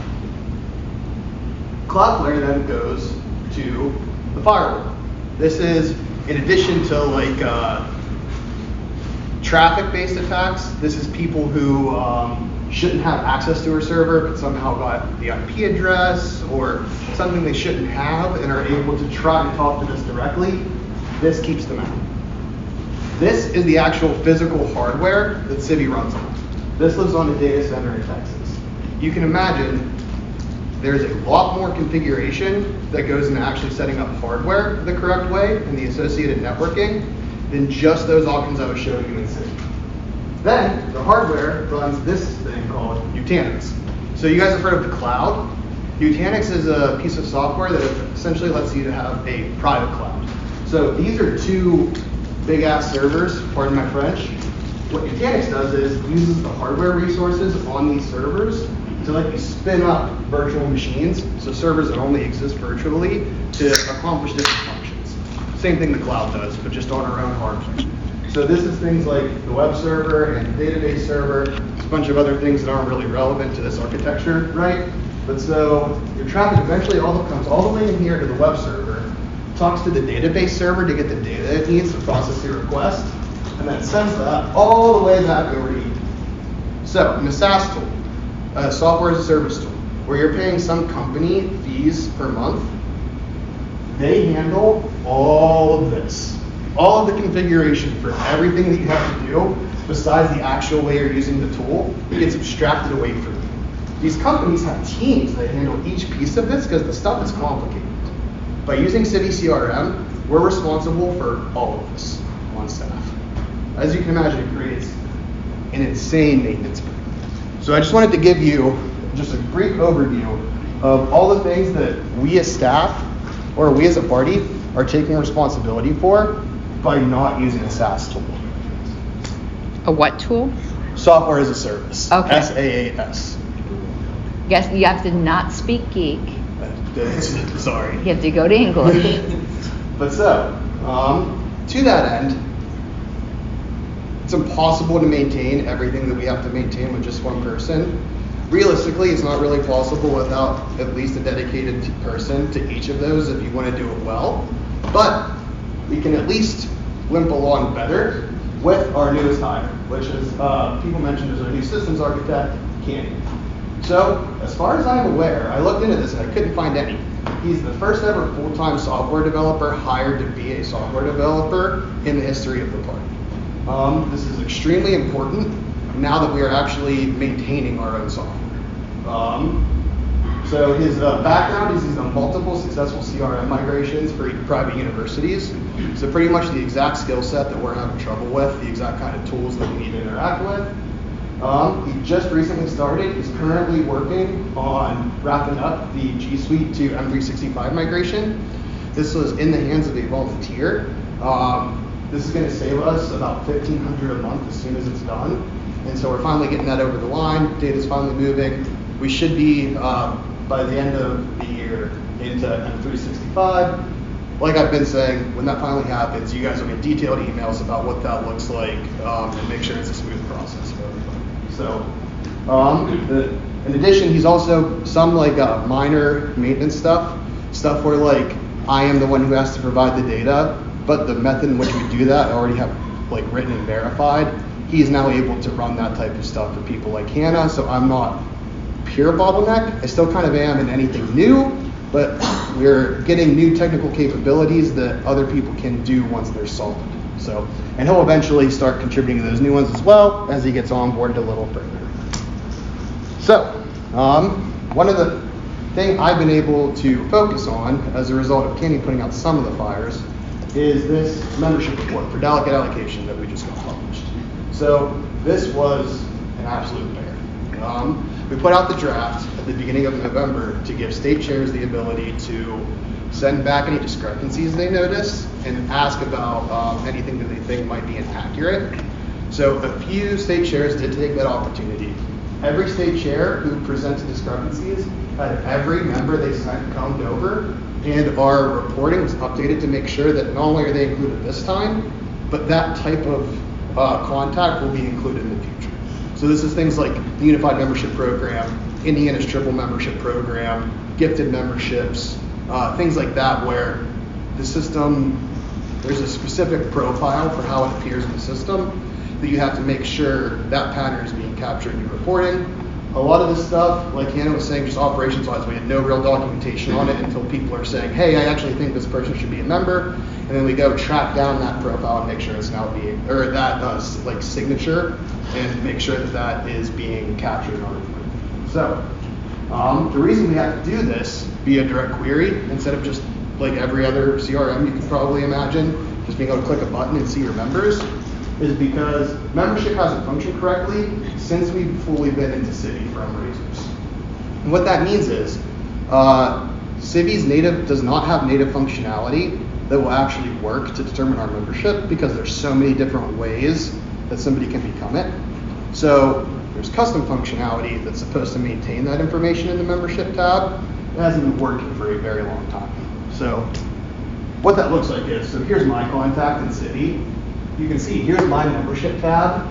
Cloudflare then goes to the firewall. This is, in addition to like traffic-based attacks, this is people who shouldn't have access to our server but somehow got the IP address or something they shouldn't have and are able to try and talk to this directly. This keeps them out. This is the actual physical hardware that Civi runs on. This lives on a data center in Texas. You can imagine there's a lot more configuration that goes into actually setting up hardware the correct way and the associated networking than just those options I was showing you in City. Then the hardware runs this thing called Nutanix. So you guys have heard of the cloud. Nutanix is a piece of software that essentially lets you to have a private cloud. So these are two big ass servers, pardon my French. What Nutanix does is uses the hardware resources on these servers to let you spin up virtual machines, so servers that only exist virtually, to accomplish different functions. Same thing the cloud does, but just on our own hardware. So this is things like the web server and the database server, a bunch of other things that aren't really relevant to this architecture, right? But so your traffic eventually comes all the way in here to the web server, talks to the database server to get the data it needs to process your request, and then sends that all the way back over to you. So in a SaaS tool, a software as a service tool, where you're paying some company fees per month, they handle all of this. All of the configuration for everything that you have to do, besides the actual way you're using the tool, gets abstracted away from you. These companies have teams that handle each piece of this because the stuff is complicated. By using City CRM, we're responsible for all of this on staff. As you can imagine, it creates an insane maintenance burden. So I just wanted to give you just a brief overview of all the things that we as staff, or we as a party, are taking responsibility for by not using a SaaS tool. A what tool? Software as a service. Okay. SaaS. Guess you have to not speak geek. Sorry. You have to go to English. But so, to that end, it's impossible to maintain everything that we have to maintain with just one person. Realistically, it's not really possible without at least a dedicated person to each of those if you want to do it well. But we can at least limp along better with our newest hire, which is, people mentioned as our new systems architect, Candy. So, as far as I'm aware, I looked into this and I couldn't find any. He's the first ever full-time software developer hired to be a software developer in the history of the party. This is extremely important now that we are actually maintaining our own software. So his background is he's done multiple successful CRM migrations for private universities. So pretty much the exact skill set that we're having trouble with, the exact kind of tools that we need to interact with. He just recently started. He's currently working on wrapping up the G Suite to M365 migration. This was in the hands of a volunteer. This is going to save us about $1,500 a month as soon as it's done. And so we're finally getting that over the line. Data's finally moving. We should be, by the end of the year, into M365. Like I've been saying, when that finally happens, you guys will get detailed emails about what that looks like and make sure it's a smooth process for everybody. So, in addition, he's also some minor maintenance stuff where I am the one who has to provide the data, but the method in which we do that I already have written and verified. He's now able to run that type of stuff for people like Hannah, so I'm not pure bottleneck. I still kind of am in anything new, but we're getting new technical capabilities that other people can do once they're solved. So, and he'll eventually start contributing to those new ones as well as he gets onboarded a little further. So, one of the things I've been able to focus on as a result of Kenny putting out some of the fires is this membership report for delegate allocation that we just got published. So this was an absolute bear. We put out the draft at the beginning of November to give state chairs the ability to send back any discrepancies they notice and ask about anything that they think might be inaccurate. So a few state chairs did take that opportunity. Every state chair who presented discrepancies had every member they sent come over, and our reporting was updated to make sure that not only are they included this time, but that type of contact will be included in the future. So this is things like the Unified Membership Program, Indiana's Triple Membership Program, gifted memberships, things like that where the system, there's a specific profile for how it appears in the system that you have to make sure that pattern is being captured in your reporting. A lot of this stuff, like Hannah was saying, just operations-wise, we had no real documentation on it until people are saying, hey, I actually think this person should be a member. And then we go track down that profile and make sure it's now being, or that signature, and make sure that that is being captured in our reporting. So, The reason we have to do this via direct query instead of just like every other CRM you can probably imagine, just being able to click a button and see your members, is because membership hasn't functioned correctly since we've fully been into Civi from Razors. And what that means is Civi's native does not have native functionality that will actually work to determine our membership because there's so many different ways that somebody can become it. So there's custom functionality that's supposed to maintain that information in the membership tab. It hasn't been working for a very long time. So what that looks like is, so here's my contact in Civi. You can see here's my membership tab.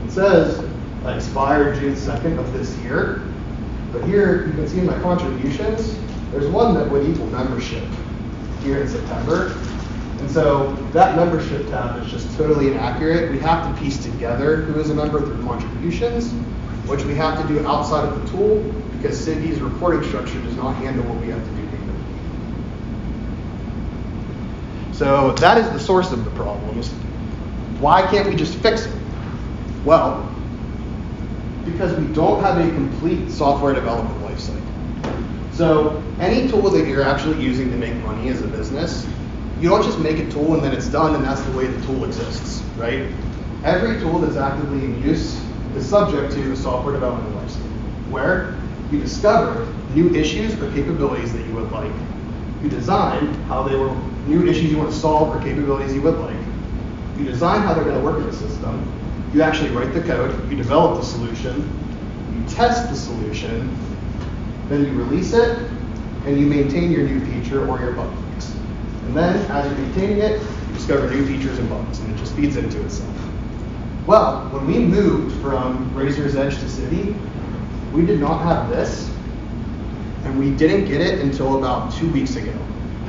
It says I expired June 2nd of this year. But here you can see in my contributions, there's one that would equal membership here in September. And so that membership tab is just totally inaccurate. We have to piece together who is a member through contributions, which we have to do outside of the tool because Civi's reporting structure does not handle what we have to do natively. So that is the source of the problems. Why can't we just fix it? Well, because we don't have a complete software development lifecycle. So any tool that you're actually using to make money as a business, you don't just make a tool and then it's done and that's the way the tool exists, right? Every tool that's actively in use is subject to the software development lifecycle, where you discover new issues or capabilities that you would like. You design how they were new issues you want to solve or capabilities you would like. You design how they're going to work in the system. You actually write the code. You develop the solution. You test the solution. Then you release it, and you maintain your new feature or your bug fix. And then, as you're maintaining it, you discover new features and bugs, and it just feeds into itself. Well, when we moved from Razor's Edge to Civi, we did not have this, and we didn't get it until about 2 weeks ago.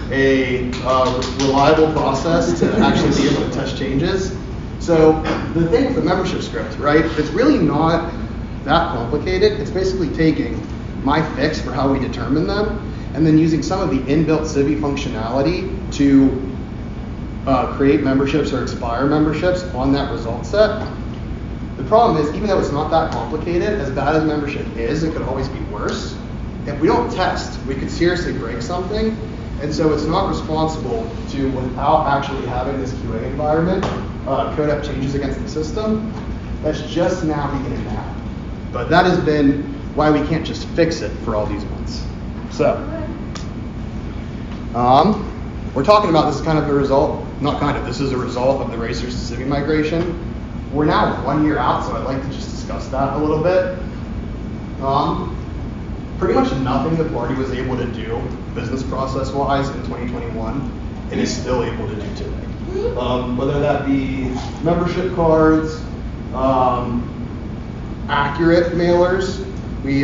A reliable process to actually be able to test changes. So the thing with the membership script, right, it's really not that complicated. It's basically taking my fix for how we determine them and then using some of the inbuilt Civi functionality to create memberships or expire memberships on that result set. The problem is, even though it's not that complicated, as bad as membership is, it could always be worse. If we don't test, we could seriously break something. And so it's not responsible to, without actually having this QA environment, code up changes against the system. That's just now beginning to happen. But that has been why we can't just fix it for all these months. So, we're talking about this kind of a result, not kind of, this is a result of the Razors to Civi migration. We're now 1 year out, so I'd like to just discuss that a little bit. Pretty much nothing the party was able to do business process-wise in 2021, it is still able to do today. Whether that be membership cards, accurate mailers. We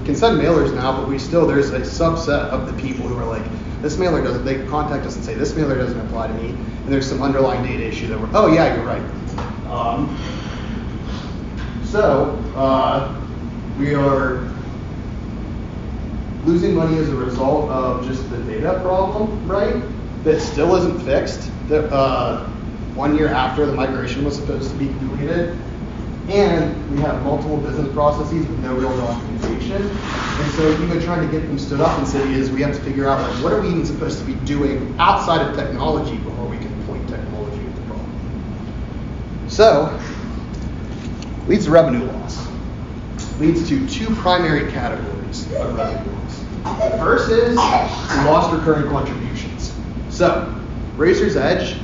can send mailers now, but there's a subset of the people who are like, this mailer doesn't, they contact us and say, this mailer doesn't apply to me, and there's some underlying data issue that oh yeah, you're right. We are losing money as a result of just the data problem, right? That still isn't fixed, that 1 year after the migration was supposed to be completed. And we have multiple business processes with no real documentation. And so even trying to get them stood up in Civi is we have to figure out, like, what are we even supposed to be doing outside of technology before we can point technology at the problem. So, leads to revenue loss. Leads to two primary categories of revenue loss. The first is lost recurring contributions. So, Razor's Edge,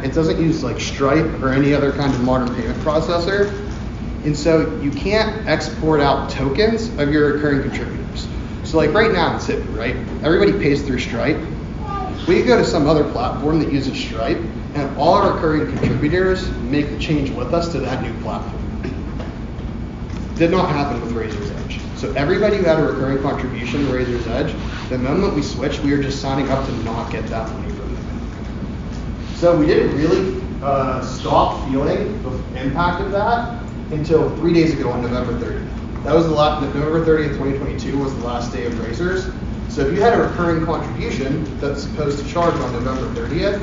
it doesn't use like Stripe or any other kind of modern payment processor. And so you can't export out tokens of your recurring contributors. So like right now in Civi, right? Everybody pays through Stripe. We could go to some other platform that uses Stripe and all our recurring contributors make the change with us to that new platform. Did not happen with Razor's Edge. So everybody who had a recurring contribution to Razor's Edge, the moment we switched, we were just signing up to not get that money from them. So we didn't really stop feeling the impact of that until 3 days ago on November 30th. That was November 30th, 2022 was the last day of Razors. So if you had a recurring contribution that's supposed to charge on November 30th,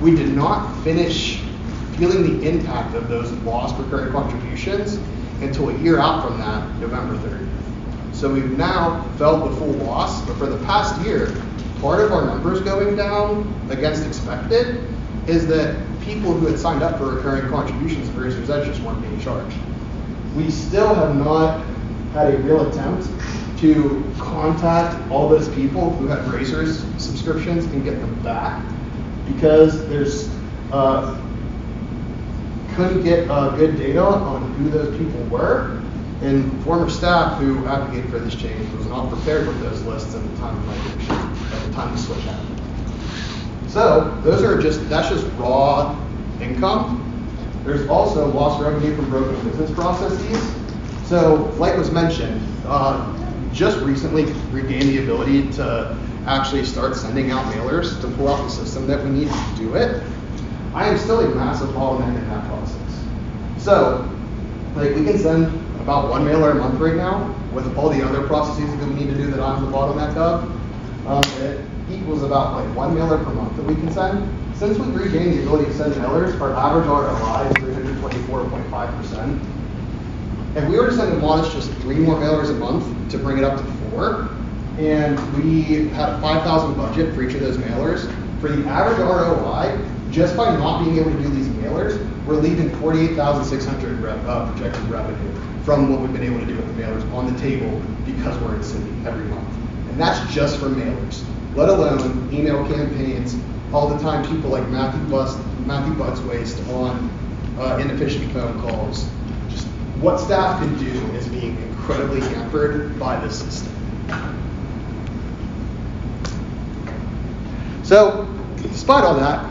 we did not finish feeling the impact of those lost recurring contributions until a year out from that, November 30th. So we've now felt the full loss, but for the past year, part of our numbers going down against expected is that people who had signed up for recurring contributions for Racers Edge just weren't being charged. We still have not had a real attempt to contact all those people who had Racers subscriptions and get them back, because there's couldn't get good data on who those people were, and former staff who advocated for this change was not prepared with those lists at the time of migration, at the time the switch happened. So that's just raw income. There's also lost revenue from broken business processes. So like was mentioned, just recently regained the ability to actually start sending out mailers to pull out the system that we need to do it. I am still a massive bottleneck in that process. So, like, we can send about one mailer a month right now with all the other processes that we need to do that I'm the bottleneck of. It equals about like one mailer per month that we can send. Since we've regained the ability to send mailers, our average ROI is 324.5%. If we were to send a modest just 3 more mailers a month to bring it up to 4, and we had a 5,000 budget for each of those mailers, for the average ROI, just by not being able to do these mailers, we're leaving 48,600 projected revenue from what we've been able to do with the mailers on the table because we're in city every month. And that's just for mailers, let alone email campaigns, all the time people like Matthew Butts waste on inefficient phone calls. Just what staff can do is being incredibly hampered by this system. So, despite all that,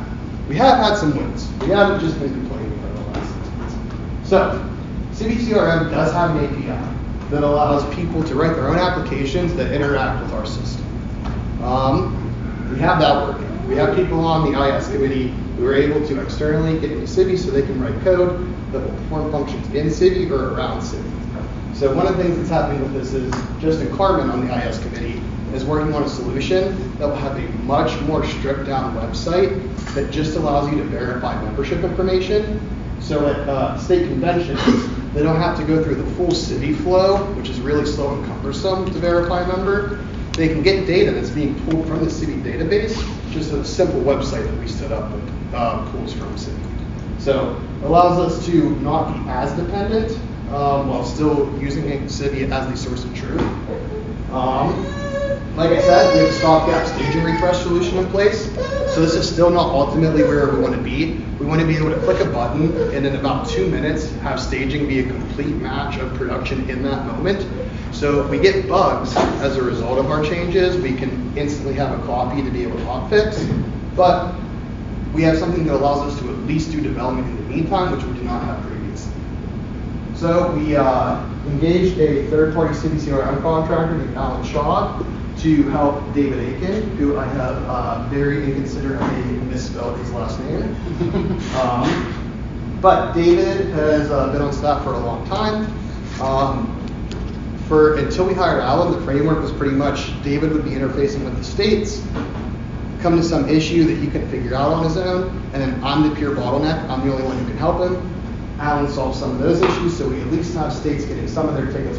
we have had some wins. We haven't just been complaining for the last 6 months. So, CiviCRM does have an API that allows people to write their own applications that interact with our system. We have that working. We have people on the IS committee who are able to externally get into Civi so they can write code that will perform functions in Civi or around Civi. So one of the things that's happening with this is Justin Carmen on the IS committee is working on a solution that will have a much more stripped down website that just allows you to verify membership information. So at state conventions, they don't have to go through the full Civi flow, which is really slow and cumbersome to verify a member. They can get data that's being pulled from the Civi database, just a simple website that we set up with pulls from Civi. So it allows us to not be as dependent while still using Civi as the source of truth. Like I said, we have a stopgap staging refresh solution in place. So this is still not ultimately where we want to be. We want to be able to click a button and in about 2 minutes have staging be a complete match of production in that moment. So if we get bugs as a result of our changes, we can instantly have a copy to be able to hotfix. But we have something that allows us to at least do development in the meantime, which we did not have previously. So we engaged a third-party CiviCRM contractor named Alan Shaw to help David Aiken, who I have very inconsiderately misspelled his last name. But David has been on staff for a long time. Until we hired Alan, the framework was pretty much David would be interfacing with the states, come to some issue that he couldn't figure out on his own, and then I'm the pure bottleneck. I'm the only one who can help him. Alan solved some of those issues, so we at least have states getting some of their tickets.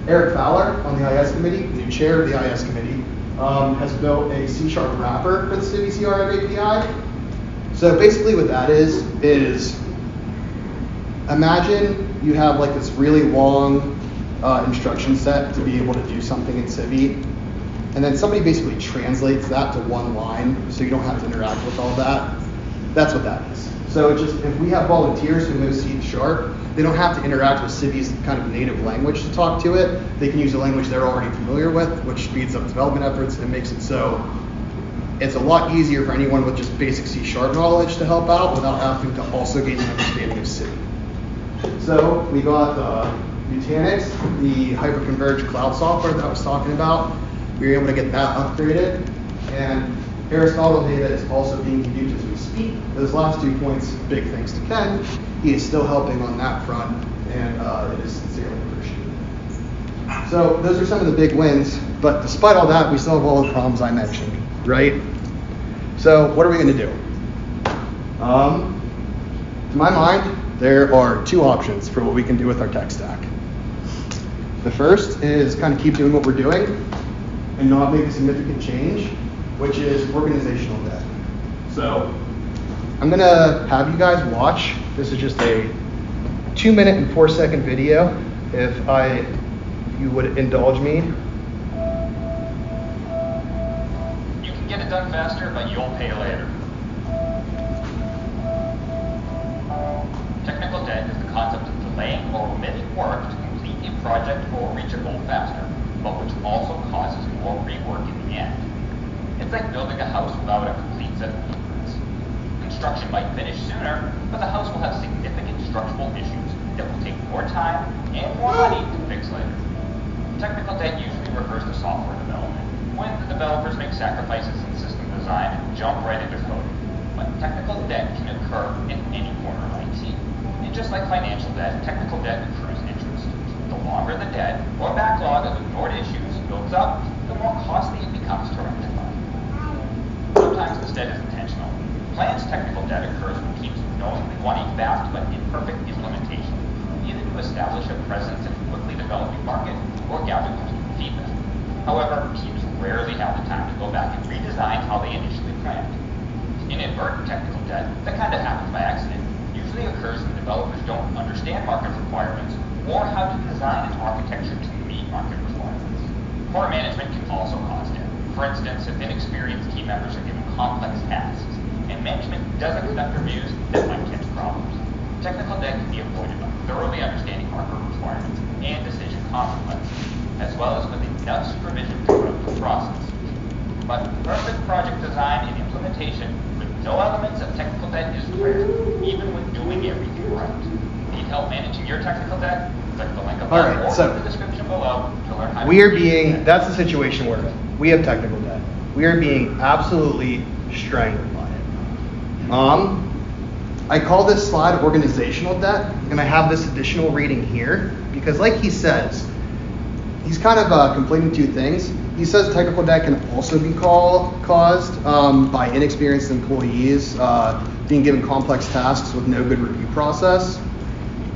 Eric Fowler on the IS committee, the new chair of the IS committee, has built a C# wrapper for the CiviCRM API. So basically what that is imagine you have like this really long instruction set to be able to do something in Civi, and then somebody basically translates that to one line so you don't have to interact with all that. That's what that is. So it's just, if we have volunteers who know C#, they don't have to interact with Civi's kind of native language to talk to it. They can use a language they're already familiar with, which speeds up development efforts and makes it so it's a lot easier for anyone with just basic C# knowledge to help out without having to also gain an understanding of Civi. So we got Nutanix, the hyperconverged cloud software that I was talking about. We were able to get that upgraded, and Aristotle data is also being used as we speak. Those last 2 points, big thanks to Ken. He is still helping on that front, and it is sincerely appreciated. So those are some of the big wins, but despite all that, we still have all the problems I mentioned, right? So what are we going to do? To my mind, there are 2 options for what we can do with our tech stack. The first is kind of keep doing what we're doing and not make a significant change, which is organizational debt. So I'm gonna have you guys watch. This is just a 2-minute and 4-second video. If you would indulge me. You can get it done faster, but you'll pay later. Technical debt is the concept of delaying or omitting work to complete a project or reach a goal faster, but which also causes more rework in the end. It's like building a house without a complete set of blueprints. Construction might finish sooner, but the house will have significant structural issues that will take more time and more money to fix later. Technical debt usually refers to software development, when the developers make sacrifices in system design and jump right into coding. But technical debt can occur in any corner of IT. And just like financial debt, technical debt accrues interest. The longer the debt or backlog of ignored issues builds up, the more costly it becomes to rectify. Sometimes this debt is intentional. Planned technical debt occurs when teams knowingly wanting fast but imperfect implementation, either to establish a presence in a quickly developing market or gather customer feedback. However, teams rarely have the time to go back and redesign how they initially planned. Inadvertent technical debt, that kind of happens by accident, usually occurs when developers don't understand market requirements or how to design an architecture to meet market requirements. Poor management can also cause debt. For instance, if inexperienced team members are given complex tasks and management doesn't conduct reviews, that might catch problems. Technical debt can be avoided by thoroughly understanding market requirements and decision consequences, as well as with enough supervision throughout the process. But perfect project design and implementation with no elements of technical debt is rare, even when doing everything right. Need help managing your technical debt? Click the link above or in the description below to learn how to That's the situation we're in. We have technical debt. We are being absolutely strangled by it. I call this slide organizational debt, and I have this additional reading here, because like he says, he's kind of conflating two things. He says technical debt can also be caused by inexperienced employees being given complex tasks with no good review process.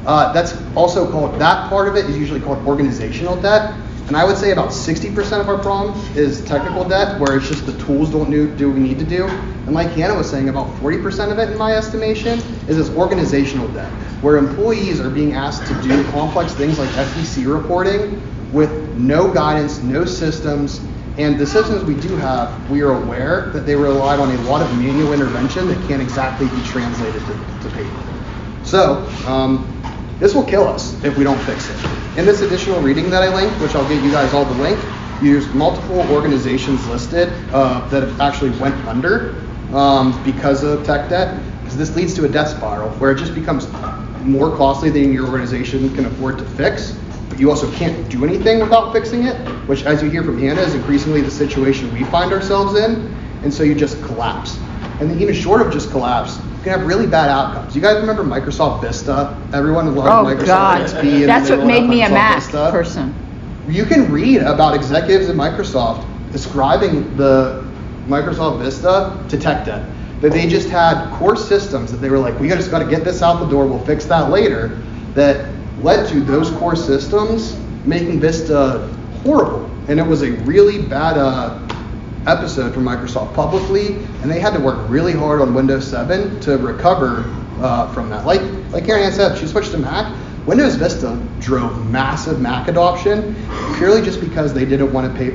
That's also called, that part of it is usually called organizational debt. And I would say about 60% of our problem is technical debt, where it's just the tools don't do what we need to do. And like Hannah was saying, about 40% of it, in my estimation, is this organizational debt, where employees are being asked to do complex things like SEC reporting with no guidance, no systems. And the systems we do have, we are aware that they relied on a lot of manual intervention that can't exactly be translated to paper. So this will kill us if we don't fix it. In this additional reading that I linked, which I'll get you guys all the link, there's multiple organizations listed that have actually went under because of tech debt, because this leads to a debt spiral where it just becomes more costly than your organization can afford to fix, but you also can't do anything without fixing it, which, as you hear from Hannah, is increasingly the situation we find ourselves in, and so you just collapse. And then even short of just collapse, you can have really bad outcomes. You guys remember Microsoft Vista? Everyone loved Microsoft XP. That's what made me a Mac Vista. person. You can read about executives at Microsoft ascribing the Microsoft Vista to tech debt. That they just had core systems that they were like, we just got to get this out the door, we'll fix that later, that led to those core systems making Vista horrible. And it was a really bad episode for Microsoft publicly, and they had to work really hard on Windows 7 to recover from that. Like Karen said, she switched to Mac. Windows Vista drove massive Mac adoption purely just because they didn't want to pay.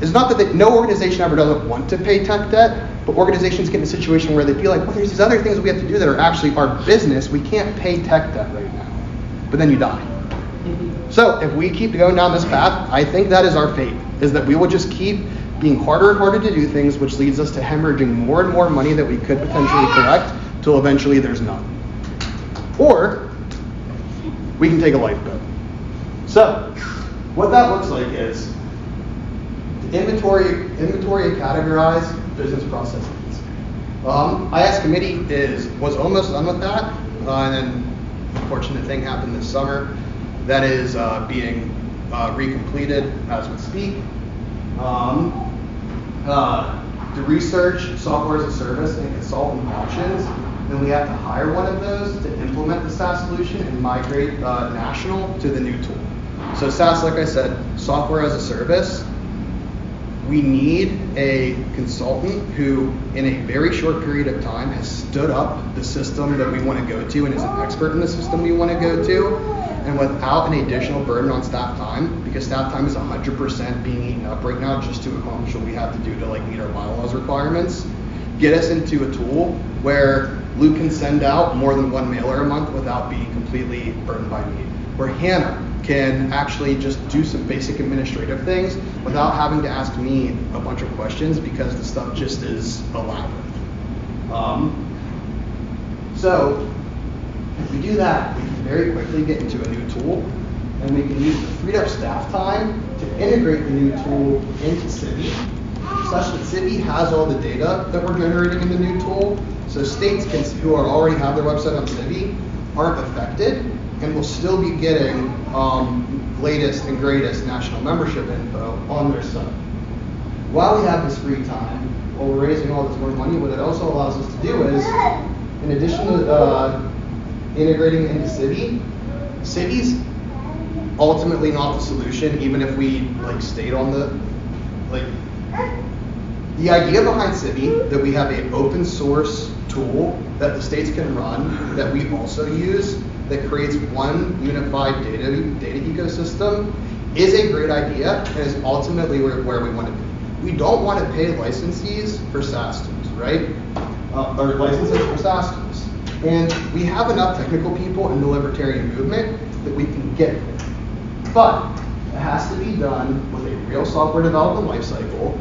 It's not that no organization ever doesn't want to pay tech debt, but organizations get in a situation where they feel like, well, there's these other things we have to do that are actually our business. We can't pay tech debt right now. But then you die. So if we keep going down this path, I think that is our fate, is that we will just keep being harder and harder to do things, which leads us to hemorrhaging more and more money that we could potentially collect till eventually there's none. Or we can take a lifeboat. So what that looks like is inventory and categorize business processes. IS committee was almost done with that, and then unfortunate thing happened this summer. That is being recompleted as we speak. The research, software as a service, and consultant options, then we have to hire one of those to implement the SaaS solution and migrate national to the new tool. So SaaS, like I said, software as a service. We need a consultant who, in a very short period of time, has stood up the system that we want to go to and is an expert in the system we want to go to, and without an additional burden on staff time, because staff time is 100% being eaten up right now just to accomplish what we have to do to meet our bylaws requirements. Get us into a tool where Luke can send out more than one mailer a month without being completely burdened by me. Where Hannah can actually just do some basic administrative things without having to ask me a bunch of questions because the stuff just is a labyrinth. So if we do that, we can very quickly get into a new tool, and we can use the freed up staff time to integrate the new tool into Civi, such that Civi has all the data that we're generating in the new tool, so states who already have their website on Civi aren't affected and will still be getting latest and greatest national membership info on their site. While we have this free time, while we're raising all this more money, what it also allows us to do is, in addition to integrating into Civi, Civi's ultimately not the solution, even if we stayed on the idea behind Civi, that we have an open source tool that the states can run, that we also use, that creates one unified data ecosystem, is a great idea and is ultimately where we want to be. We don't want to pay licensees for SaaS tools, right? Or licenses for SaaS tools. And we have enough technical people in the Libertarian movement that we can get there. But it has to be done with a real software development lifecycle.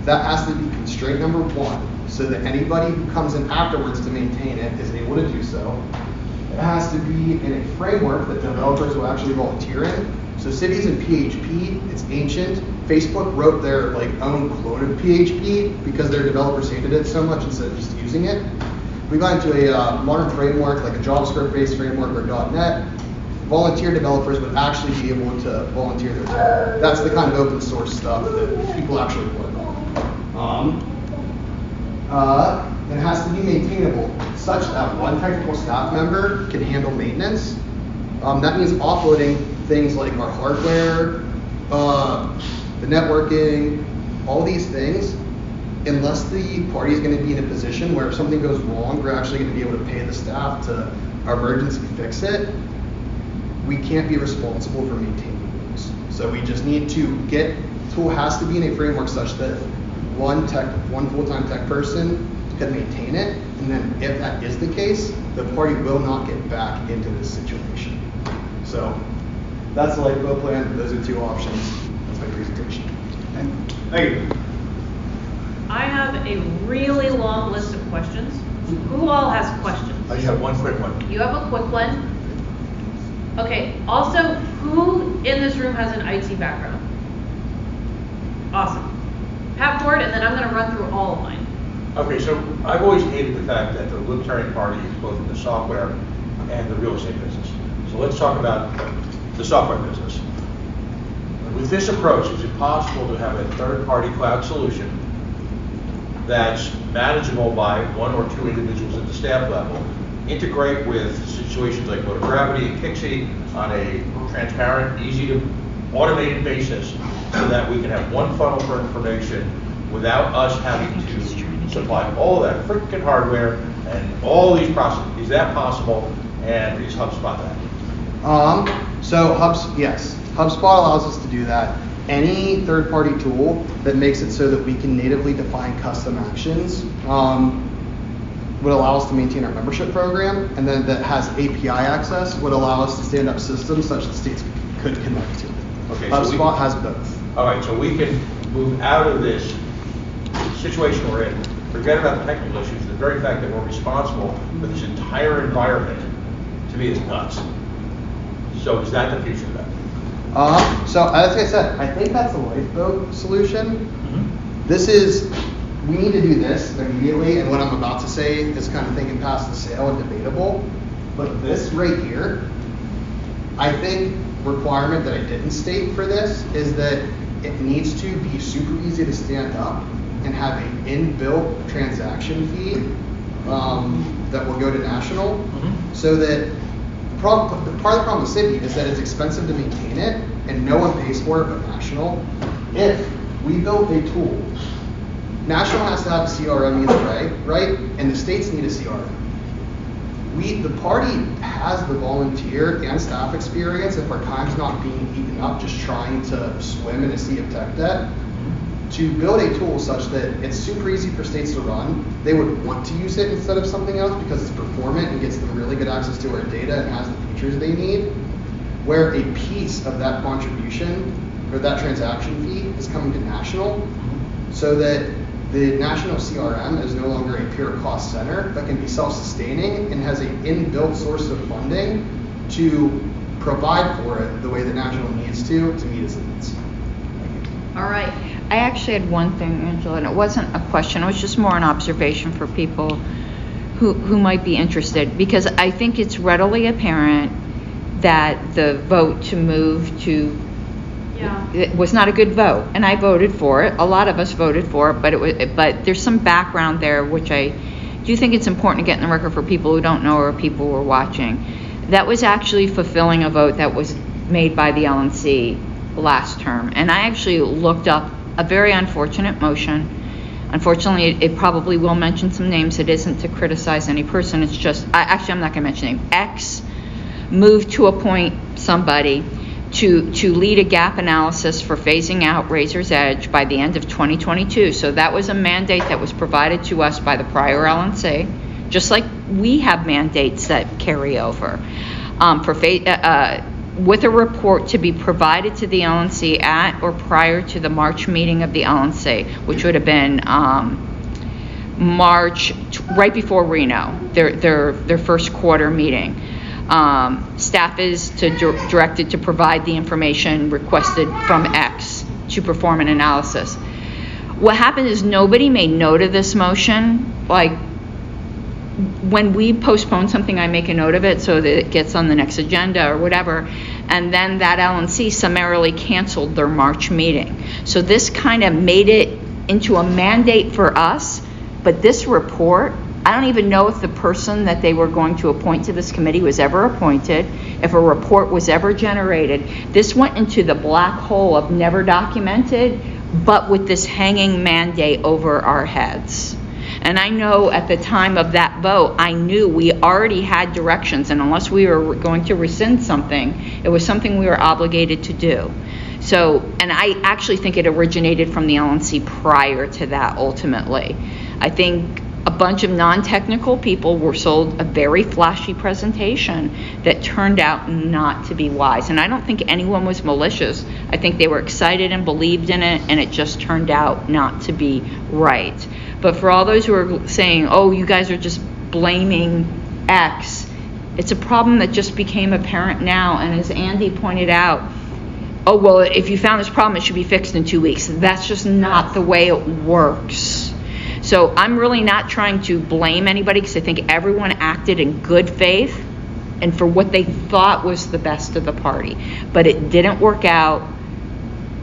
That has to be constraint number one, so that anybody who comes in afterwards to maintain it is able to do so. It has to be in a framework that developers will actually volunteer in. So Civi's in PHP, it's ancient. Facebook wrote their own clone of PHP because their developers hated it so much instead of just using it. We got into a modern framework, like a JavaScript-based framework or .NET. Volunteer developers would actually be able to volunteer their time. That's the kind of open source stuff that people actually work on. It has to be maintainable, such that one technical staff member can handle maintenance. That means offloading things like our hardware, the networking, all these things, unless the party is going to be in a position where if something goes wrong, we're actually going to be able to pay the staff to emergency fix it. We can't be responsible for maintaining those. So we just need to the tool has to be in a framework such that one full-time tech person can maintain it, and then if that is the case, the party will not get back into this situation. So that's the lifeboat plan. Those are two options. That's my presentation. Thank you. I have a really long list of questions. Who all has questions? I just have one quick one. You have a quick one? Okay, also, who in this room has an IT background? Awesome. Pat Ford, and then I'm going to run through all of mine. Okay, so I've always hated the fact that the Libertarian Party is both in the software and the real estate business. So let's talk about the software business. With this approach, is it possible to have a third-party cloud solution that's manageable by one or two individuals at the staff level, integrate with situations like Motor Gravity and Kixie on a transparent, easy to automated basis, so that we can have one funnel for information without us having to supply all that freaking hardware and all these processes? Is that possible, and is HubSpot that? Yes, HubSpot allows us to do that. Any third-party tool that makes it so that we can natively define custom actions would allow us to maintain our membership program, and then that has API access would allow us to stand up systems such that states could connect to. Okay, HubSpot has both. All right, so we can move out of this situation we're in, forget about the technical issues, the very fact that we're responsible for this entire environment, to me, is nuts. So is that the future of that? So as I said, I think that's a lifeboat solution. We need to do this immediately, and what I'm about to say is kind of thinking past the sale and debatable. But this right here, I think requirement that I didn't state for this is that it needs to be super easy to stand up and have an inbuilt transaction fee that will go to national, so that part of the problem with city is that it's expensive to maintain it, and no one pays for it but National. If we built a tool, National has to have a CRM either way, right? And the states need a CRM. The party has the volunteer and staff experience if our time's not being eaten up just trying to swim in a sea of tech debt, to build a tool such that it's super easy for states to run. They would want to use it instead of something else because it's performant and gets them really good access to our data and has the features they need, where a piece of that contribution or that transaction fee is coming to National, so that the National CRM is no longer a pure cost center, but can be self-sustaining and has an inbuilt source of funding to provide for it the way that National needs to meet its needs. All right. I actually had one thing, Angela, and it wasn't a question. It was just more an observation for people who might be interested, because I think it's readily apparent that the vote to move to it was not a good vote, and I voted for it. A lot of us voted for it, but there's some background there which I do think it's important to get in the record for people who don't know or people who are watching. That was actually fulfilling a vote that was made by the LNC last term, and I actually looked up a very unfortunate motion. Unfortunately, it probably will mention some names. It isn't to criticize any person. It's just, I'm not going to mention name. X moved to appoint somebody to lead a gap analysis for phasing out Razor's Edge by the end of 2022. So that was a mandate that was provided to us by the prior LNC, just like we have mandates that carry over with a report to be provided to the LNC at or prior to the March meeting of the LNC, which would have been March, right before Reno, their first quarter meeting. Staff is directed to provide the information requested from X to perform an analysis. What happened is nobody made note of this motion. Like, when we postpone something, I make a note of it so that it gets on the next agenda or whatever, and then that LNC summarily canceled their March meeting. So this kind of made it into a mandate for us, but this report, I don't even know if the person that they were going to appoint to this committee was ever appointed, if a report was ever generated. This went into the black hole of never documented, but with this hanging mandate over our heads. And I know at the time of that vote, I knew we already had directions, and unless we were going to rescind something, it was something we were obligated to do. So, and I actually think it originated from the LNC prior to that ultimately. I think a bunch of non-technical people were sold a very flashy presentation that turned out not to be wise. And I don't think anyone was malicious. I think they were excited and believed in it, and it just turned out not to be right. But for all those who are saying, oh, you guys are just blaming X, it's a problem that just became apparent now. And as Andy pointed out, oh, well, if you found this problem, it should be fixed in 2 weeks. That's just not the way it works. So I'm really not trying to blame anybody, because I think everyone acted in good faith and for what they thought was the best of the party. But it didn't work out,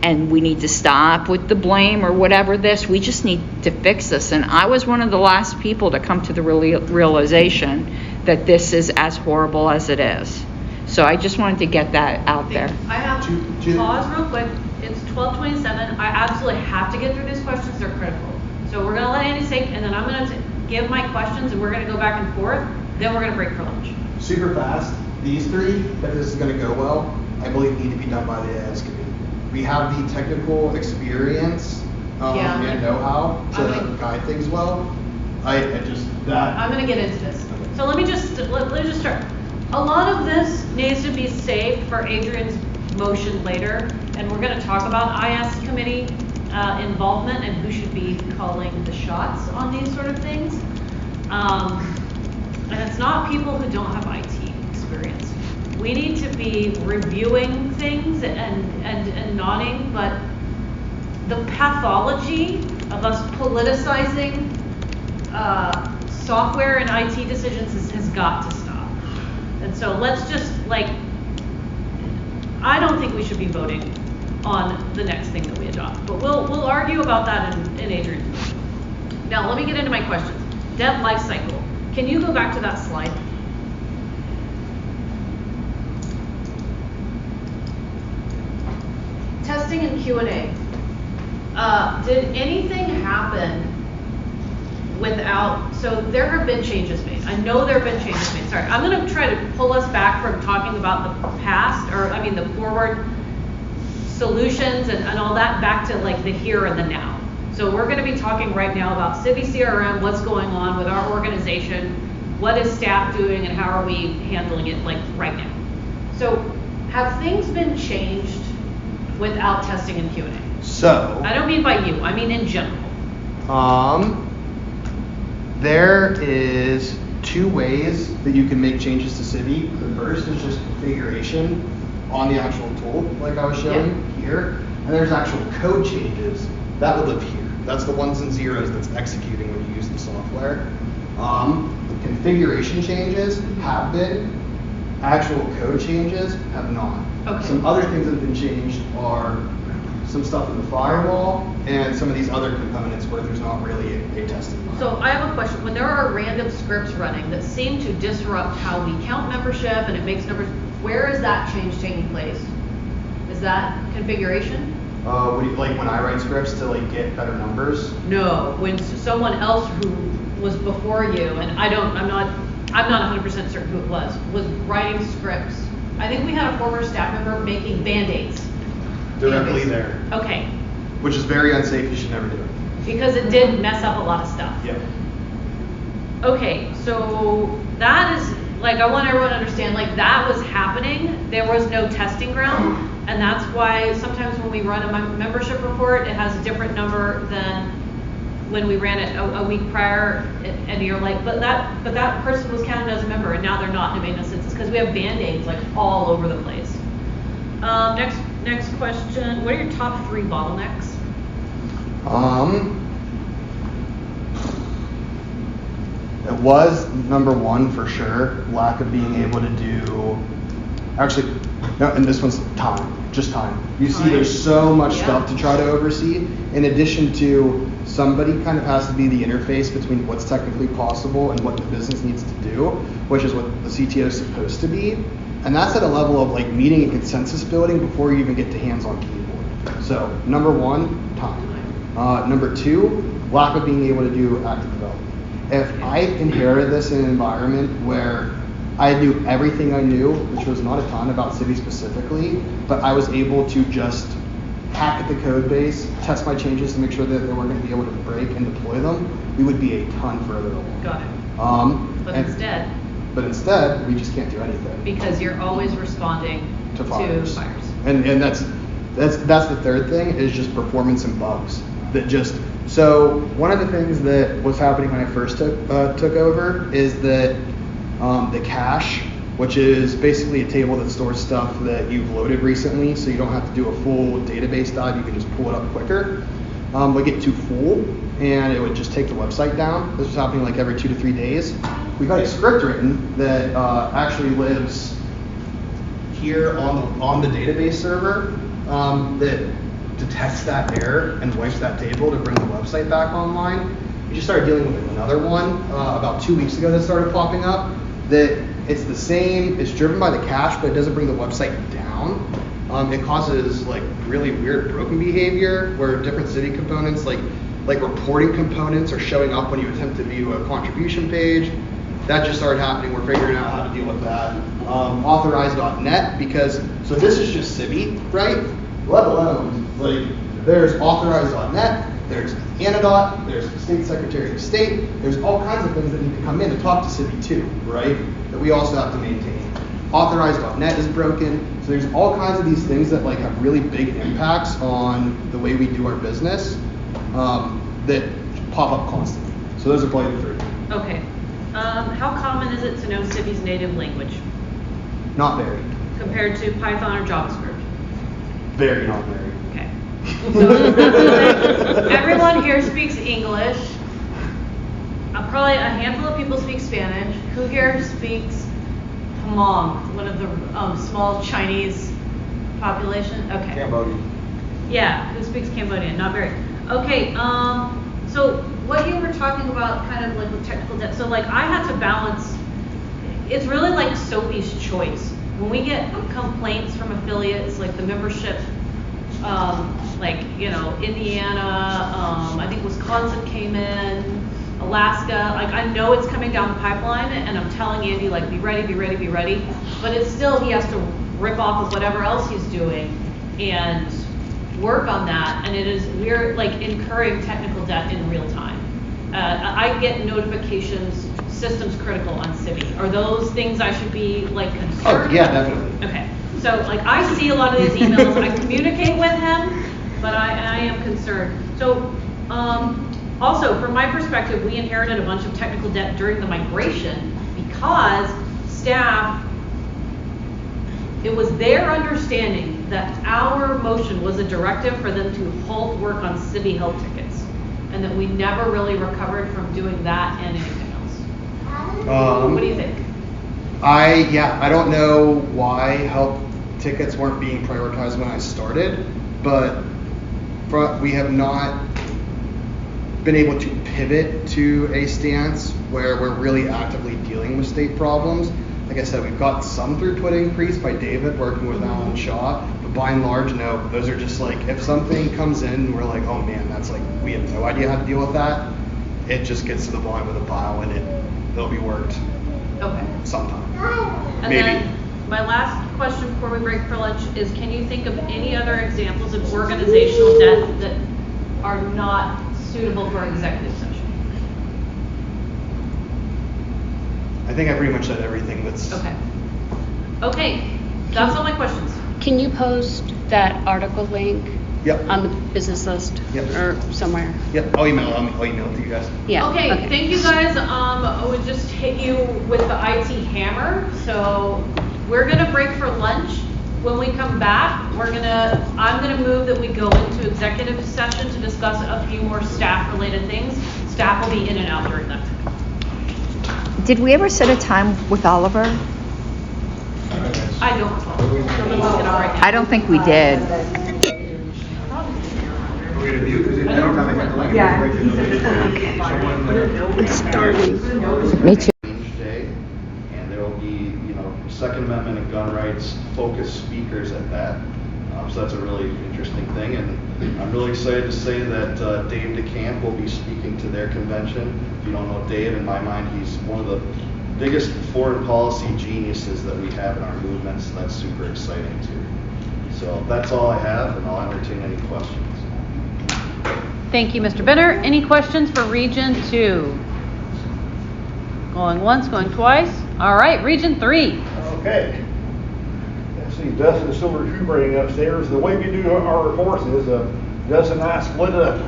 and we need to stop with the blame or whatever this. We just need to fix this. And I was one of the last people to come to the realization that this is as horrible as it is. So I just wanted to get that out there. I have to pause real quick. It's 12:27. I absolutely have to get through these questions. They're critical. So we're going to let Andy speak, and then I'm going to give my questions, and we're going to go back and forth. Then we're going to break for lunch. Super fast. These three, if this is going to go well, I believe need to be done by the AS committee. We have the technical experience and know-how to guide things well. I'm going to get into this. So let me just start. A lot of this needs to be saved for Adrian's motion later, and we're going to talk about IS committee involvement and who should be calling the shots on these sort of things. And it's not people who don't have IT experience. We need to be reviewing things and nodding, but the pathology of us politicizing software and IT decisions has got to stop. And so let's just, I don't think we should be voting on the next thing that we adopt, but we'll argue about that in Adrian's motion. Now let me get into my questions. Dev life cycle. Can you go back to that slide? testing and Q&A. Did anything happen without, so there have been changes made. I know there have been changes made. Sorry, I'm going to try to pull us back from talking about the past, the forward solutions and all that, back to like the here and the now. So we're going to be talking right now about Civi CRM, what's going on with our organization, what is staff doing, and how are we handling it like right now. So have things been changed without testing and Q&A? So I don't mean by you, I mean in general. There is two ways that you can make changes to Civi. The first is just configuration on the actual tool, like I was showing here. And there's actual code changes that will live here. That's the ones and zeros that's executing when you use the software. The configuration changes have been. Actual code changes have not. Okay. Some other things that have been changed are some stuff in the firewall and some of these other components where there's not really a testing model. So I have a question. When there are random scripts running that seem to disrupt how we count membership and it makes numbers, where is that change taking place? Is that configuration? Like when I write scripts to like get better numbers? No, when someone else who was before you, and I'm not 100% certain who it was writing scripts. I think we had a former staff member making Band-Aids. Directly there. Okay. Which is very unsafe, you should never do it. Because it did mess up a lot of stuff. Yeah. Okay, so that is, like, I want everyone to understand, like, that was happening. There was no testing ground. And that's why sometimes when we run a membership report, it has a different number than when we ran it a week prior. And you're like, but that person was counted as a member, and now they're not, and it made no sense. It's because we have Band-Aids, like, all over the place. Next question. What are your top 3 bottlenecks? It was number 1 for sure, lack of being able to do, actually, no, and this one's just time. You see there's so much stuff to try to oversee, in addition to somebody kind of has to be the interface between what's technically possible and what the business needs to do, which is what the CTO is supposed to be. And that's at a level of like meeting and consensus building before you even get to hands-on keyboard. So number 1, time. Number 2, lack of being able to do active development. If I inherited this in an environment where I knew everything I knew, which was not a ton about Civi specifically, but I was able to just hack at the code base, test my changes to make sure that they weren't going to be able to break and deploy them, we would be a ton further along. Got it. But instead, we just can't do anything. Because you're always responding to fires. And that's the third thing, is just performance and bugs. So one of the things that was happening when I first took over is that the cache, which is basically a table that stores stuff that you've loaded recently, so you don't have to do a full database dive, you can just pull it up quicker, would get too full, and it would just take the website down. This was happening like every 2 to 3 days. We got a script written that actually lives here on the database server that detects that error and wipes that table to bring the website back online. We just started dealing with another one about 2 weeks ago that started popping up, that it's the same, it's driven by the cache, but it doesn't bring the website down. It causes like really weird broken behavior where different Civi components, like reporting components, are showing up when you attempt to view a contribution page. That just started happening. We're figuring out how to deal with that. Authorize.net, because, so this is just Civi, right? Let alone, like, there's authorize.net, there's Anadot, there's State Secretary of State, there's all kinds of things that need to come in to talk to Civi too, right? That we also have to maintain. Authorize.net is broken, so there's all kinds of these things that like have really big impacts on the way we do our business that pop up constantly. So those are probably the 3. Okay. How common is it to know Civi's native language? Not very. Compared to Python or JavaScript? Very not very. Okay. So everyone here speaks English. Probably a handful of people speak Spanish. Who here speaks Hmong, one of the small Chinese population? Okay. Cambodian. Yeah, who speaks Cambodian? Not very. Okay, so what you were talking about kind of like with technical debt, so like I had to balance, it's really like Sophie's choice. When we get complaints from affiliates, like the membership like, you know, Indiana, I think Wisconsin came in, Alaska, like I know it's coming down the pipeline, and I'm telling Andy, like, be ready, be ready, be ready. But it's still, he has to rip off of whatever else he's doing and work on that. And we're like incurring technical debt in real time. I get notifications, systems critical on Civi. Are those things I should be like concerned? Oh, yeah, definitely. Okay. So like I see a lot of these emails, I communicate with him, but I am concerned. So also from my perspective, we inherited a bunch of technical debt during the migration because staff, it was their understanding that our motion was a directive for them to halt work on Civi Health tickets, and that we never really recovered from doing that and anything else. What do you think? I don't know why health tickets weren't being prioritized when I started, but we have not been able to pivot to a stance where we're really actively dealing with state problems. Like I said, we've got some throughput increase by David working with Alan Shaw, but by and large, no. Those are just like, if something comes in, we're like, oh man, that's like, we have no idea how to deal with that. It just gets to the bottom of the pile and it'll be worked. Okay. Sometime. And maybe. Then my last question before we break for lunch is, can you think of any other examples of organizational debt that are not suitable for executive session? I think I pretty much said everything that's... Okay. Okay, that's all my questions. Can you post that article link on the business list or somewhere? Yep, I'll email it to you guys. Yeah. Okay, thank you guys. I would just hit you with the IT hammer. So we're gonna break for lunch. When we come back, I'm gonna move that we go into executive session to discuss a few more staff-related things. Staff will be in and out during that time. Did we ever set a time with Oliver? I don't recall. So let's look it up right now. I don't think we did. It's starting. Me too. Day, and there will be, Second Amendment and gun rights focused speakers at that. So that's a really interesting thing, and I'm really excited to say that Dave DeCamp will be speaking to their convention. If you don't know Dave, in my mind, he's one of the biggest foreign policy geniuses that we have in our movement, so that's super exciting too. So that's all I have, and I'll entertain any questions. Thank you, Mr. Benner. Any questions for Region 2? Going once, going twice. All right, Region 3. Okay. Let's see, Dustin is still recuperating upstairs. The way we do our reports is Dustin and I split it up.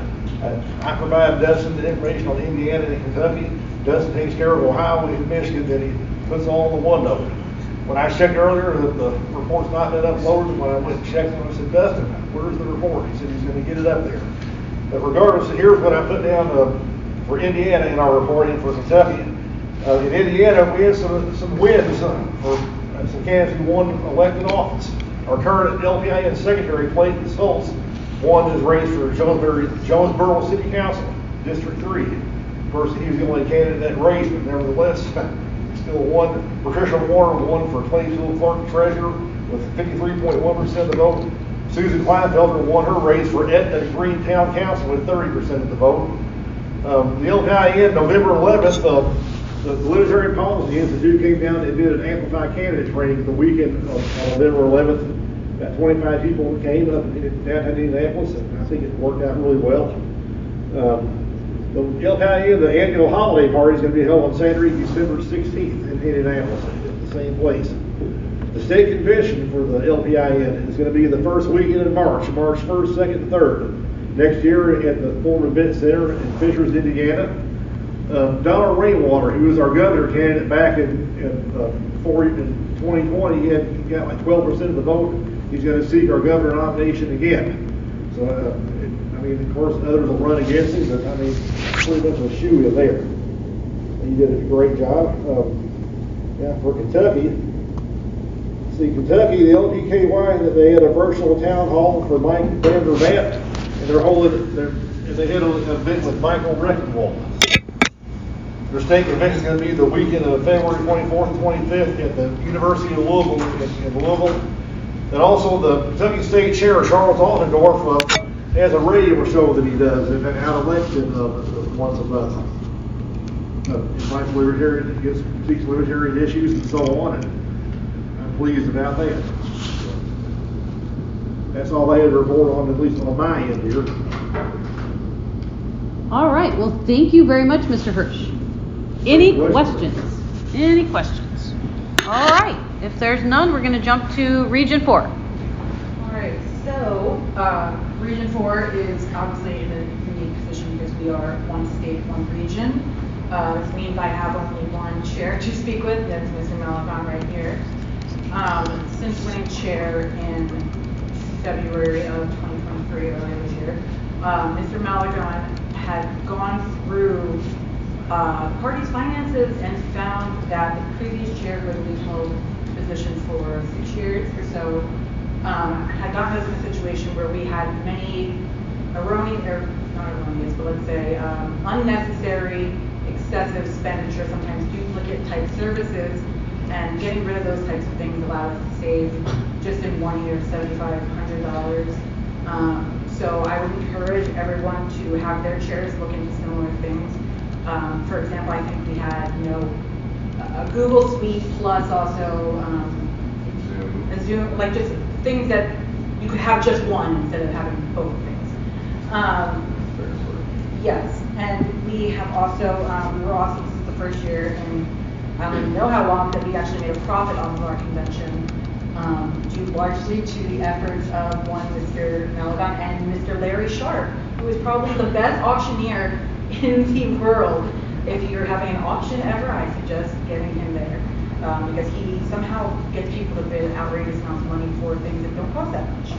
I provide Dustin the information on Indiana and Kentucky. Dustin takes care of Ohio and Michigan, then he puts all in the OneNote. When I checked earlier, the report's not been uploaded. When I went and checked him, I said, Dustin, where's the report? He said he's going to get it up there. But regardless, here's what I put down for Indiana in our report and for Kentucky. In Indiana, we had some wins for some candidates who won elected office. Our current LPIN secretary, Clayton Stoltz, won his race for Jonesboro City Council, District 3. Of course, he was the only candidate in that race, but nevertheless, still won. Patricia Warner won for Claysville Clerk Treasurer with 53.1% of the vote. Susan Kleinfelder won her race for Etna Green Town Council with 30% of the vote. The LPIN, November 11th, the Libertarian Policy Institute came down and did an Amplify Candidates training the weekend of November 11th. About 25 people came up in downtown Indianapolis, and I think it worked out really well. The LPIN, the annual holiday party, is going to be held on Saturday, December 16th in Indianapolis at the same place. The state convention for the LPIN is going to be the first weekend in March 1st, 2nd, and 3rd. Next year at the Forum Event Center in Fishers, Indiana. Donald Rainwater, who was our governor candidate back in 2020, he got like 12% of the vote. He's going to seek our governor nomination again. So, of course, others will run against him, but pretty much a shoe-in there. He did a great job. For Kentucky, Kentucky, the LPKY, that they had a virtual town hall for Mike Vander Vant, and they had an event with Michael Reckenwald. Their state convention is going to be the weekend of February 24th and 25th at the University of Louisville in Louisville. And also the Kentucky State Chair, Charles Altendorf, has a radio show that he does out of Lexington once a month. Invites libertarian, speaks libertarian issues and so on, and I'm pleased about that. That's all I had to report on, at least on my end here. All right, well, thank you very much, Mr. Hirsch. Any questions? Any questions? All right, if there's none, we're going to jump to Region 4. All right, so Region 4 is obviously in a unique position because we are one state, one region. This means I have only one chair to speak with, that's Mr. Malakon right here. Since winning chair in February of 2023, earlier this year, Mr. Malakon had gone through party's finances and found that the previous chair for the regional position for 6 years or so had gotten us in a situation where we had many unnecessary, excessive expenditure, sometimes duplicate type services, and getting rid of those types of things allowed us to save just in 1 year $7,500. So I would encourage everyone to have their chairs look into similar things. For example, I think we had, a Google Suite plus also a Zoom, like just things that you could have just one instead of having both things. Yes, and we have also, this is the first year, and I don't even know how long, that we actually made a profit off of our convention, due largely to the efforts of one Mr. Malakon and Mr. Larry Sharp, who is probably the best auctioneer in the world. If you're having an auction ever, I suggest getting him there, because he somehow gets people to bid outrageous amounts of money for things that don't cost that much.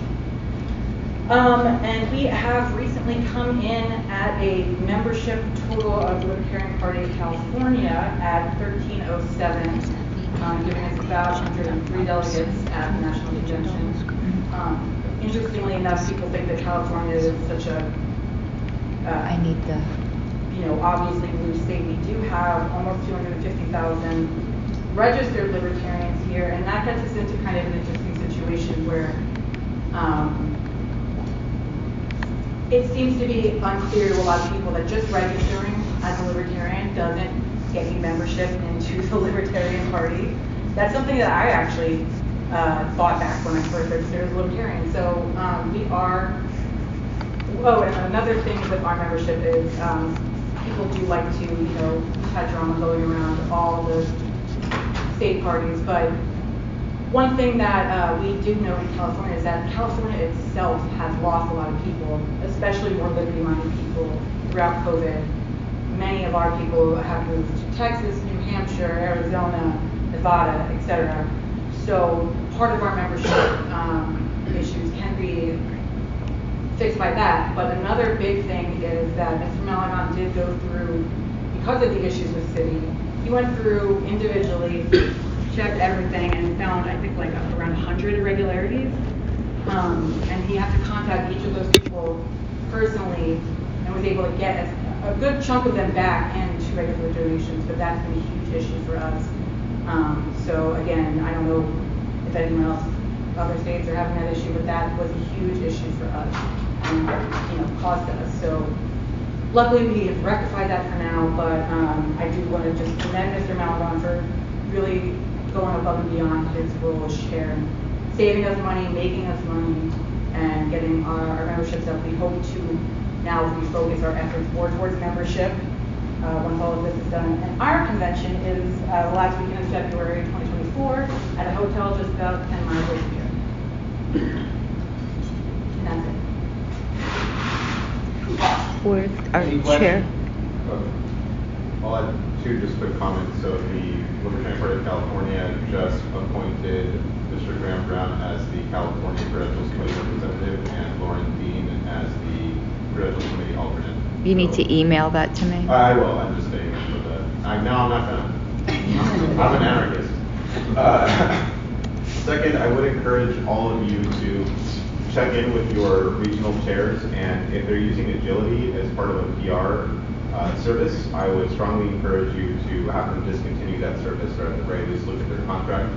And we have recently come in at a membership total of the Libertarian Party of California at 1307, giving us about 103 delegates at the National Convention. Interestingly enough, people think that California is such a obviously blue state. We do have almost 250,000 registered libertarians here, and that gets us into kind of an interesting situation where it seems to be unclear to a lot of people that just registering as a libertarian doesn't get you membership into the Libertarian Party. That's something that I actually thought back when I first registered as a libertarian. So we are. Oh, and another thing with our membership is people do like to, have drama going around all the state parties, but one thing that we do know in California is that California itself has lost a lot of people, especially more liberty-minded people throughout COVID. Many of our people have moved to Texas, New Hampshire, Arizona, Nevada, etc. So part of our membership issues can be fixed by that. But another big thing is that Mr. Malakon did go through, because of the issues with city, he went through individually, checked everything, and found, I think, like around 100 irregularities. And he had to contact each of those people personally and was able to get a good chunk of them back into regular donations, but that's been a huge issue for us. So again, I don't know if anyone else, other states are having that issue, but that was a huge issue for us and cost us. So luckily we have rectified that for now, but I do want to just commend Mr. Malakon for really going above and beyond his role as chair, saving us money, making us money, and getting our memberships up. We hope to now refocus our efforts more towards membership once all of this is done. And our convention is the last weekend of February 2024 at a hotel just about 10 miles away from here. And that's it. With our Any chair. I'll add two just quick comments. So the Libertarian Party of California just appointed Mr. Graham Brown as the California Credentials Committee representative and Lauren Dean as the Credentials Committee alternate. You need to email that to me. I will. I'm just saying it for the. I'm not gonna. I'm an anarchist. Second, I would encourage all of you to check in with your regional chairs, and if they're using Agility as part of a PR service, I would strongly encourage you to have them discontinue that service, or at the very least look at their contract.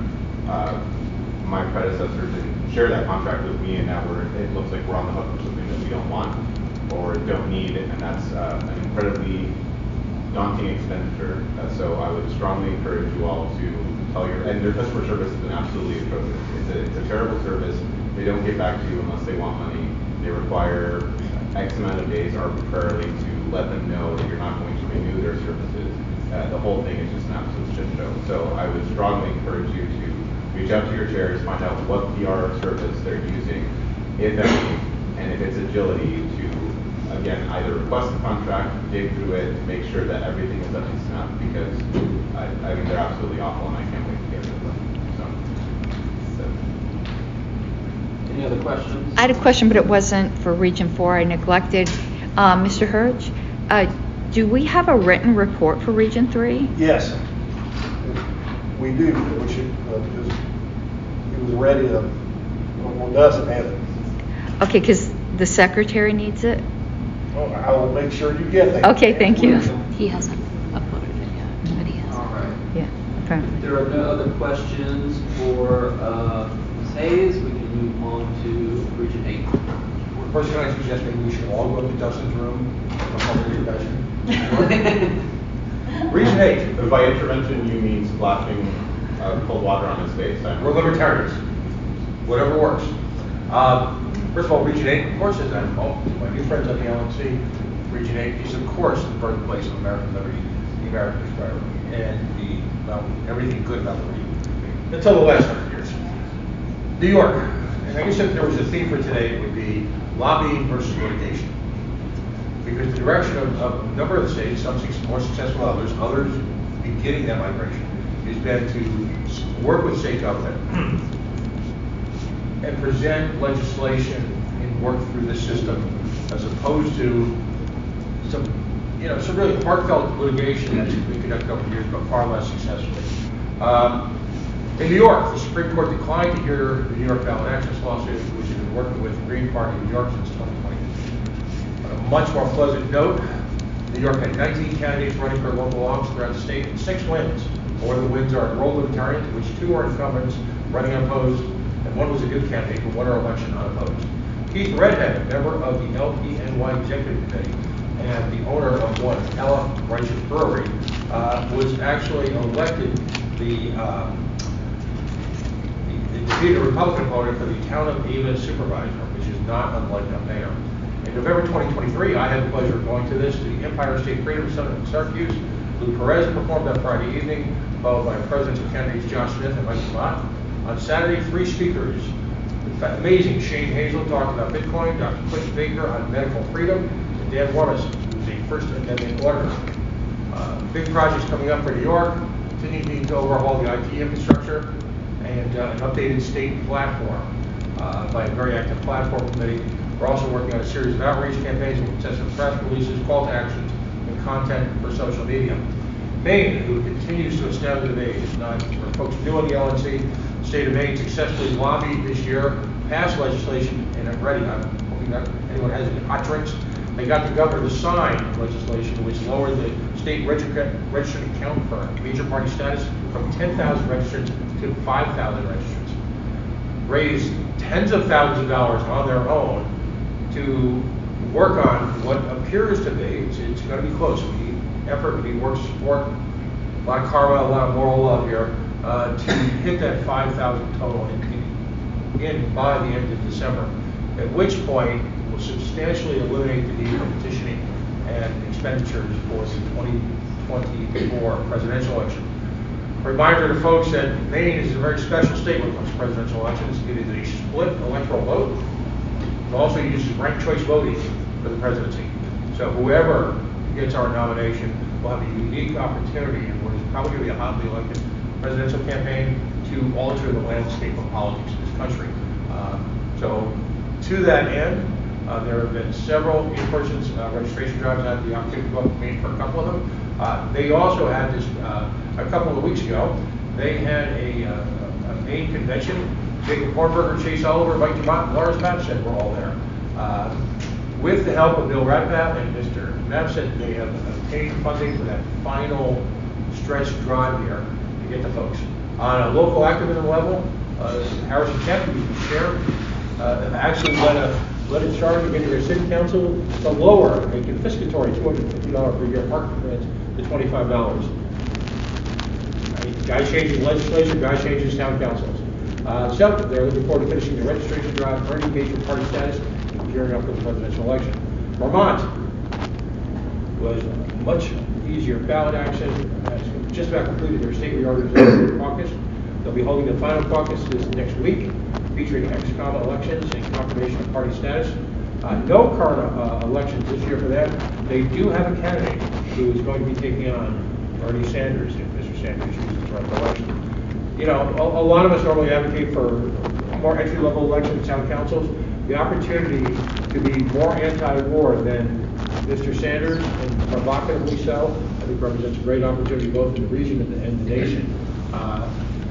My predecessor didn't share that contract with me, and now it looks like we're on the hook for something that we don't want or don't need, and that's an incredibly daunting expenditure. So I would strongly encourage you all to tell and their customer service has been absolutely atrocious. It's a terrible service. They don't get back to you unless they want money. They require X amount of days arbitrarily to let them know that you're not going to renew their services. The whole thing is just an absolute shit show. So I would strongly encourage you to reach out to your chairs, find out what PR service they're using, if any, and if it's agility to, again, either request the contract, dig through it, make sure that everything is up to snuff, because I mean, they're absolutely awful, and I can't wait to get rid of them. So. Any other questions? I had a question, but it wasn't for Region 4. I neglected. Mr. Hirsch, do we have a written report for Region 3? Yes, we do, which because it was ready, well, doesn't have it. Okay, because the secretary needs it? Well, I will make sure you get that. Okay, thank you. He hasn't uploaded it yet, but he has. All right. Yeah. Okay. If there are no other questions for Ms. Hayes, we can move on to Region 8. First, can I suggest maybe we should all go to Dustin's room for public introduction? Region 8. But by intervention, you mean splashing cold water on his face. We're libertarians. Whatever works. First of all, Region 8, of course, is that. My new friends at the LNC, Region 8 is, of course, the birthplace of American liberty, the American experiment, and everything good about the region. Until the last 100 years. New York. And I guess if there was a theme for today, it would be lobbying versus litigation. Because the direction of a number of the states, some more successful than others beginning that migration, has been to work with state government and present legislation and work through the system, as opposed to some really heartfelt litigation that's been conducted over the years, but far less successfully. In New York, the Supreme Court declined to hear the New York ballot access lawsuit, which has been working with the Green Party of New York since 2020. On a much more pleasant note, New York had 19 candidates running for local office throughout the state, and 6 wins. 4 of the wins are enrolled libertarians, which 2 are incumbents running unopposed, and 1 was a good candidate who won our election unopposed. Keith Redhead, a member of the LPNY Executive Committee and the owner of one, Ella Righteous Brewery, was actually elected the defeated Republican opponent for the town of Eva supervisor, which is not unlike a mayor. In November 2023, I had the pleasure of going to the Empire State Freedom Summit in Syracuse. Lou Perez performed on Friday evening, followed by presidential candidates Josh Smith and Mike Lamont. On Saturday, 3 speakers. Amazing Shane Hazel talked about Bitcoin, Dr. Cliff Baker on medical freedom, and Dan Warmis, who's the First Amendment auditor. Big projects coming up for New York, continuing to overhaul the IT infrastructure, and an updated state platform by a very active platform committee. We're also working on a series of outreach campaigns with consistent press releases, call to actions, and content for social media. Maine, who continues to astound the debate, is not for folks new in the LNC. The state of Maine successfully lobbied this year, passed legislation, and I'm ready. I'm hoping that anyone has any hot drinks. They got the governor to sign legislation which lowered the state registered account for major party status from 10,000 registered to 5,000 registered. Raised tens of thousands of dollars on their own to work on what appears to be, it's going to be close. We need effort, we need work support, a lot of karma, a lot of moral love here, to hit that 5,000 total in by the end of December. At which point, we'll substantially eliminate the need for petitioning and expenditures for the 2024 presidential election. Reminder to folks that Maine is a very special state when it comes to presidential elections. It is a split electoral vote. It also uses ranked choice voting for the presidency. So whoever gets our nomination will have a unique opportunity in what is probably going to be a hotly elected presidential campaign to alter the landscape of politics in this country. So to that end, there have been several in-person registration drives. I had the opportunity to go up to Maine for a couple of them. They also had this, a couple of weeks ago, they had a Maine convention. Jacob Hornberger, Chase Oliver, Mike Dumont, and Lars Mapsett were all there. With the help of Bill Radpath and Mr. Mapsett, they have obtained funding for that final stretch drive here to get the folks. On a local activism level, Harrison County, who's the chair, actually led a charge against their city council to lower a confiscatory $250 per year parking grant to $25. Guy changes legislature, guy changes town councils. So they're looking forward to finishing the registration drive for engagement party status and gearing up for the presidential election. Vermont was much easier ballot action. Has just about completed their state reorganization caucus. They'll be holding the final caucus this next week, featuring ex-com elections and confirmation of party status. No current elections this year for them. They do have a candidate who is going to be taking on Bernie Sanders if Mr. Sanders chooses to run for election. You know, a lot of us normally advocate for more entry-level elections, town councils. The opportunity to be more anti-war than Mr. Sanders, and provocatively so, I think represents a great opportunity both in the region and the nation.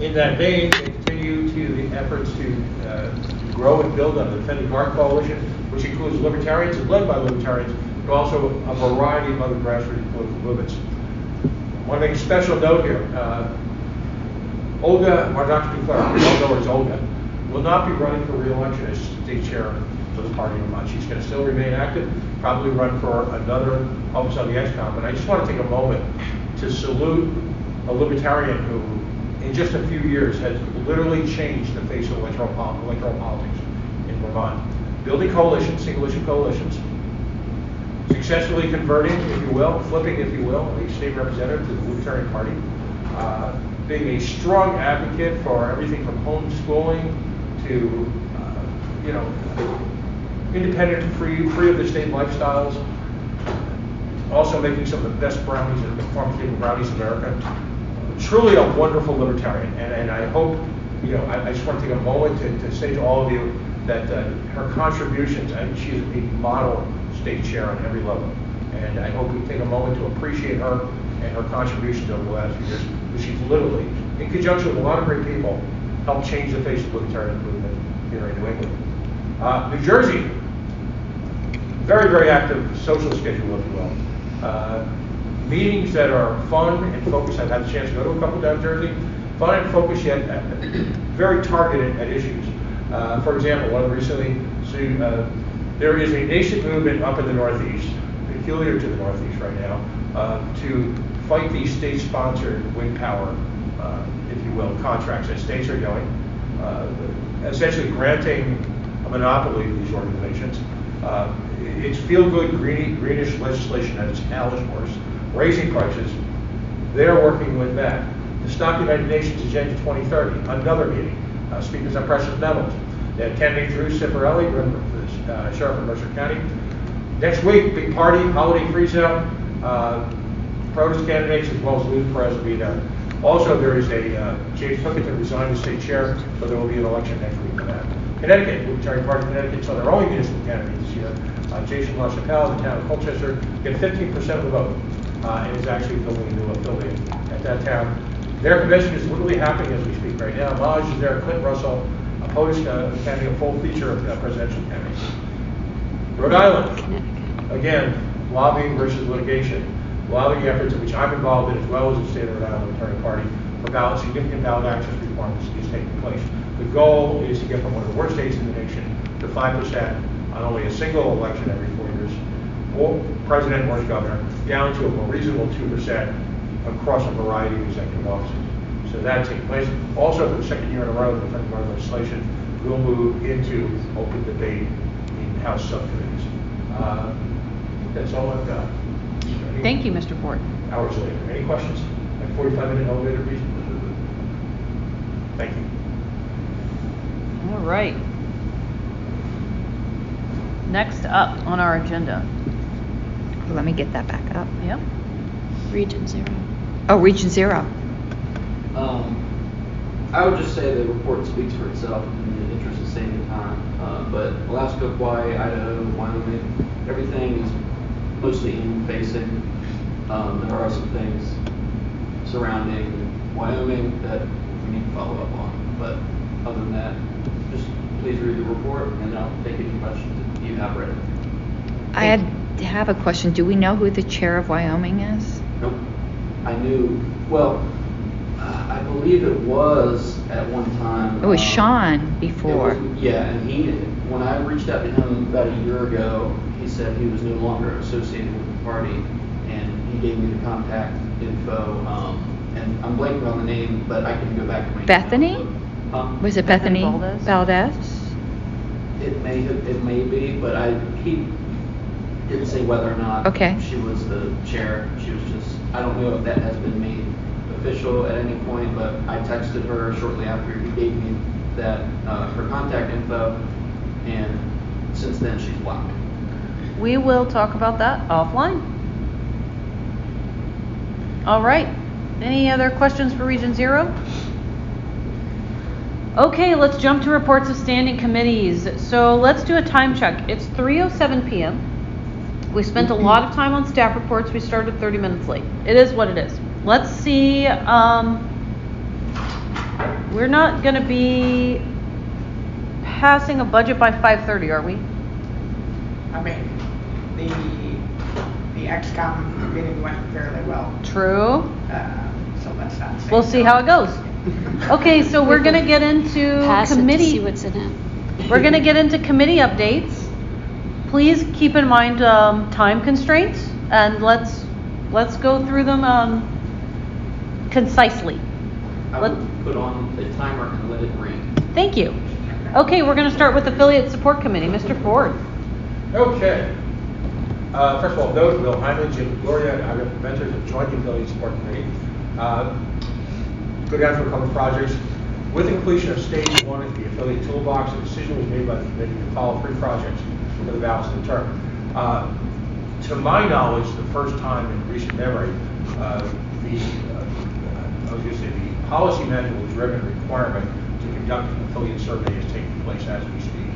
In that vein, they continue to the efforts to grow and build on the Defending Heart Coalition, which includes libertarians and led by libertarians, but also a variety of other grassroots political movements. I want to make a special note here. Olga, or Dr. Dufler, we all know her as Olga, will not be running for re-election as state chair for the party in Vermont. She's going to still remain active, probably run for another office on the ExCom. But I just want to take a moment to salute a libertarian who, in just a few years, has literally changed the face of electoral politics in Vermont. Building coalitions, single-issue coalitions, successfully converting, if you will, flipping, if you will, a state representative to the Libertarian Party, being a strong advocate for everything from homeschooling to, independent, free of the state lifestyles, also making some of the best brownies and the farm-to-table brownies in America. Truly a wonderful libertarian, and I hope, I just want to take a moment to say to all of you that her contributions, I think she is a model state chair on every level, and I hope we take a moment to appreciate her and her contributions over the last few years, because she's literally, in conjunction with a lot of great people, helped change the face of the libertarian movement here in New England. New Jersey, very, very active social schedule, if you will. Meetings that are fun and focused. I've had a chance to go to a couple down Jersey. Fun and focused, yet very targeted at issues. For example, one recently, there is a nascent movement up in the Northeast, peculiar to the Northeast right now, to fight these state-sponsored wind power, if you will, contracts that states are doing, essentially granting a monopoly to these organizations. It's feel-good, greenish legislation at its hellish worst, raising prices. They're working with that. The Stop United Nations Agenda 2030, another meeting. Speakers on precious metals. They had candidate Drew Cifarelli, running for the sheriff of Mercer County. Next week, big party, holiday freeze-out. Protest candidates as well as Lou Perez will be there. Also, there is a James Hookington resigned as state chair, so there will be an election next week for that. Connecticut, the Libertarian Party of Connecticut saw their only municipal candidate this year. Jason LaChapelle, the town of Colchester, get 15% of the vote, and is actually building a new building at that town. Their convention is literally happening as we speak right now. Lodge is there, Clint Russell, a POTUS candidate, a full feature of presidential candidates. Rhode Island, again, lobbying versus litigation. Lobbying efforts in which I'm involved in, as well as the state of Rhode Island Libertarian Party, for significant ballot access reform is taking place. The goal is to get from one of the worst states in the nation to 5% on only a single election every 4 years, or president or governor, down to a more reasonable 2% across a variety of executive offices. So that's taking place. Also, for the second year in a row, the Defending Heart legislation will move into open debate in House subcommittees. That's all I've got. Thank you, Mr. Ford. Hours later. Any questions? Like 45-minute elevator reason? Thank you. All right. Next up on our agenda. Let me get that back up. Yep. Region 0. Oh, Region 0. I would just say the report speaks for itself in the interest of saving time. But Alaska, Hawaii, Idaho, Wyoming, everything is mostly inland-facing. There are some things surrounding Wyoming that we need to follow up on. But other than that, just please read the report, and I'll take any questions that you have ready. I have a question. Do we know who the chair of Wyoming is? Nope. I knew, well, I believe it was at one time. It was Sean before. Yeah, and when I reached out to him about a year ago, he said he was no longer associated with the party, and he gave me the contact info. And I'm blanking on the name, but I can go back to my Bethany? Was it Bethany Valdez? It may be, but he didn't say whether or not she was the chair. She was just, I don't know if that has been made official at any point, but I texted her shortly after he gave me that her contact info, and since then she's blocked. We will talk about that offline. All right. Any other questions for Region 0? Okay, let's jump to reports of standing committees. So let's do a time check. It's 3:07 p.m. We spent a lot of time on staff reports. We started 30 minutes late. It is what it is. Let's see. We're not going to be passing a budget by 5:30, are we? I mean, the XCOM meeting went fairly well. True. So let's not say. We'll see how it goes. Okay, so we're going to get into committee. See what's in it. We're going to get into committee updates. Please keep in mind time constraints, and let's go through them concisely. I would put on the timer and let it ring. Thank you. Okay, we're going to start with Affiliate Support Committee. Mr. Ford. Okay. First of all, note, Will Hyman, Jim Gloria, and other mentors have joined the Affiliate Support Committee. Go down for a couple of projects. With the completion of stage 1 of the affiliate toolbox, a decision was made by the committee to follow 3 projects for the balance of the term. To my knowledge, the first time in recent memory, the policy manual driven requirement to conduct an affiliate survey is taking place as we speak.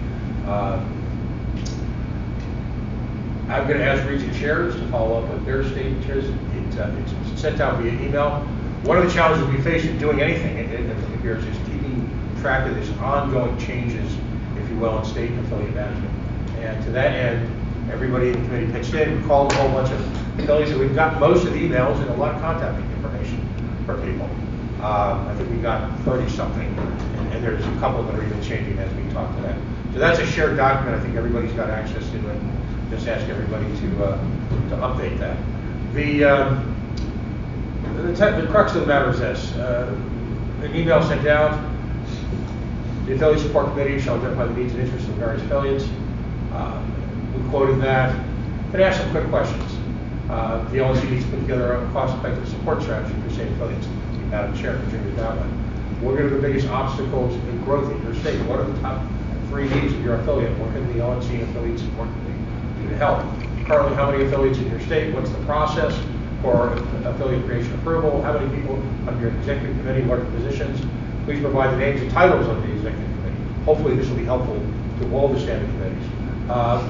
I'm going to ask region chairs to follow up with their state chairs. It's sent out via email. One of the challenges we face in doing anything in affiliate affairs is keeping track of these ongoing changes, if you will, in state and affiliate management. And to that end, everybody in the committee pitched in. We called a whole bunch of affiliates, and we've got most of the emails and a lot of contact information for people. I think we got 30-something, and there's a couple that are even changing as we talk to that. So that's a shared document. I think everybody's got access to, and just ask everybody to update that. The crux of the matter is this. An email sent out. The Affiliate Support Committee shall identify the needs and interests of various affiliates. We quoted that. But ask some quick questions. The LNC needs to put together a cost-effective support strategy for state affiliates. Madam Chair, contribute that one. What are the biggest obstacles in growth in your state? What are the top 3 needs of your affiliate? What can the LNC Affiliate Support Committee do to help? Currently, how many affiliates in your state? What's the process for affiliate creation approval? How many people on your executive committee? What are the positions? Please provide the names and titles of the executive committee. Hopefully this will be helpful to all the standing committees.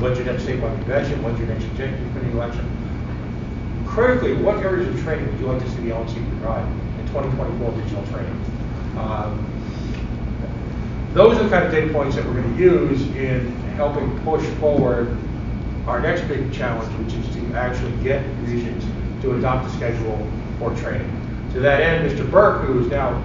When's your next statewide convention? When's your next executive committee election? Critically, what areas of training would you like to see the LNC provide in 2024 regional training? Those are the kind of data points that we're going to use in helping push forward our next big challenge, which is to actually get regions to adopt a schedule for training. To that end, Mr. Burke, who is now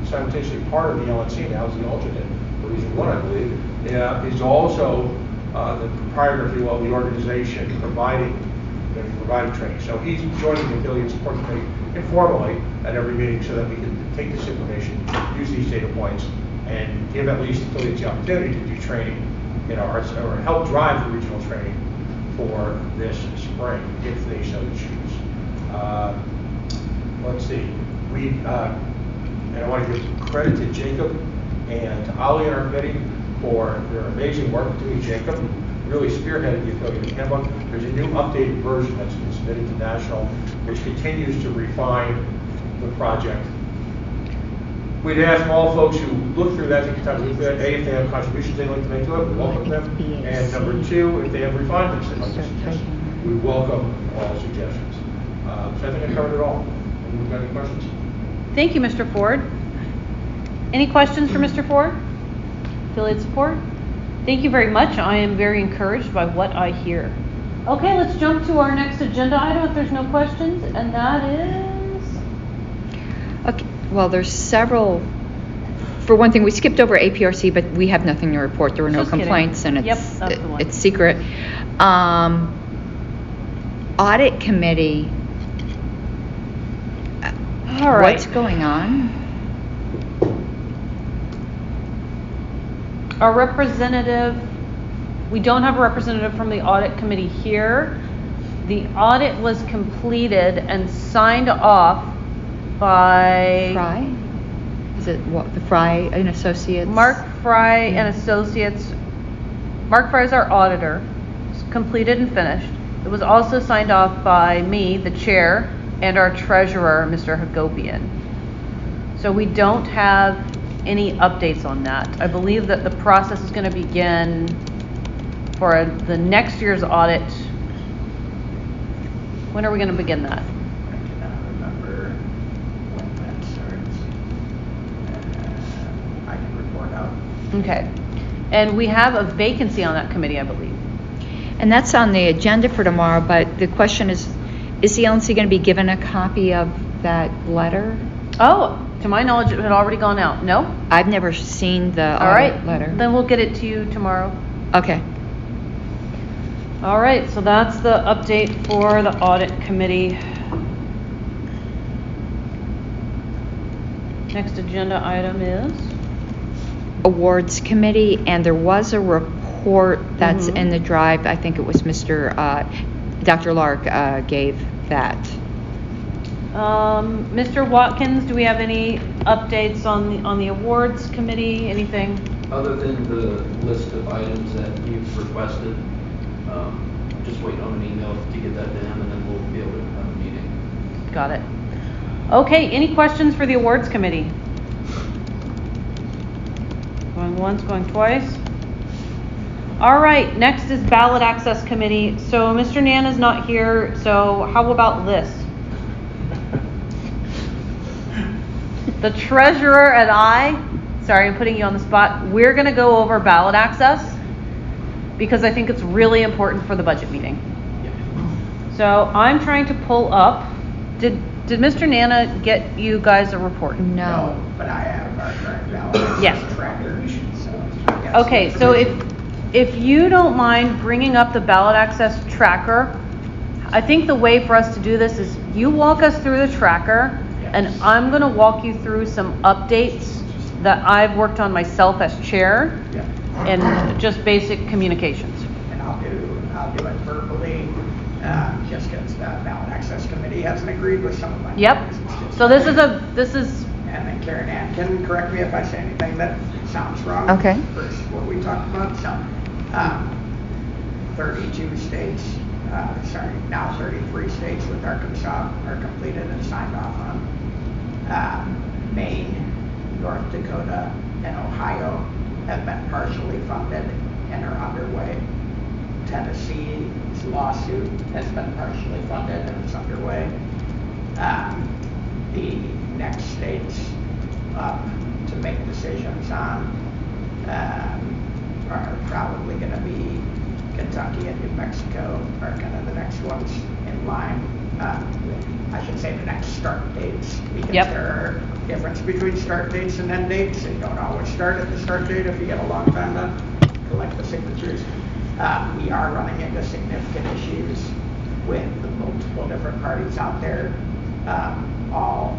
simultaneously part of the LNC, now is the alternate for Region 1, I believe, is also the proprietor, if you will, of the organization providing training. So he's joining the Affiliate Support Committee informally at every meeting so that we can take this information, use these data points, and give at least affiliates the opportunity to do training, or help drive the regional training for this spring, if they so choose. Let's see. And I want to give credit to Jacob and to Ali and our committee for their amazing work doing Jacob. Really spearheaded the affiliate handbook. There's a new updated version that's been submitted to National, which continues to refine the project. We'd ask all folks who look through that, take the time to look through that, A, if they have contributions they'd like to make to it, we welcome them. And number 2, if they have refinements they'd like to suggest, we welcome all suggestions. So I think I covered it all. Anyone got any questions? Thank you, Mr. Ford. Any questions for Mr. Ford? Affiliate support? Thank you very much. I am very encouraged by what I hear. Okay, let's jump to our next agenda item if there's no questions, and that is... Okay, well, there's several for one thing, we skipped over APRC, but we have nothing to report. There were no Just kidding. complaints, and Yep, that's the one. it's secret. Audit committee. All right. What's going on? Our representative, we don't have a representative from the audit committee here. The audit was completed and signed off by Fry? Is it what, the Fry and Associates? Mark Fry and Associates. Mark Fry is our auditor. It's completed and finished. It was also signed off by me, the chair, and our treasurer, Mr. Hagopian. So we don't have any updates on that. I believe that the process is going to begin for the next year's audit. When are we going to begin that? I cannot remember when that starts. I can report out. Okay. And we have a vacancy on that committee, I believe. And that's on the agenda for tomorrow, but the question is the LNC going to be given a copy of that letter? Oh, to my knowledge, it had already gone out. No? I've never seen the All right. audit letter. Then we'll get it to you tomorrow. Okay. All right, so that's the update for the audit committee. Next agenda item is? Awards committee, and there was a report that's in the drive. I think it was Dr. Lark gave that. Mr. Watkins, do we have any updates on the awards committee? Anything? Other than the list of items that you've requested, just waiting on an email to get that down, and then we'll be able to have a meeting. Got it. Okay, any questions for the awards committee? Going once, going twice. All right, next is ballot access committee. So Mr. Nana's not here, so how about this? The treasurer and I, sorry, I'm putting you on the spot, we're going to go over ballot access because I think it's really important for the budget meeting. So I'm trying to pull up. Did Mr. Nana get you guys a report? No, but I have our current ballot Yes. tracker. Okay, so if you don't mind bringing up the ballot access tracker, I think the way for us to do this is you walk us through the tracker, and I'm going to walk you through some updates that I've worked on myself as chair, and just basic communications. And I'll do it verbally, just because the ballot access committee hasn't agreed with some of my. Yep. So this is. And then Karen Ann can correct me if I say anything that sounds wrong. Okay. First, what we talked about. So, 32 states, now 33 states with Arkansas are completed and signed off on. Maine, North Dakota, and Ohio have been partially funded and are underway. Tennessee's lawsuit has been partially funded and is underway. The next states up to make decisions on are probably going to be Kentucky and New Mexico are kind of the next ones in line. I should say the next start dates, because there are difference between start dates and end dates. You don't always start at the start date if you get a long time to collect the signatures. We are running into significant issues with the multiple different parties out there, all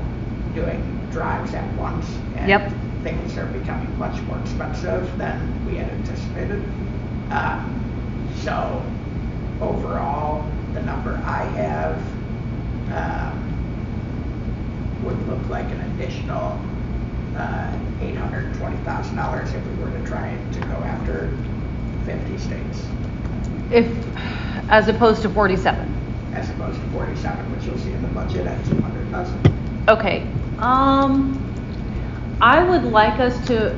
doing drives at once, and things are becoming much more expensive than we had anticipated. So overall, the number I have would look like an additional $820,000 if we were to try to go after 50 states. As opposed to 47. As opposed to 47, which you'll see in the budget at 200,000. Okay. I would like us to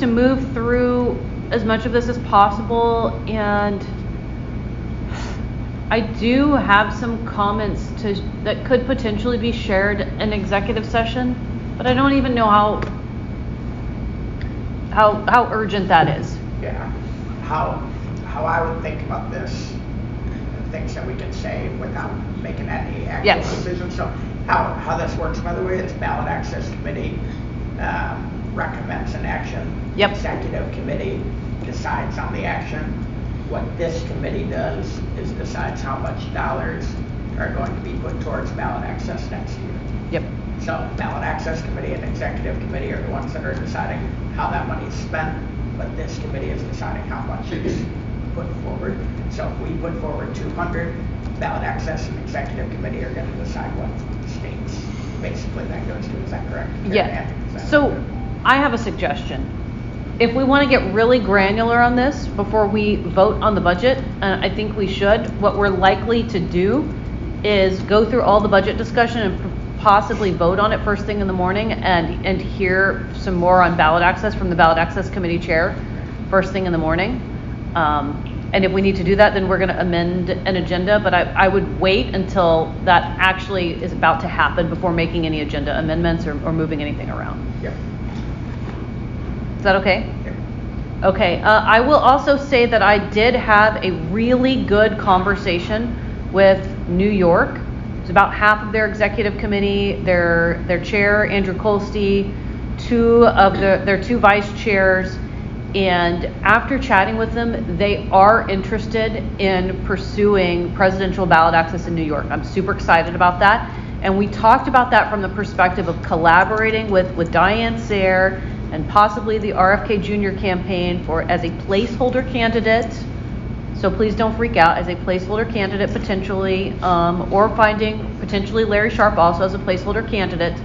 move through as much of this as possible, and I do have some comments that could potentially be shared in executive session, but I don't even know how urgent that is. Yeah. How I would think about this, things that we can say without making any actual decisions. So how this works, by the way, is ballot access committee recommends an action. Yep. Executive committee decides on the action. What this committee does is decides how much dollars are going to be put towards ballot access next year. Yep. So ballot access committee and executive committee are the ones that are deciding how that money is spent, but this committee is deciding how much is put forward. So if we put forward 200, ballot access and executive committee are going to decide what states basically that goes to. Is that correct? Yeah. So I have a suggestion. If we want to get really granular on this before we vote on the budget, and I think we should, what we're likely to do is go through all the budget discussion and possibly vote on it first thing in the morning and hear some more on ballot access from the ballot access committee chair first thing in the morning. And if we need to do that, then we're going to amend an agenda, but I would wait until that actually is about to happen before making any agenda amendments or moving anything around. Yep. Is that okay? Yep. Okay. I will also say that I did have a really good conversation with New York. It's about half of their executive committee, their chair, Andrew Colsty, their two vice chairs. And after chatting with them, they are interested in pursuing presidential ballot access in New York. I'm super excited about that. And we talked about that from the perspective of collaborating with Diane Sayre and possibly the RFK Jr. campaign as a placeholder candidate. So please don't freak out, as a placeholder candidate potentially, or finding potentially Larry Sharp also as a placeholder candidate,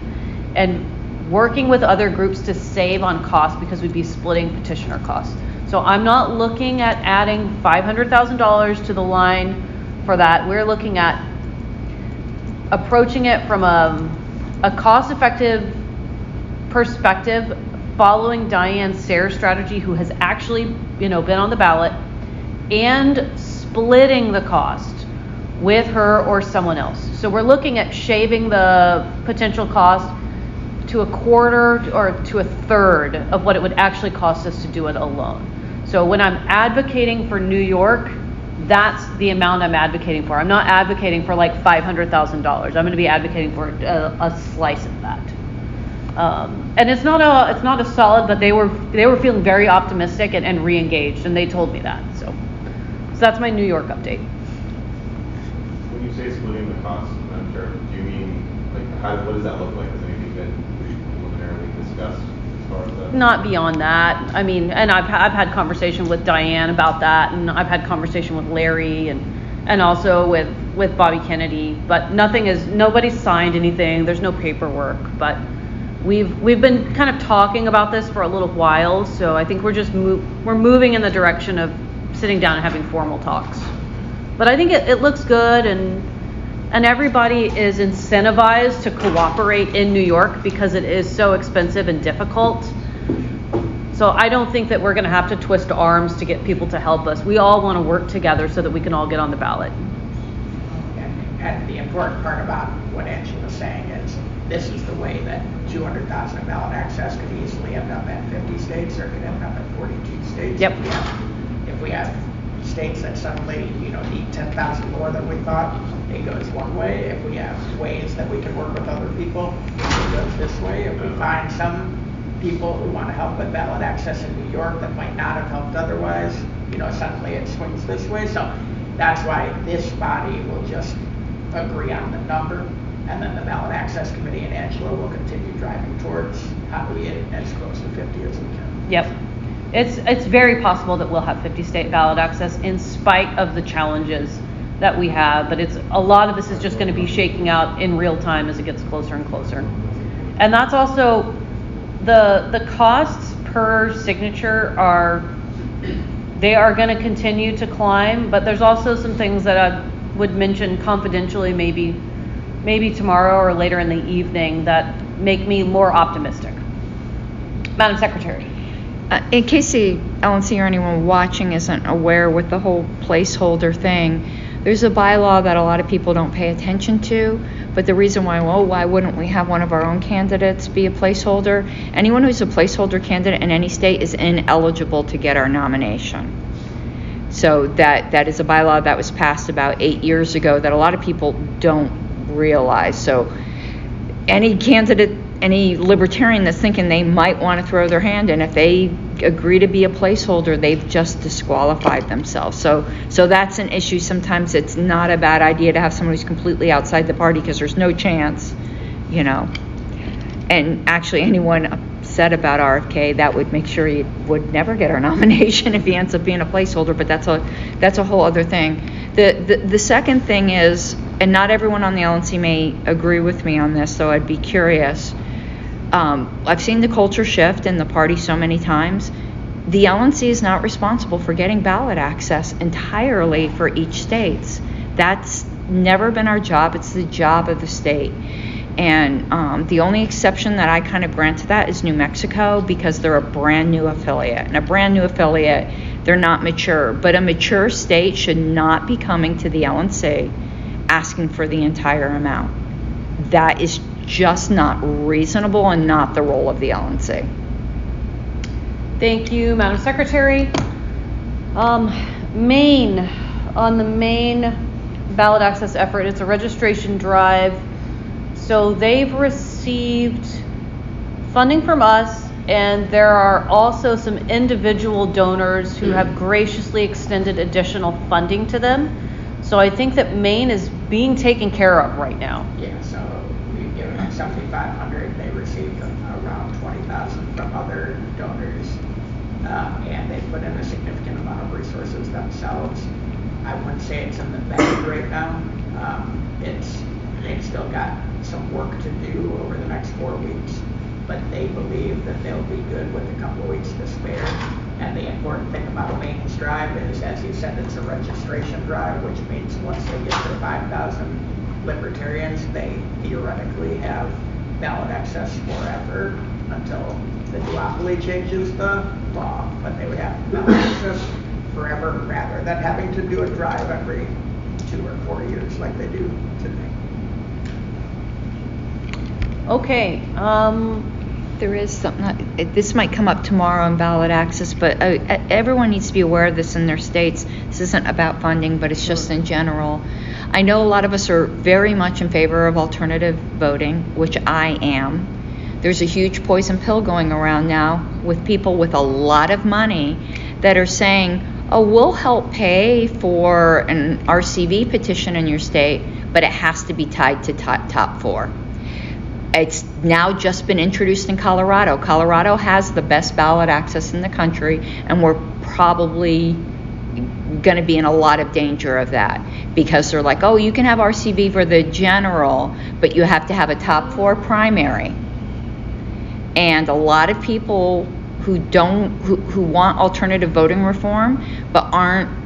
and working with other groups to save on costs because we'd be splitting petitioner costs. So I'm not looking at adding $500,000 to the line for that. We're looking at approaching it from a cost-effective perspective, following Diane Sayre's strategy, who has actually, been on the ballot, and splitting the cost with her or someone else. So we're looking at shaving the potential cost to a quarter or to a third of what it would actually cost us to do it alone. So when I'm advocating for New York, that's the amount I'm advocating for. I'm not advocating for like $500,000. I'm going to be advocating for a slice of that. And it's not a solid, but they were feeling very optimistic and re-engaged, and they told me that. So that's my New York update. When you say splitting the costs, Madam Chair, do you mean what does that look like? Has anything been preliminarily discussed as far as that? Not beyond that. I mean, and I've had conversation with Diane about that, and I've had conversation with Larry and also with Bobby Kennedy, but nobody's signed anything. There's no paperwork, but we've been kind of talking about this for a little while, so I think we're moving in the direction of sitting down and having formal talks. But I think it looks good, and everybody is incentivized to cooperate in New York because it is so expensive and difficult. So I don't think that we're going to have to twist arms to get people to help us. We all want to work together so that we can all get on the ballot. And the important part about what Angela was saying is this is the way that 200,000 ballot access could easily end up at 50 states, or could end up at 42 states. Yep. If we have states that suddenly need 10,000 more than we thought, it goes one way. If we have ways that we can work with other people, it goes this way. If we find some people who want to help with ballot access in New York that might not have helped otherwise, suddenly it swings this way. So that's why this body will just agree on the number, and then the ballot access committee and Angela will continue driving towards how do we get as close to 50 as we can. Yep. It's very possible that we'll have 50 state ballot access in spite of the challenges that we have, but a lot of this is just going to be shaking out in real time as it gets closer and closer. And that's also the costs per signature are going to continue to climb, but there's also some things that I would mention confidentially maybe tomorrow or later in the evening that make me more optimistic. Madam Secretary. In case the LNC or anyone watching isn't aware with the whole placeholder thing, there's a bylaw that a lot of people don't pay attention to, but the reason why wouldn't we have one of our own candidates be a placeholder? Anyone who's a placeholder candidate in any state is ineligible to get our nomination. So that is a bylaw that was passed about 8 years ago that a lot of people don't realize. So any candidate, any libertarian that's thinking they might want to throw their hand in, if they agree to be a placeholder, they've just disqualified themselves. So that's an issue. Sometimes it's not a bad idea to have someone who's completely outside the party because there's no chance, you know. And actually, anyone upset about RFK, that would make sure he would never get our nomination if he ends up being a placeholder. But that's a whole other thing. The second thing is, and not everyone on the LNC may agree with me on this, so I'd be curious. I've seen the culture shift in the party so many times. The LNC is not responsible for getting ballot access entirely for each state. That's never been our job. It's the job of the state. And the only exception that I kind of grant to that is New Mexico, because they're a brand new affiliate. And a brand new affiliate, they're not mature. But a mature state should not be coming to the LNC asking for the entire amount. That is just not reasonable and not the role of the LNC. Thank you, Madam Secretary. Maine, on the Maine ballot access effort, it's a registration drive. So they've received funding from us, and there are also some individual donors who have graciously extended additional funding to them. So I think that Maine is being taken care of right now. Yeah, so we've given them $7,500. They received around $20,000 from other donors, and they put in a significant amount of resources themselves. I wouldn't say it's in the bag right now. They've still got some work to do over the next 4 weeks, but they believe that they'll be good with a couple of weeks to spare. And the important thing about Maine's drive is, as you said, it's a registration drive, which means once they get to 5,000 libertarians, they theoretically have ballot access forever until the duopoly changes the law. But they would have ballot access forever rather than having to do a drive every 2 or 4 years like they do today. Okay. There is something, this might come up tomorrow on ballot access, but everyone needs to be aware of this in their states. This isn't about funding, but it's just in general. I know a lot of us are very much in favor of alternative voting, which I am. There's a huge poison pill going around now with people with a lot of money that are saying, oh, we'll help pay for an RCV petition in your state, but it has to be tied to top 4. It's now just been introduced in Colorado. Colorado has the best ballot access in the country, and we're probably going to be in a lot of danger of that, because they're like, oh, you can have RCV for the general, but you have to have a top 4 primary. And a lot of people who want alternative voting reform but aren't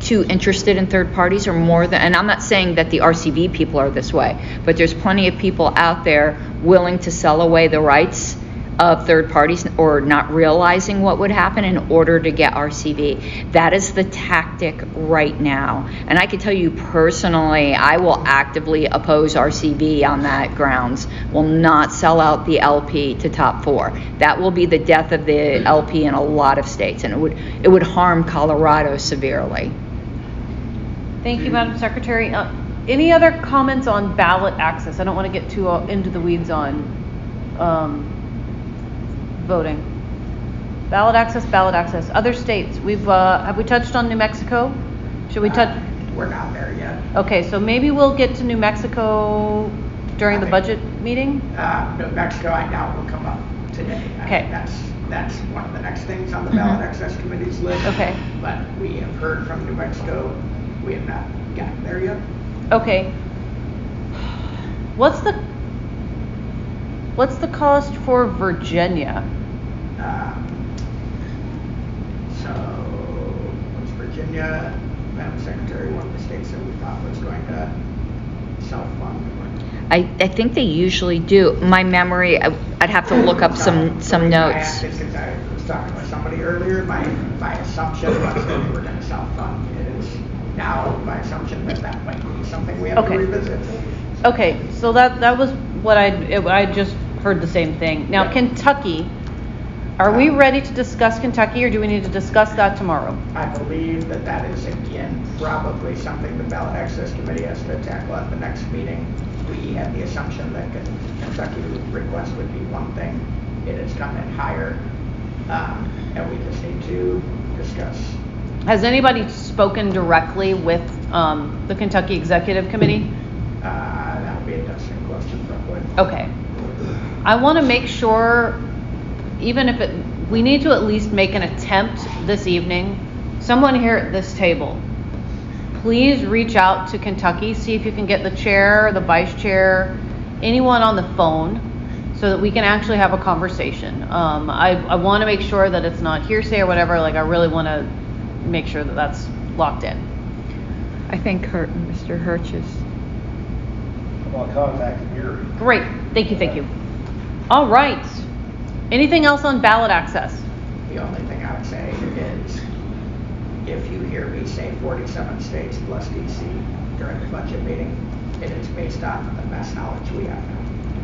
too interested in third parties, or more than, and I'm not saying that the RCV people are this way, but there's plenty of people out there willing to sell away the rights of third parties or not realizing what would happen in order to get RCV. That is the tactic right now. And I can tell you personally, I will actively oppose RCV on that grounds. Will not sell out the LP to top 4. That will be the death of the LP in a lot of states, and it would harm Colorado severely. Thank you, Madam Secretary. Any other comments on ballot access? I don't want to get too into the weeds on voting. Ballot access. Other states. Have we touched on New Mexico? Should we touch? We're not there yet. Okay, so maybe we'll get to New Mexico during the budget meeting? New Mexico, I doubt will come up today. Okay. That's one of the next things on the ballot access committee's list. Okay. But we have heard from New Mexico. We have not gotten there yet. Okay. What's the cost for Virginia? So what's Virginia? Madam Secretary, one of the states that we thought was going to self-fund. I think they usually do. My memory, I'd have to look up some notes. I was talking with somebody earlier. My assumption was that they were going to self-fund. It is now my assumption that might be something we have to revisit. Okay, so that was what I just heard the same thing. Now, Kentucky, are we ready to discuss Kentucky, or do we need to discuss that tomorrow? I believe that is, again, probably something the Ballot Access Committee has to tackle at the next meeting. we had the assumption that Kentucky request would be one thing. It has come in higher, and we just need to discuss. Has anybody spoken directly with the Kentucky Executive Committee? That would be a Dustin question probably. Okay. I want to make sure, even if we need to at least make an attempt this evening. Someone here at this table, please reach out to Kentucky, see if you can get the chair, the vice chair, anyone on the phone, so that we can actually have a conversation. I want to make sure that it's not hearsay or whatever. Like, I really want to make sure that that's locked in. I think Mr. Hirsch is. I'll contact him here. Great. Thank you. All right. Anything else on ballot access? The only thing I would say is, if you hear me say 47 states plus DC during the budget meeting, it is based on the best knowledge we have now.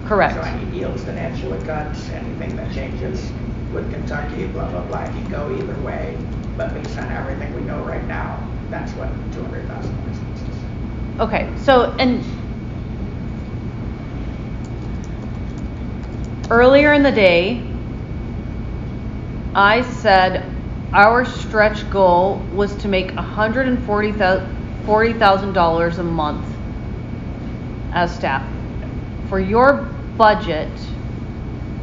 Correct. So any deals that Angela cuts, anything that changes with Kentucky, blah, blah, blah, can go either way. But based on everything we know right now, that's what $200,000 is. Okay, so, and earlier in the day, I said our stretch goal was to make $140,000 a month as staff. For your budget,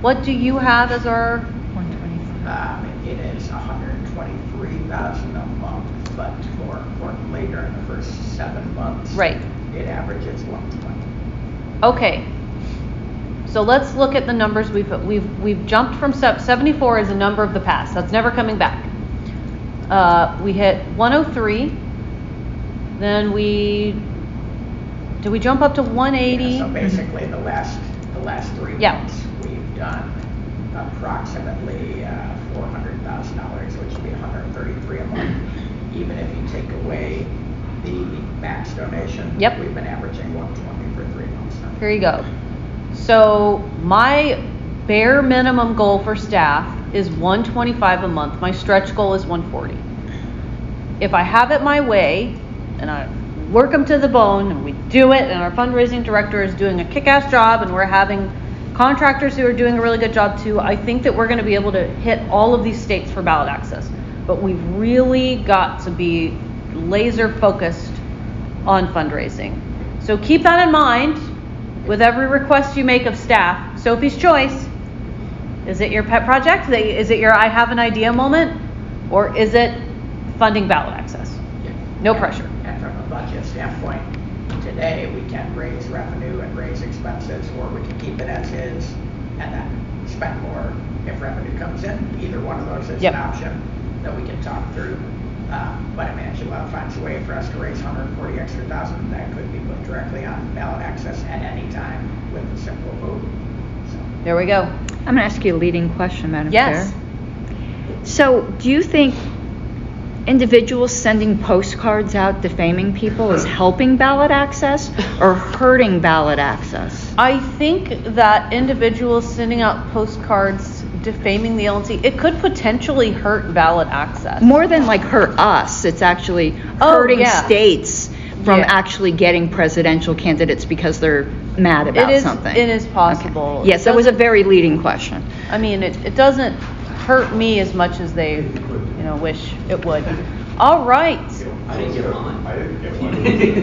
what do you have as our? 125. It is $123,000 a month, but more importantly, during the first 7 months, right, it averages $120. Okay. So let's look at the numbers. We've jumped from 74 is a number of the past. That's never coming back. We hit 103. Then did we jump up to 180? Yeah, so basically the last 3 months we've done approximately $400,000, which would be $133 a month. Even if you take away the max donation, we've been averaging 120 for 3 months now. Here you go. So my bare minimum goal for staff is 125 a month. My stretch goal is 140. If I have it my way, and I work them to the bone, and we do it, and our fundraising director is doing a kick-ass job, and we're having contractors who are doing a really good job too, I think that we're going to be able to hit all of these states for ballot access. But we've really got to be laser focused on fundraising. So keep that in mind with every request you make of staff. Sophie's choice. Is it your pet project? Is it your I have an idea moment? Or is it funding ballot access? No pressure. And from a budget standpoint, today we can raise revenue and raise expenses, or we can keep it as is and then spend more if revenue comes in. Either one of those is an option that we can talk through. But if Angela finds a way for us to raise $140,000 extra that could be put directly on ballot access at any time with a simple vote. So. There we go. I'm going to ask you a leading question, Madam Chair. So, do you think individuals sending postcards out defaming people is helping ballot access or hurting ballot access? I think that individuals sending out postcards defaming the LNC, it could potentially hurt ballot access. More than like hurt us, it's actually hurting states from actually getting presidential candidates because they're mad about something. It is possible. Okay. Yes, that was a very leading question. I mean, it doesn't hurt me as much as they, wish it would. All right. I didn't get on.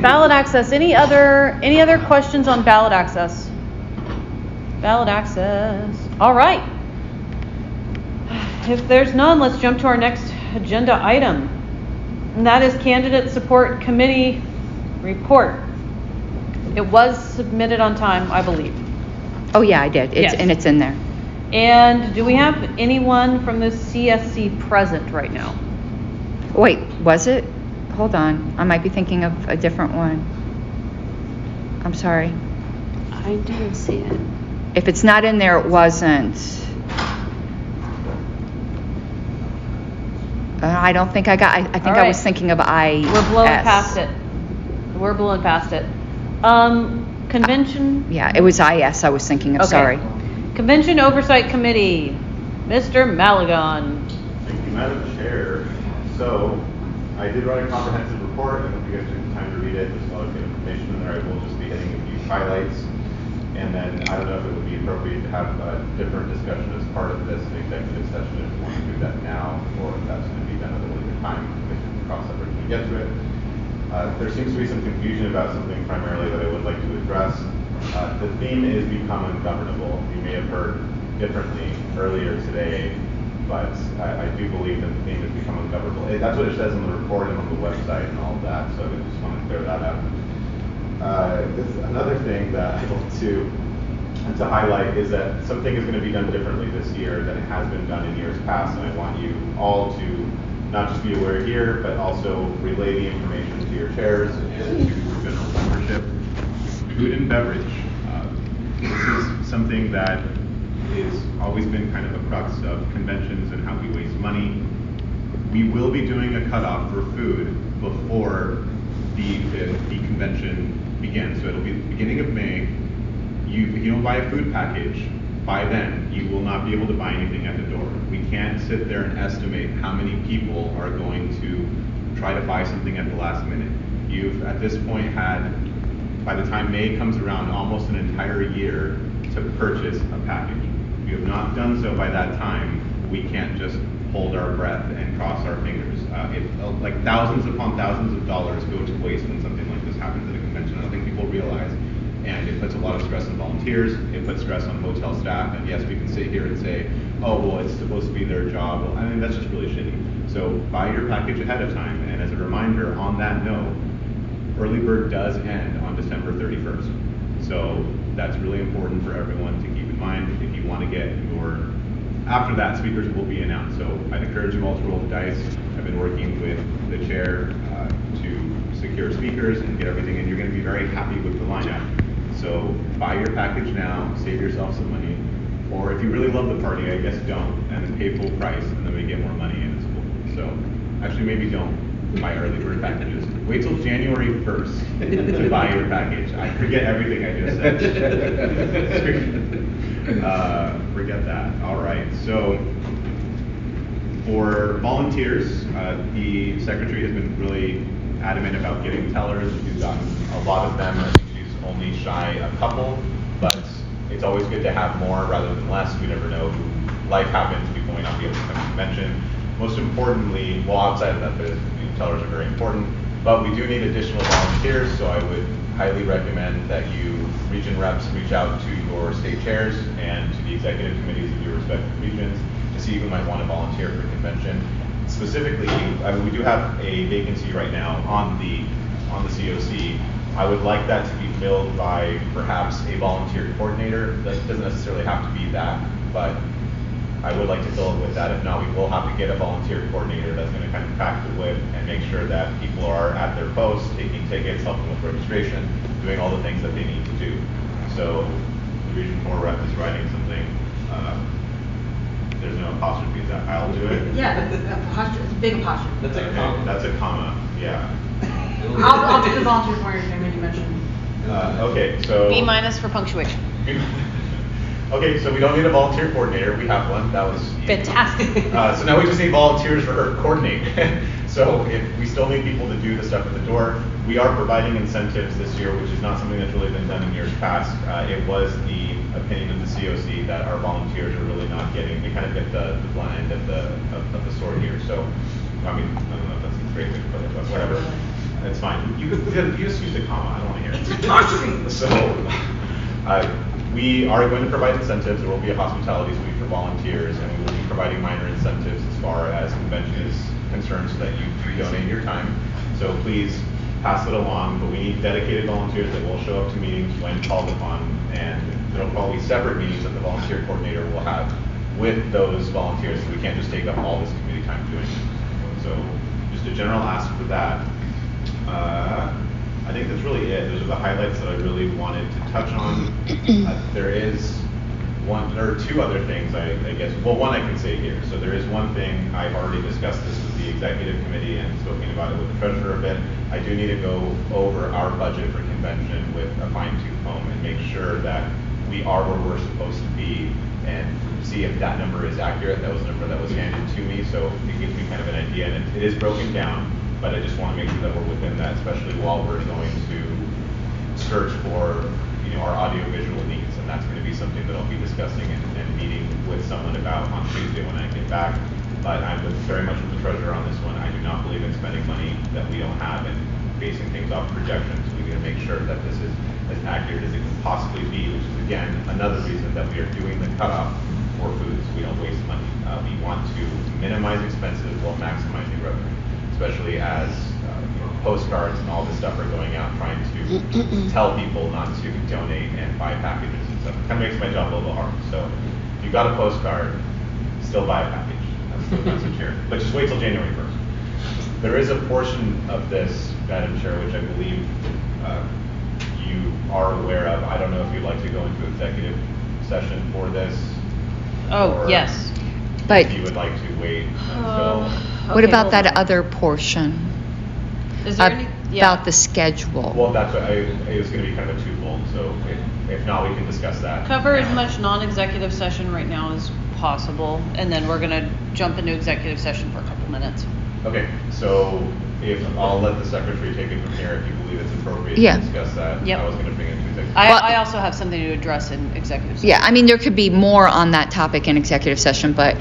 Ballot access. Any other questions on ballot access? Ballot access. All right. If there's none, let's jump to our next agenda item. And that is Candidate Support Committee report. It was submitted on time, I believe. Oh yeah, I did. And it's in there. And do we have anyone from the CSC present right now? Wait, was it? Hold on. I might be thinking of a different one. I'm sorry. I didn't see it. If it's not in there, it wasn't. I don't think I got. I think I was thinking of IS. We're blowing past it. Convention. Yeah, it was IS. I was thinking of. Okay. Sorry. Convention Oversight Committee, Mr. Malagon. Thank you, Madam Chair. So, I did write a comprehensive report. I hope you guys took the time to read it. There's a lot of good information in there. I will just be hitting a few highlights. And then I don't know if it would be appropriate to have a different discussion as part of this executive session if we want to do that now, or if that's going to be done at a later time. We can cross that bridge when we get to it. There seems to be some confusion about something primarily that I would like to address. The theme is become ungovernable. You may have heard differently earlier today, but I do believe that the theme has become ungovernable. That's what it says in the report and on the website and all of that, so I just want to clear that up. Another thing that I want to highlight is that something is going to be done differently this year than it has been done in years past, and I want you all to not just be aware here, but also relay the information to your chairs and to your general membership. Food and beverage. This is something that has always been kind of a crux of conventions and how we waste money. We will be doing a cutoff for food before the convention begins. So it'll be the beginning of May. If you don't buy a food package, by then you will not be able to buy anything at the door. We can't sit there and estimate how many people are going to try to buy something at the last minute. You've at this point had, by the time May comes around, almost an entire year to purchase a package. If you have not done so by that time, we can't just hold our breath and cross our fingers. Like thousands upon thousands of dollars go to waste when something like this happens at a convention. I don't think people realize. And it puts a lot of stress on volunteers. It puts stress on hotel staff. And yes, we can sit here and say, oh, well, it's supposed to be their job. Well, I mean, that's just really shitty. So buy your package ahead of time. And as a reminder, on that note, early bird does end on December 31st. So that's really important for everyone to keep in mind. If you want to get your, after that, speakers will be announced. So I'd encourage you all to roll the dice. I've been working with the chair to secure speakers and get everything, and you're going to be very happy with the lineup. So buy your package now, save yourself some money. Or if you really love the party, I guess don't, and then pay full price, and then we get more money, and it's cool. So actually, maybe don't buy early bird packages. Wait till January 1st to buy your package. I forget everything I just said. Forget that. All right. So for volunteers, the secretary has been really adamant about getting tellers. She's gotten a lot of them. I think she's only shy a couple, but it's always good to have more rather than less. We never know. Life happens. People may not be able to come to convention. Most importantly, well, outside of that, the tellers are very important, but we do need additional volunteers, so I would highly recommend that you, region reps, reach out to your state chairs and to the executive committees of your respective regions to see who might want to volunteer for convention. Specifically, we do have a vacancy right now on the COC. I would like that to be filled by perhaps a volunteer coordinator. That doesn't necessarily have to be that, but I would like to fill it with that. If not, we will have to get a volunteer coordinator that's going to kind of pack the whip and make sure that people are at their posts, taking tickets, helping with registration, doing all the things that they need to do. So the Region 4 rep is writing something. There's no apostrophe. Is that I'll do it? Yeah, that's apostrophe. It's a big apostrophe. That's a comma. That's a comma. Yeah. I'll do the volunteer coordinator thing when you mentioned. Okay, so B- for punctuation. Okay, so we don't need a volunteer coordinator. We have one. That was fantastic. So now we just need volunteers for her to coordinate. So if we still need people to do the stuff at the door, we are providing incentives this year, which is not something that's really been done in years past. It was the opinion of the COC that our volunteers are really not getting. They kind of get the blunt end of the sword here. So I mean, I don't know if that's a great way to put it, but whatever. It's fine. You just use a comma. I don't want to hear it. It's apostrophe. So we are going to provide incentives. There will be a hospitality suite for volunteers, and we will be providing minor incentives as far as convention is concerned so that you do donate your time. So please pass it along, but we need dedicated volunteers that will show up to meetings when called upon, and there will probably be separate meetings that the volunteer coordinator will have with those volunteers, so we can't just take up all this committee time doing it. So just a general ask for that. I think that's really it. Those are the highlights that I really wanted to touch on. There are two other things, I guess. Well, one I can say here. So there is one thing, I've already discussed this with the executive committee and spoken about it with the treasurer a bit. I do need to go over our budget for convention with a fine-tooth comb and make sure that we are where we're supposed to be and see if that number is accurate. That was a number that was handed to me, so it gives me kind of an idea. And it is broken down but I just want to make sure that we're within that, especially while we're going to search for, our audio-visual needs, and that's going to be something that I'll be discussing and meeting with someone about on Tuesday when I get back. But I'm very much with the treasurer on this one. I do not believe in spending money that we don't have and basing things off projections. We need to make sure that this is as accurate as it can possibly be, which is again another reason that we are doing the cutoff for foods. We don't waste money. We want to minimize expenses while maximizing revenue, especially as postcards and all this stuff are going out trying to tell people not to donate and buy packages and stuff. It kind of makes my job a little hard. So if you got a postcard, still buy a package. That's a charity. But just wait till January 1st. There is a portion of this, Madam Chair, which I believe you are aware of. I don't know if you'd like to go into executive session for this. Oh, yes. But if you would like to wait until... What about that other portion? Is there any, about the schedule? Well, that's what it was going to be kind of a twofold. So if not, we can discuss that. Cover as much non-executive session right now as possible, and then we're going to jump into executive session for a couple minutes. Okay, so if I'll let the secretary take it from here if you believe it's appropriate Yeah. to discuss that. Yep. I was going to bring it to executive. I also have something to address in executive session. Yeah, I mean, there could be more on that topic in executive session, but,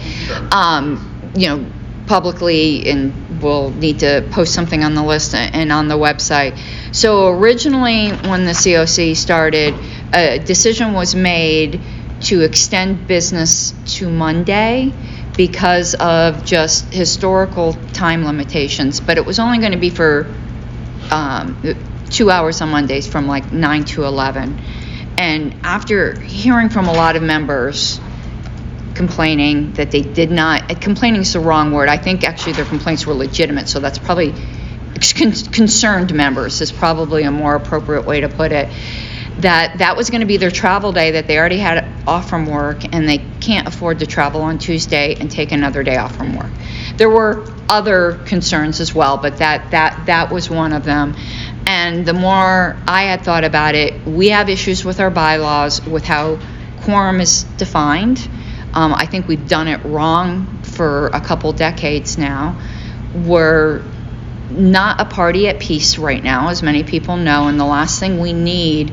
publicly, and we'll need to post something on the list and on the website. So originally, when the COC started, a decision was made to extend business to Monday because of just historical time limitations, but it was only going to be for 2 hours on Mondays from like 9 to 11. And after hearing from a lot of members complaining that they did not, complaining is the wrong word, I think actually their complaints were legitimate, so that's probably, concerned members is probably a more appropriate way to put it, that was going to be their travel day that they already had off from work, and they can't afford to travel on Tuesday and take another day off from work. There were other concerns as well, but that was one of them. And the more I had thought about it, we have issues with our bylaws with how quorum is defined. I think we've done it wrong for a couple decades now. We're not a party at peace right now, as many people know, and the last thing we need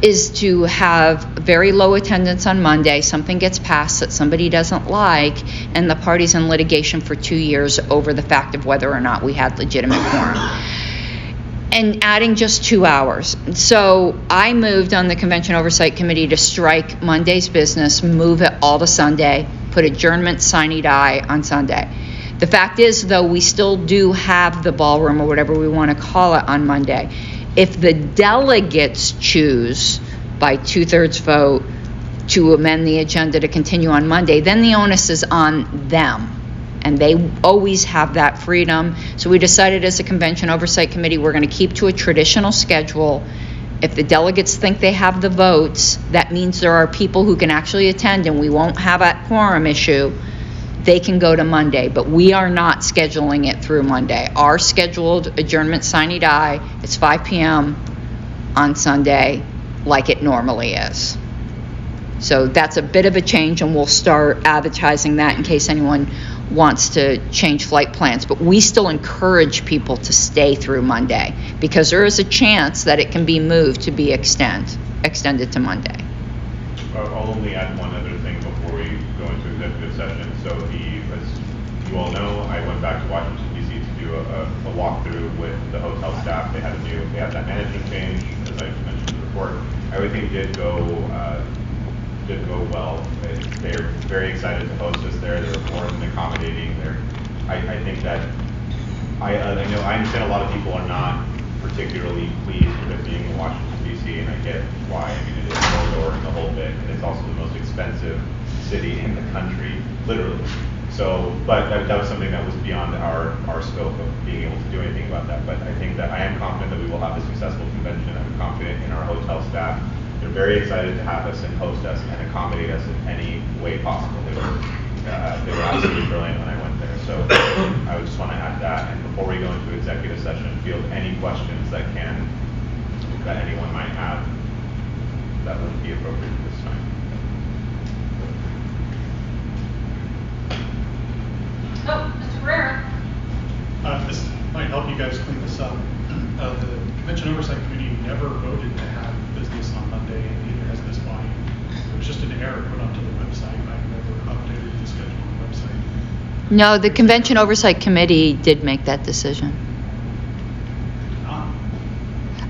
is to have very low attendance on Monday, something gets passed that somebody doesn't like, and the party's in litigation for 2 years over the fact of whether or not we had legitimate quorum. And adding just 2 hours. So I moved on the Convention Oversight Committee to strike Monday's business, move it all to Sunday, put adjournment sine die on Sunday. The fact is, though, we still do have the ballroom or whatever we want to call it on Monday. If the delegates choose by 2/3 vote to amend the agenda to continue on Monday, then the onus is on them. And they always have that freedom. So we decided as a Convention Oversight Committee, we're going to keep to a traditional schedule. If the delegates think they have the votes, that means there are people who can actually attend and we won't have a quorum issue. They can go to Monday, but we are not scheduling it through Monday. Our scheduled adjournment sine die is 5 p.m. on Sunday, like it normally is. So that's a bit of a change, and we'll start advertising that in case anyone wants to change flight plans. But we still encourage people to stay through Monday because there is a chance that it can be moved to be extended to Monday. I'll only add one other thing before we go into executive session. So as you all know, I went back to Washington, D.C. to do a walkthrough with the hotel staff. They had that management change, as I mentioned in the report. Everything did go well. They're very excited to host us there. They're more than accommodating. I think that I understand a lot of people are not particularly pleased with it being in Washington, D.C., and I get why. I mean, it is corridor and the whole bit, and it's also the most expensive city in the country, literally. So, but that was something that was beyond our scope of being able to do anything about that. But I think that I am confident that we will have a successful convention. I'm confident in our hotel staff. They're very excited to have us and host us and accommodate us in any way possible. They were absolutely brilliant when I went there. So I would just want to add that. And before we go into executive session, field any questions that anyone might have that would be appropriate at this time. Oh, Mr. Herrera. might help you guys clean this up. The Convention Oversight Committee never voted to have business on Monday, and neither has this body. It was just an error put onto the website. I never updated the schedule on the website. No, the Convention Oversight Committee did make that decision.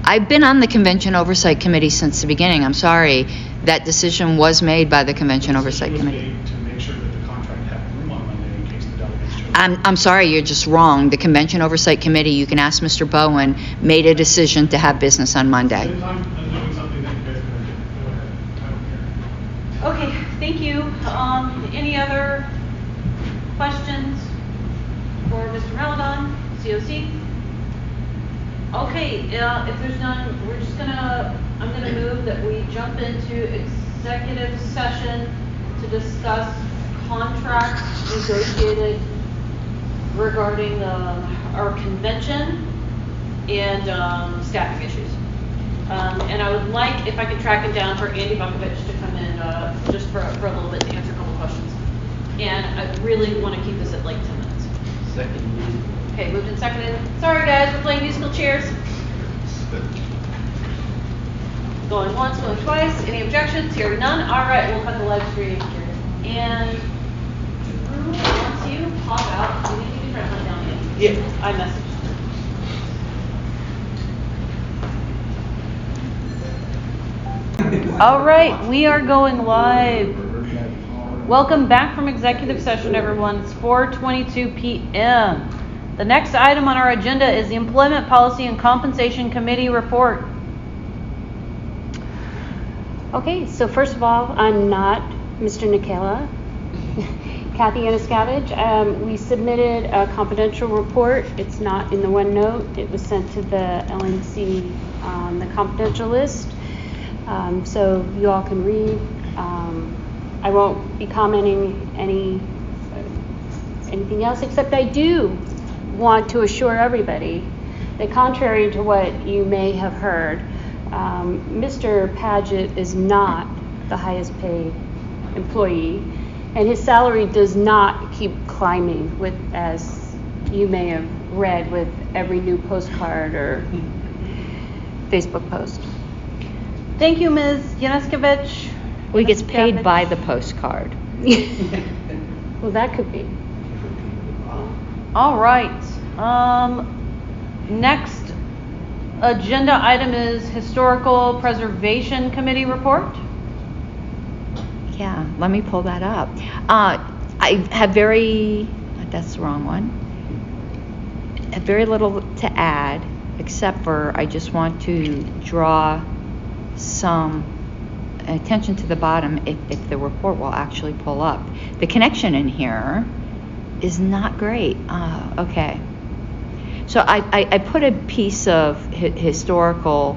I've been on the Convention Oversight Committee since the beginning. I'm sorry. That decision was made by the Convention Oversight Committee. To make sure that the contract had room on Monday in case the delegates chose. I'm sorry, you're just wrong. The Convention Oversight Committee, you can ask Mr. Bowen, made a decision to have business on Monday. I'm doing something that you guys are going to do. Go ahead. I don't care. Okay, thank you. Any other questions for Mr. Maladon, COC? Okay, if there's none, I'm gonna move that we jump into executive session to discuss contracts negotiated regarding our convention and staffing issues. And I would like, if I could track him down, for Andy Bukovich to come in just for a little bit to answer a couple questions. And I really want to keep this at like 10 minutes. Second. Okay, moved and seconded. Sorry guys, we're playing musical chairs. Going once, going twice. Any objections? Hearing none. All right, we'll cut the live stream. And Drew, once you pop out, do you need to try to hunt down Andy? Yeah. I messaged. All right, we are going live. Welcome back from executive session, everyone. It's 4:22 p.m. The next item on our agenda is the Employment Policy and Compensation Committee report. Okay, so first of all, I'm not Mr. Nikela. Kathy Anaskavage. We submitted a confidential report. It's not in the OneNote. It was sent to the LNC on the confidential list. So you all can read. I won't be commenting anything else, except I do want to assure everybody that contrary to what you may have heard, Mr. Padgett is not the highest paid employee, and his salary does not keep climbing with, as you may have read, with every new postcard or Facebook post. Thank you, Ms. Yanuskevich. Well, he gets paid by the postcard. Well, that could be. All right. Next agenda item is Historical Preservation Committee report. Yeah, let me pull that up. I have that's the wrong one. Have very little to add, except for I just want to draw some attention to the bottom if the report will actually pull up. The connection in here is not great. Okay. So I put a piece of historical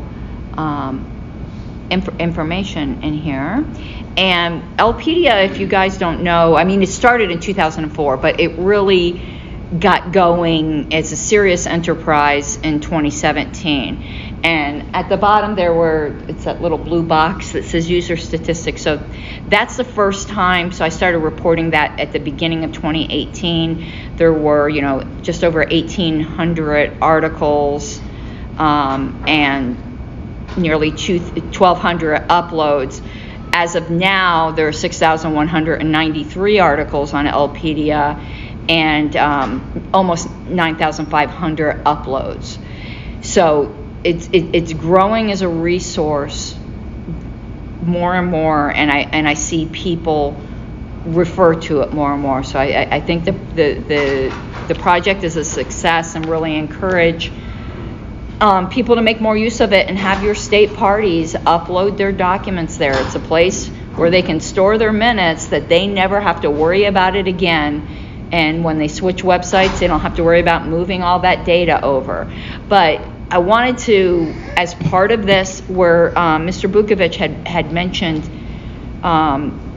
information in here. And Elpedia, if you guys don't know, I mean, it started in 2004, but it really got going as a serious enterprise in 2017. And at the bottom it's that little blue box that says user statistics. So that's the first time. So I started reporting that at the beginning of 2018. There were, just over 1,800 articles and nearly 1,200 uploads. As of now, there are 6,193 articles on Elpedia and almost 9,500 uploads. So it's growing as a resource more and more, and I see people refer to it more and more. So I think the project is a success, and really encourage people to make more use of it and have your state parties upload their documents there. It's a place where they can store their minutes that they never have to worry about it again. And when they switch websites, they don't have to worry about moving all that data over. But I wanted to, as part of this, where Mr. Bukovich had mentioned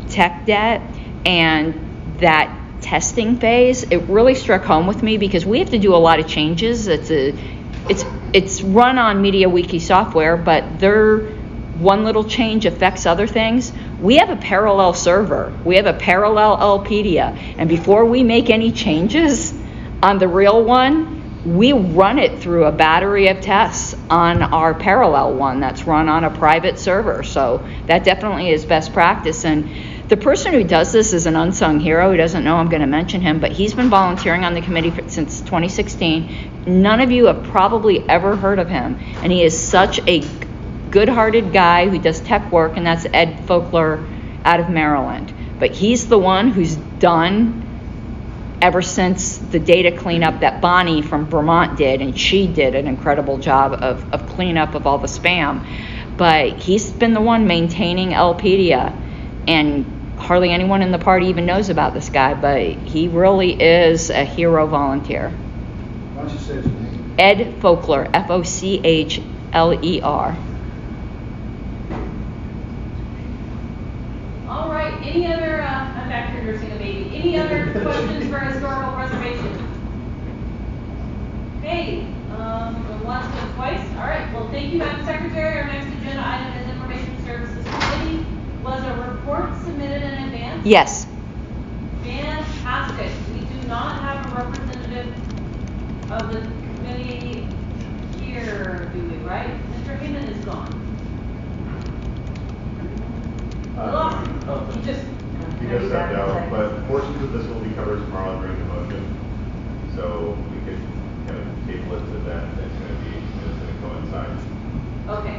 tech debt and that testing phase, it really struck home with me because we have to do a lot of changes. It's run on MediaWiki software, but their one little change affects other things. We have a parallel server. We have a parallel Elpedia. And before we make any changes on the real one, we run it through a battery of tests on our parallel one that's run on a private server. So that definitely is best practice. And the person who does this is an unsung hero. Who doesn't know I'm going to mention him, but he's been volunteering on the committee since 2016. None of you have probably ever heard of him. And he is such a good-hearted guy who does tech work, and that's Ed Folkler out of Maryland. But he's the one who's done ever since the data cleanup that Bonnie from Vermont did, and she did an incredible job of cleanup of all the spam. But he's been the one maintaining LPedia, and hardly anyone in the party even knows about this guy, but he really is a hero volunteer. Why don't you say his name? Ed Folkler, Fochler. All right, any other, I'm back here nursing a baby. Any other questions for historical preservation? Okay, once and twice. All right, well, thank you, Madam Secretary. Our next agenda item is Information Services Committee. Was a report submitted in advance? Yes. Fantastic. We do not have a representative of the committee here, do we, right? Mr. Heyman is gone. He just stepped out, but portions of this will be covered tomorrow during the motion. So we could kind of table it to that. It's going to coincide. Okay.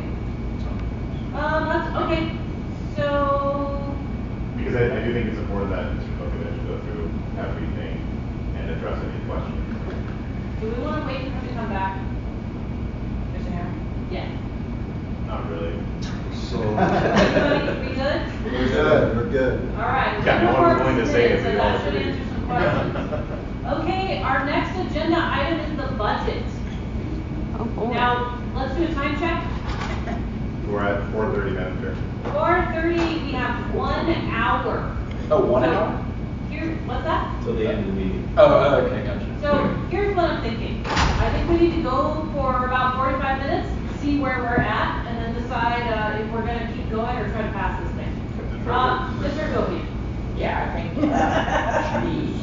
Okay. So. Because I do think it's important that Mr. Kokovic should go through everything and address any questions. Do we want to wait for him to come back? Mr. Mayor? Yes. Not really. So. Everybody, we good? We're good. We're good. All right. Yeah, no one was willing to say it. So that should answer some questions. Okay, our next agenda item is the budget. Oh, boy. Now, let's do a time check. We're at 4:30, Madam Chair. 4:30, we have 1 hour. Oh, 1 So, hour? Here, what's that? Till the end of the meeting. Oh, okay, gotcha. So here's what I'm thinking. I think we need to go for about 45 minutes, see where we're at, and then decide if we're going to keep going or try to pass this thing. Mr. Govian. Yeah, I think the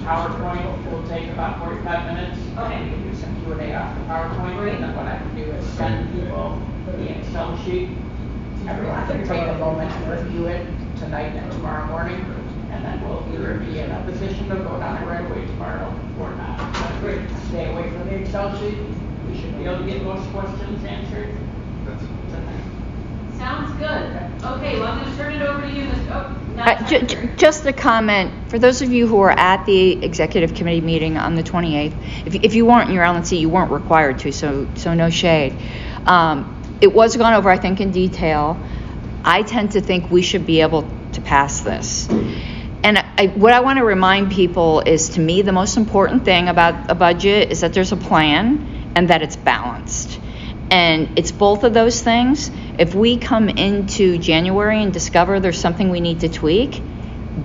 PowerPoint will take about 45 minutes. Okay. We can do some Q&A off the PowerPoint, and then what I can do is send people the Excel sheet. Everyone can take a moment to review it tonight and tomorrow morning, and then we'll either be in a position to vote on it right away tomorrow or not. But stay away from the Excel sheet. We should be able to get most questions answered tonight. Sounds good. Okay, well, I'm going to turn it over to you, Mr. Just a comment, for those of you who were at the executive committee meeting on the 28th, if you weren't in your LNC, you weren't required to, so no shade. It was gone over, I think, in detail. I tend to think we should be able to pass this. And what I want to remind people is, to me, the most important thing about a budget is that there's a plan and that it's balanced. And it's both of those things. If we come into January and discover there's something we need to tweak,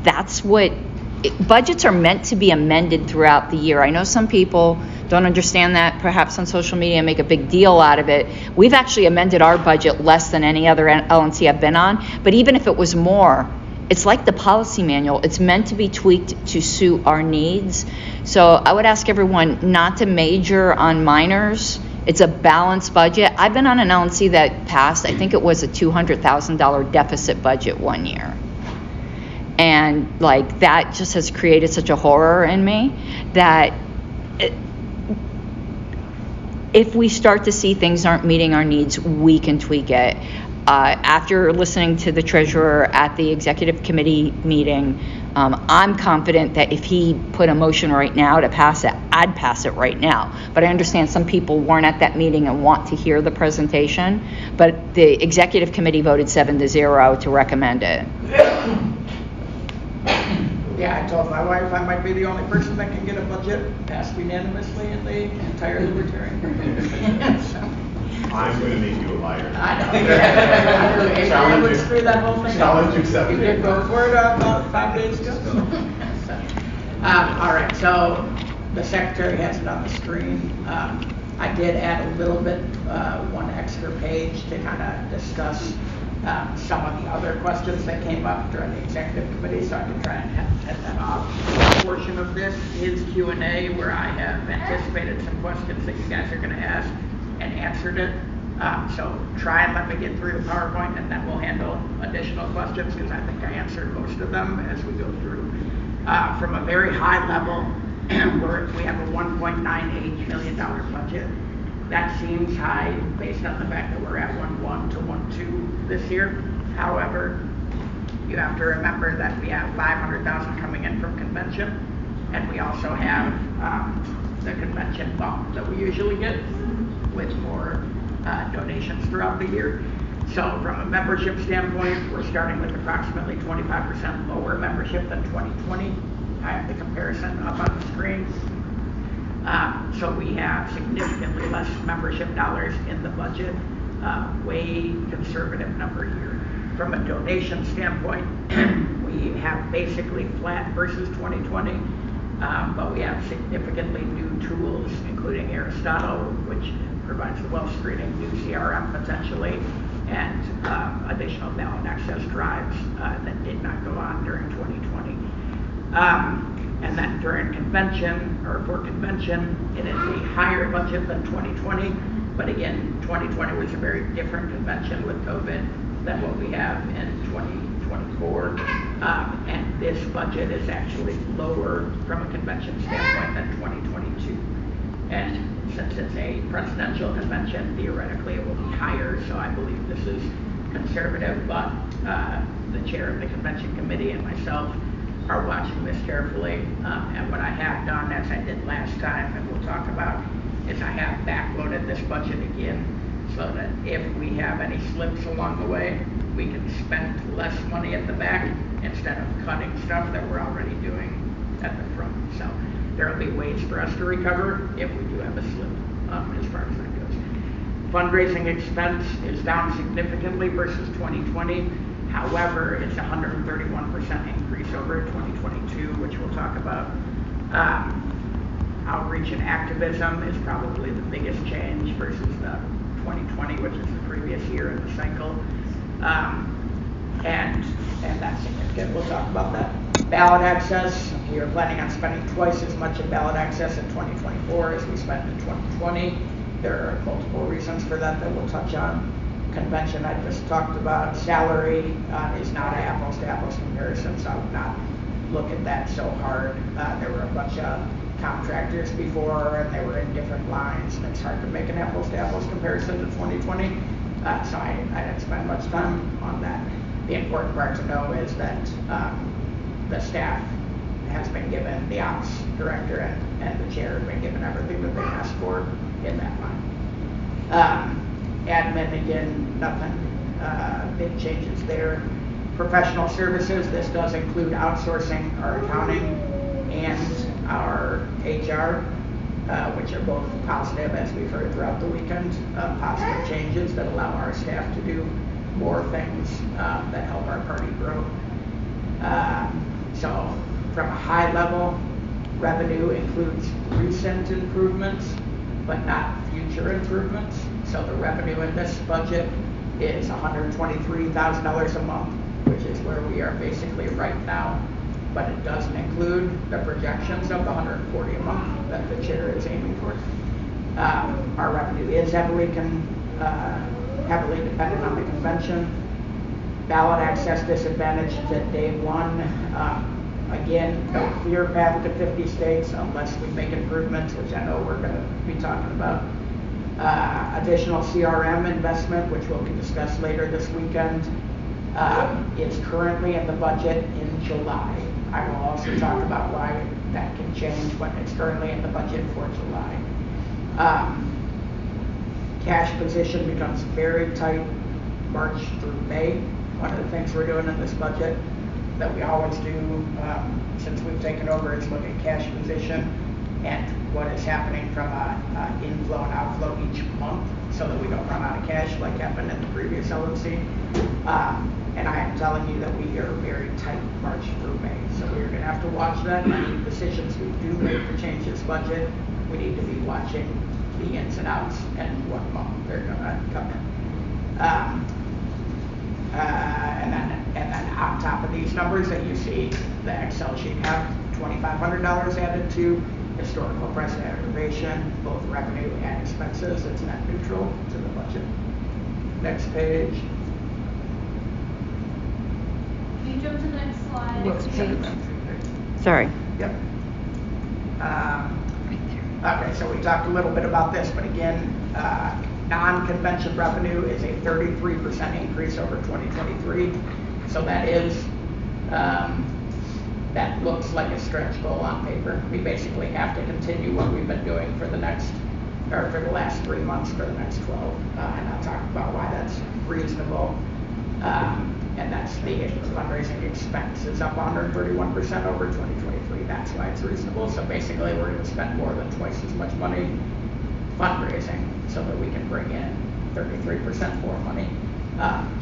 that's what budgets are meant to be amended throughout the year. I know some people don't understand that, perhaps on social media, and make a big deal out of it. We've actually amended our budget less than any other LNC I've been on, but even if it was more, it's like the policy manual. It's meant to be tweaked to suit our needs. So I would ask everyone not to major on minors. It's a balanced budget. I've been on an LNC that passed, I think it was a $200,000 deficit budget one year. And like that just has created such a horror in me that if we start to see things aren't meeting our needs, we can tweak it. After listening to the treasurer at the executive committee meeting, I'm confident that if he put a motion right now to pass it, I'd pass it right now. But I understand some people weren't at that meeting and want to hear the presentation. But the executive committee voted 7-0 to recommend it. Yeah, I told my wife I might be the only person that can get a budget passed unanimously in the entire Libertarian group. I'm going to make you a liar. I know. I would screw that whole thing up. Challenge accepted. You did go for it about 5 days ago. All right, so the secretary has it on the screen. I did add a little bit, one extra page to kind of discuss some of the other questions that came up during the executive committee, so I can try and head that off. A portion of this is Q&A, where I have anticipated some questions that you guys are going to ask and answered it. So try and let me get through the PowerPoint, and then we'll handle additional questions, because I think I answered most of them as we go through. From a very high level, we have a $1.98 million budget. That seems high based on the fact that we're at 1.1 to 1.2 this year. However, you have to remember that we have $500,000 coming in from convention, and we also have the convention bump that we usually get with more donations throughout the year. So from a membership standpoint, we're starting with approximately 25% lower membership than 2020. I have the comparison up on the screen. So we have significantly less membership dollars in the budget, way conservative number here. From a donation standpoint, we have basically flat versus 2020, but we have significantly new tools, including Aristotle, which provides the wealth screening, new CRM potentially, and additional ballot access drives that did not go on during 2020. And then during convention, or for convention, it is a higher budget than 2020, but again, 2020 was a very different convention with COVID than what we have in 2024. And this budget is actually lower from a convention standpoint than 2022. And since it's a presidential convention, theoretically it will be higher, so I believe this is conservative, but the chair of the convention committee and myself are watching this carefully. And what I have done, as I did last time, and we'll talk about, is I have backloaded this budget again, so that if we have any slips along the way, we can spend less money at the back instead of cutting stuff that we're already doing at the front. So there will be ways for us to recover if we do have a slip as far as that goes. Fundraising expense is down significantly versus 2020. However, it's a 131% increase over 2022, which we'll talk about. Outreach and activism is probably the biggest change versus the 2020, which is the previous year in the cycle. And that's significant. We'll talk about that. Ballot access, we are planning on spending twice as much in ballot access in 2024 as we spent in 2020. There are multiple reasons for that we'll touch on. Convention I just talked about. Salary is not an apples to apples comparison, so I would not look at that so hard. There were a bunch of contractors before, and they were in different lines, and it's hard to make an apples to apples comparison to 2020. So I didn't spend much time on that. The important part to know is that the staff has been given, the ops director and the chair have been given everything that they asked for in that line. Admin, again, nothing big changes there. Professional services, this does include outsourcing our accounting and our HR, which are both positive, as we've heard throughout the weekend, positive changes that allow our staff to do more things that help our party grow. So from a high level, revenue includes recent improvements, but not future improvements. So the revenue in this budget is $123,000 a month, which is where we are basically right now. But it doesn't include the projections of the $140 a month that the chair is aiming for. Our revenue is heavily dependent on the convention. Ballot access disadvantage to day one. Again, no clear path to 50 states unless we make improvements, which I know we're going to be talking about. Additional CRM investment, which will be discussed later this weekend, is currently in the budget in July. I will also talk about why that can change, but it's currently in the budget for July. Cash position becomes very tight March through May. One of the things we're doing in this budget that we always do since we've taken over is look at cash position and what is happening from an inflow and outflow each month so that we don't run out of cash like happened in the previous LNC. And I am telling you that we are very tight March through May. So we're going to have to watch that. Any decisions we do make to change this budget, we need to be watching the ins and outs and what month they're going to come in. And then on top of these numbers that you see, the Excel sheet have $2,500 added to historical preservation, both revenue and expenses. It's net neutral to the budget. Next page. Can you jump to the next slide? Next page. Sorry. Yep. Okay, so we talked a little bit about this, but again, non-convention revenue is a 33% increase over 2023. So that is, that looks like a stretch goal on paper. We basically have to continue what we've been doing for the last 3 months for the next 12. And I'll talk about why that's reasonable. And that's the fundraising expense is up 131% over 2023. That's why it's reasonable. So basically, we're going to spend more than twice as much money fundraising so that we can bring in 33% more money.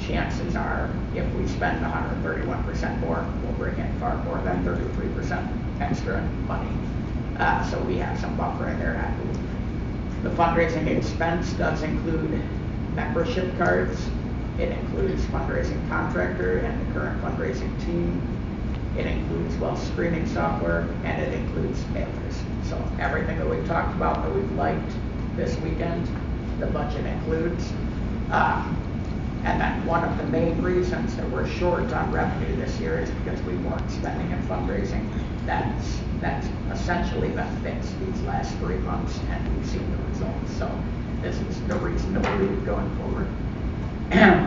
Chances are, if we spend 131% more, we'll bring in far more than 33% extra money. So we have some buffer in there. The fundraising expense does include membership cards. It includes fundraising contractor and the current fundraising team. It includes wealth screening software, and it includes mailers. So everything that we've talked about that we've liked this weekend, the budget includes. And then one of the main reasons that we're short on revenue this year is because we weren't spending in fundraising. That's essentially been fixed these last 3 months, and we've seen the results. So this is the reason that we're going forward.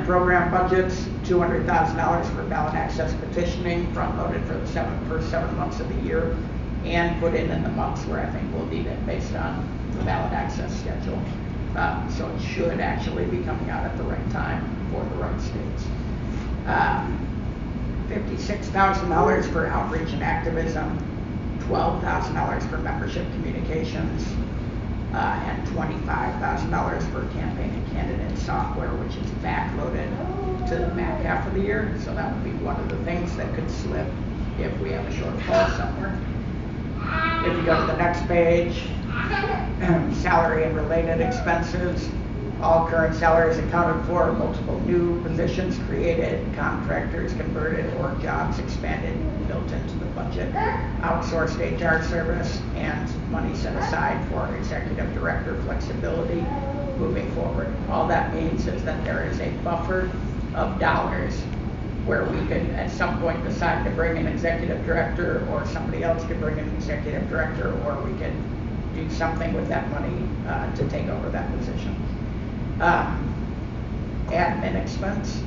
Program budgets, $200,000 for ballot access petitioning, front-loaded for the first 7 months of the year, and put in the months where I think we'll need it based on the ballot access schedule. So it should actually be coming out at the right time for the right states. $56,000 for outreach and activism, $12,000 for membership communications, and $25,000 for campaign and candidate software, which is backloaded to the back half of the year. So that would be one of the things that could slip if we have a shortfall somewhere. If you go to the next page, salary and related expenses, all current salaries accounted for, multiple new positions created, contractors converted, or jobs expanded, built into the budget, outsourced HR service, and money set aside for executive director flexibility moving forward. All that means is that there is a buffer of dollars where we could at some point decide to bring an executive director, or somebody else could bring an executive director, or we could do something with that money to take over that position. Admin expense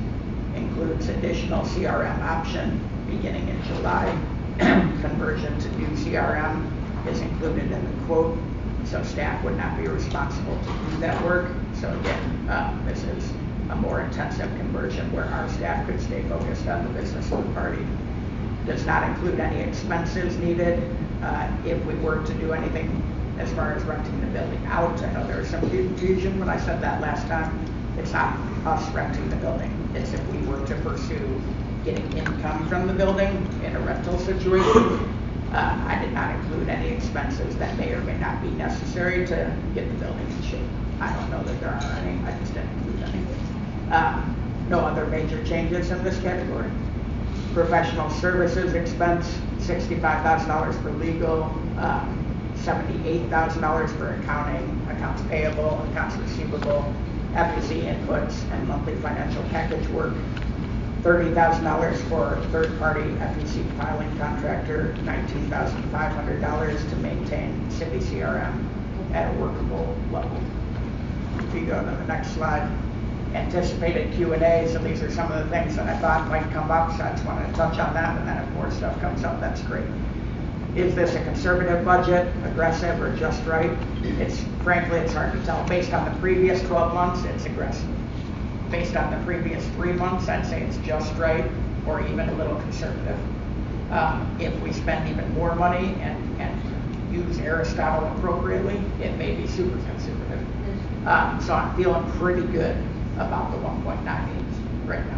includes additional CRM option beginning in July. Conversion to new CRM is included in the quote, so staff would not be responsible to do that work. So again, this is a more intensive conversion where our staff could stay focused on the business of the party. Does not include any expenses needed if we were to do anything as far as renting the building out. I know there was some confusion when I said that last time. It's not us renting the building. It's if we were to pursue getting income from the building in a rental situation. I did not include any expenses that may or may not be necessary to get the building in shape. I don't know that there are any. I just didn't include any. No other major changes in this category. Professional services expense, $65,000 for legal, $78,000 for accounting, accounts payable, accounts receivable, FEC inputs, and monthly financial package work. $30,000 for third-party FEC filing contractor, $19,500 to maintain city CRM at a workable level. If you go to the next slide, anticipated Q&A. So these are some of the things that I thought might come up, so I just wanted to touch on that, and then if more stuff comes up, that's great. Is this a conservative budget, aggressive, or just right? Frankly, it's hard to tell. Based on the previous 12 months, it's aggressive. Based on the previous 3 months, I'd say it's just right, or even a little conservative. If we spend even more money and use Aristotle appropriately, it may be super conservative. So I'm feeling pretty good about the 1.98 right now.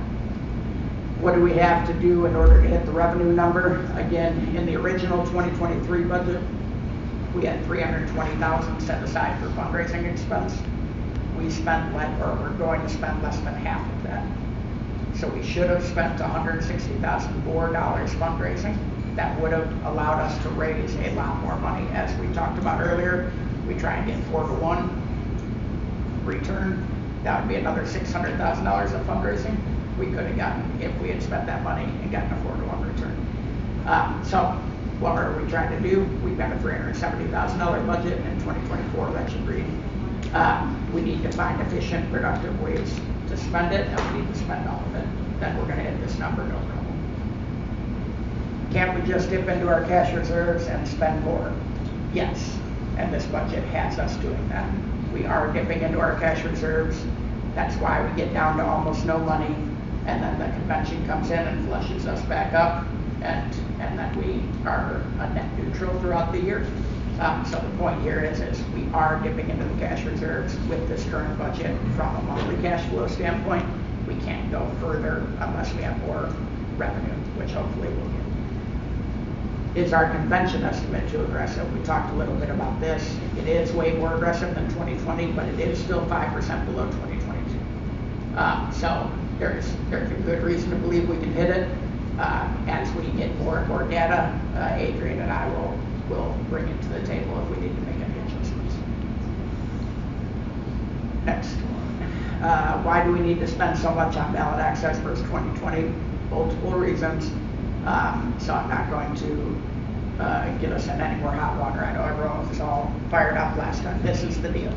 What do we have to do in order to hit the revenue number? Again, in the original 2023 budget, we had $320,000 set aside for fundraising expense. We spent, or we're going to spend less than half of that. So we should have spent $160,000 more fundraising. That would have allowed us to raise a lot more money. As we talked about earlier, we try and get 4-to-1 return. That would be another $600,000 of fundraising we could have gotten if we had spent that money and gotten a 4-to-1 return. So what are we trying to do? We've got a $370,000 budget in 2024 that should read. We need to find efficient, productive ways to spend it, and we need to spend all of it. Then we're going to hit this number, no problem. Can't we just dip into our cash reserves and spend more? Yes, and this budget has us doing that. We are dipping into our cash reserves. That's why we get down to almost no money, and then the convention comes in and flushes us back up, and then we are a net neutral throughout the year. So the point here is we are dipping into the cash reserves with this current budget from a monthly cash flow standpoint. We can't go further unless we have more revenue, which hopefully we'll get. Is our convention estimate too aggressive? We talked a little bit about this. It is way more aggressive than 2020, but it is still 5% below 2022. So there's a good reason to believe we can hit it. As we get more and more data, Adrian and I will bring it to the table if we need to make any adjustments. Next one. Why do we need to spend so much on ballot access versus 2020? Multiple reasons. So I'm not going to get us in any more hot water. I know everyone was all fired up last time. This is the deal.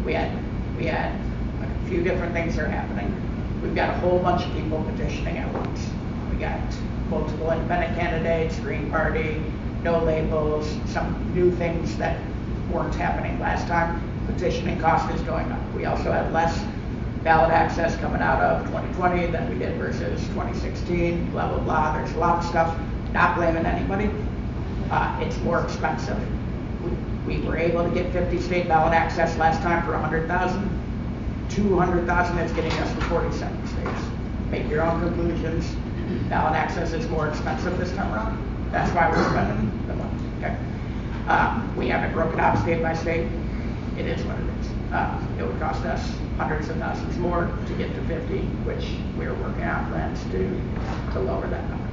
We had a few different things that are happening. We've got a whole bunch of people petitioning at once. We got multiple independent candidates, Green Party, no labels, some new things that weren't happening last time. Petitioning cost is going up. We also had less ballot access coming out of 2020 than we did versus 2016, blah, blah, blah. There's a lot of stuff, not blaming anybody. It's more expensive. We were able to get 50 state ballot access last time for 100,000. 200,000 is getting us to 47 states. Make your own conclusions. Ballot access is more expensive this time around. That's why we're spending the money. Okay. We haven't broken out state by state. It is what it is. It would cost us hundreds of thousands more to get to 50, which we're working on plans to lower that number.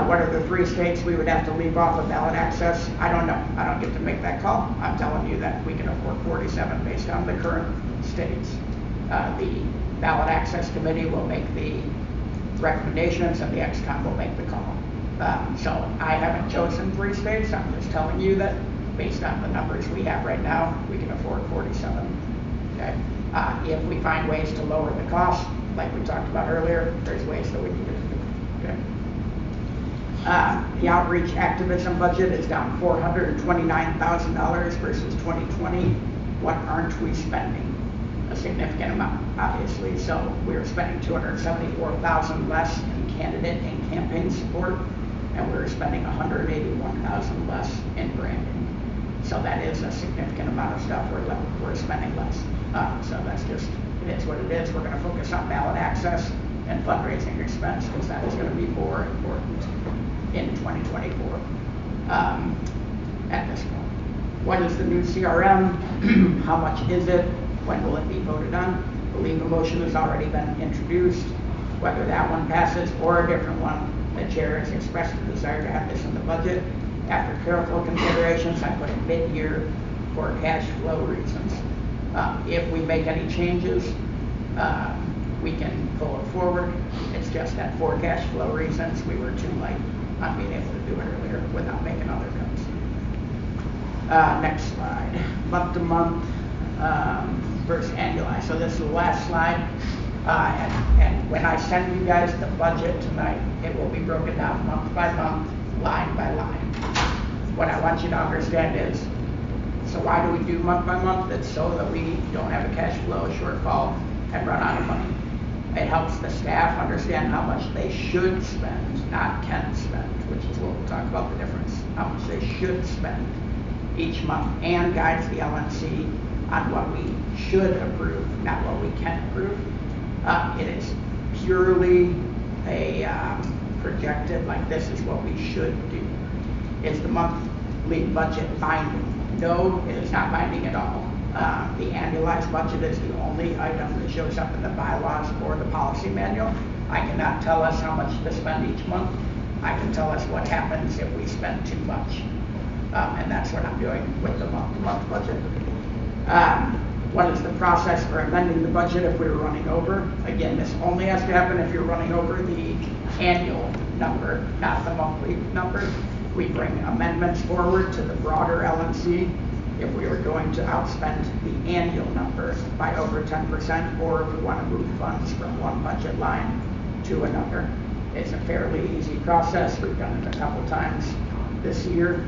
What are the 3 states we would have to leave off of ballot access? I don't know. I don't get to make that call. I'm telling you that we can afford 47 based on the current states. The ballot access committee will make the recommendations and the XCOM will make the call. So I haven't chosen 3 states. I'm just telling you that based on the numbers we have right now, we can afford 47. Okay. If we find ways to lower the cost, like we talked about earlier, there's ways that we can do it. Okay. The outreach activism budget is down $429,000 versus 2020. What aren't we spending? A significant amount, obviously. So we're spending $274,000 less in candidate and campaign support, and we're spending $181,000 less in branding. So that is a significant amount of stuff we're spending less. So that's just, it is what it is. We're going to focus on ballot access and fundraising expense because that is going to be more important in 2024 at this point. What is the new CRM? How much is it? When will it be voted on? I believe a motion has already been introduced. Whether that one passes or a different one, the chair has expressed a desire to have this in the budget. After careful considerations, I put it mid-year for cash flow reasons. If we make any changes, we can pull it forward. It's just that for cash flow reasons, we were too light on being able to do it earlier without making other cuts. Next slide. Month to month versus annualized. So this is the last slide. And when I send you guys the budget tonight, it will be broken down month by month, line by line. What I want you to understand is, so why do we do month by month? It's so that we don't have a cash flow shortfall and run out of money. It helps the staff understand how much they should spend, not can spend, which is what we'll talk about the difference, how much they should spend each month, and guides the LNC on what we should approve, not what we can approve. It is purely a projected, like this is what we should do. Is the monthly budget binding? No, it is not binding at all. The annual annualized budget is the only item that shows up in the bylaws or the policy manual. I cannot tell us how much to spend each month. I can tell us what happens if we spend too much. And that's what I'm doing with the month-to-month budget. What is the process for amending the budget if we're running over? Again, this only has to happen if you're running over the annual number, not the monthly number. We bring amendments forward to the broader LNC if we were going to outspend the annual number by over 10%, or if we want to move funds from one budget line to another. It's a fairly easy process. We've done it a couple times this year.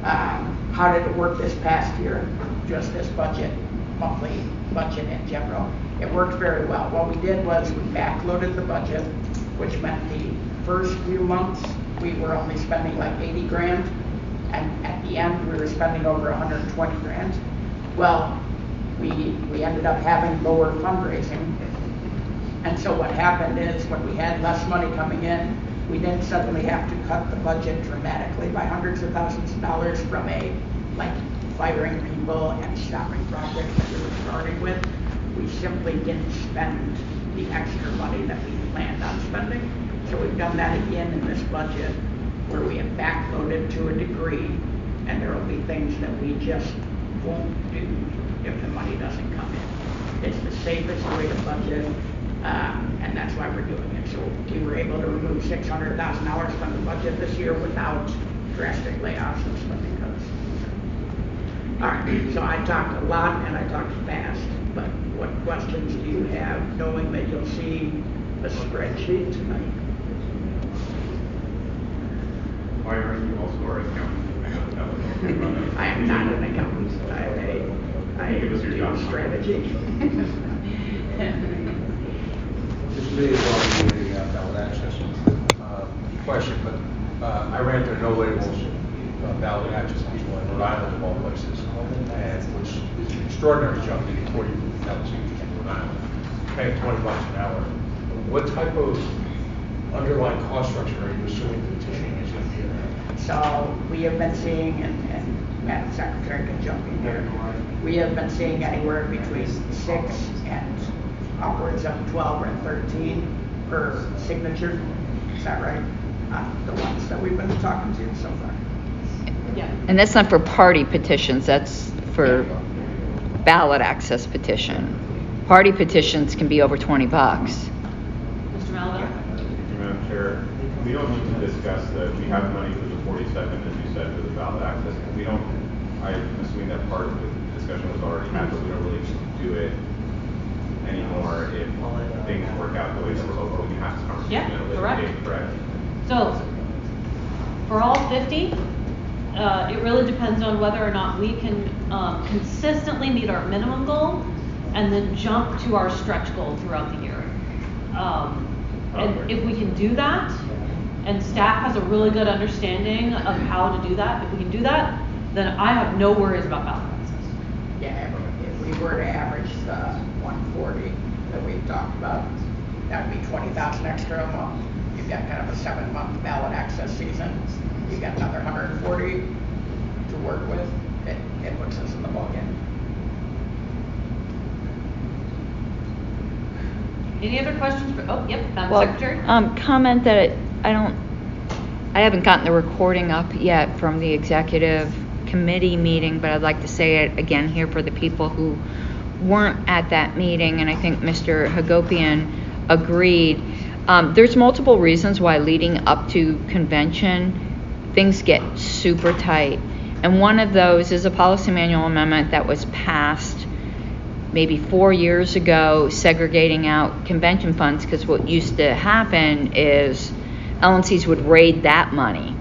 How did it work this past year? Just this budget, monthly budget in general. It worked very well. What we did was we backloaded the budget, which meant the first few months we were only spending like 80 grand, and at the end we were spending over 120 grand. Well, we ended up having lower fundraising, and so what happened is when we had less money coming in, we didn't suddenly have to cut the budget dramatically by hundreds of thousands of dollars from like firing people and stopping projects that we were starting with. We simply didn't spend the extra money that we planned on spending. So we've done that again in this budget, where we have backloaded to a degree, and there will be things that we just won't do if the money doesn't come in. It's the safest way to budget, and that's why we're doing it. So we were able to remove $600,000 from the budget this year without drastic layoffs and spending cuts. All right, so I talked a lot and I talked fast, but what questions do you have, knowing that you'll see a spreadsheet tonight? Why aren't you also our accountant? I am not an accountant. I do strategy. This may involve the ballot access question, but I ran into no labels ballot access people in Rhode Island of all places, and which is an extraordinary jump to get 40,000 signatures in Rhode Island, paying $20 an hour. What type of underlying cost structure are you assuming the petitioning is going to be around? So we have been seeing, and Madam Secretary can jump in here, we have been seeing anywhere between 6 and upwards of 12 or 13 per signature. Is that right? The ones that we've been talking to so far. Yeah. And that's not for party petitions, that's for ballot access petition. Party petitions can be over $20. Mr. Malvo? Madam Chair, we don't need to discuss we have money for the 47, as you said, for the ballot access. We don't, I'm assuming that part of the discussion was already had, but we don't really need to do it anymore if things work out the way that we're hoping. We can have this conversation at a later date, correct? So, for all 50, it really depends on whether or not we can consistently meet our minimum goal and then jump to our stretch goal throughout the year. And if we can do that, and staff has a really good understanding of how to do that, if we can do that, then I have no worries about ballot access. Yeah, if we were to average the 140 that we've talked about, that would be 20,000 extra a month. You've got kind of a 7-month ballot access season. You've got another 140 to work with. It puts us in the ballgame. Any other questions? Madam Well, Secretary? comment that I haven't gotten the recording up yet from the executive committee meeting, but I'd like to say it again here for the people who weren't at that meeting, and I think Mr. Hagopian agreed. There's multiple reasons why leading up to convention, things get super tight. And one of those is a policy manual amendment that was passed maybe 4 years ago, segregating out convention funds, because what used to happen is LNCs would raid that money.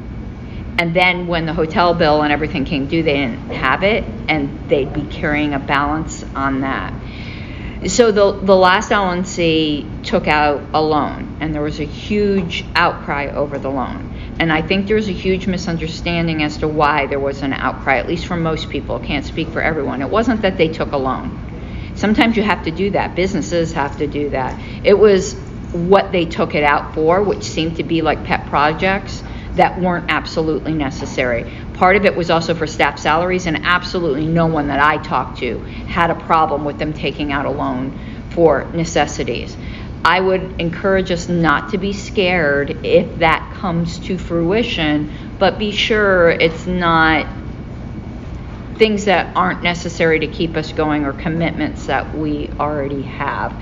And then when the hotel bill and everything came due, they didn't have it, and they'd be carrying a balance on that. So the last LNC took out a loan, and there was a huge outcry over the loan. And I think there's a huge misunderstanding as to why there was an outcry, at least from most people. Can't speak for everyone. It wasn't that they took a loan. Sometimes you have to do that. Businesses have to do that. It was what they took it out for, which seemed to be like pet projects that weren't absolutely necessary. Part of it was also for staff salaries, and absolutely no one that I talked to had a problem with them taking out a loan for necessities. I would encourage us not to be scared if that comes to fruition, but be sure it's not things that aren't necessary to keep us going or commitments that we already have.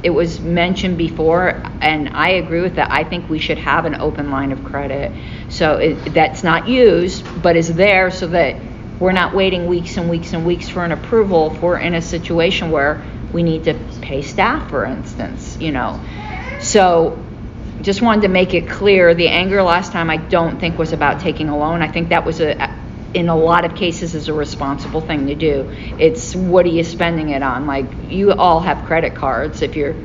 It was mentioned before, and I agree with that. I think we should have an open line of credit. So that's not used, but is there so that we're not waiting weeks and weeks and weeks for an approval if we're in a situation where we need to pay staff, for instance, So just wanted to make it clear, the anger last time I don't think was about taking a loan. I think that was in a lot of cases is a responsible thing to do. It's what are you spending it on? Like, you all have credit cards. If you're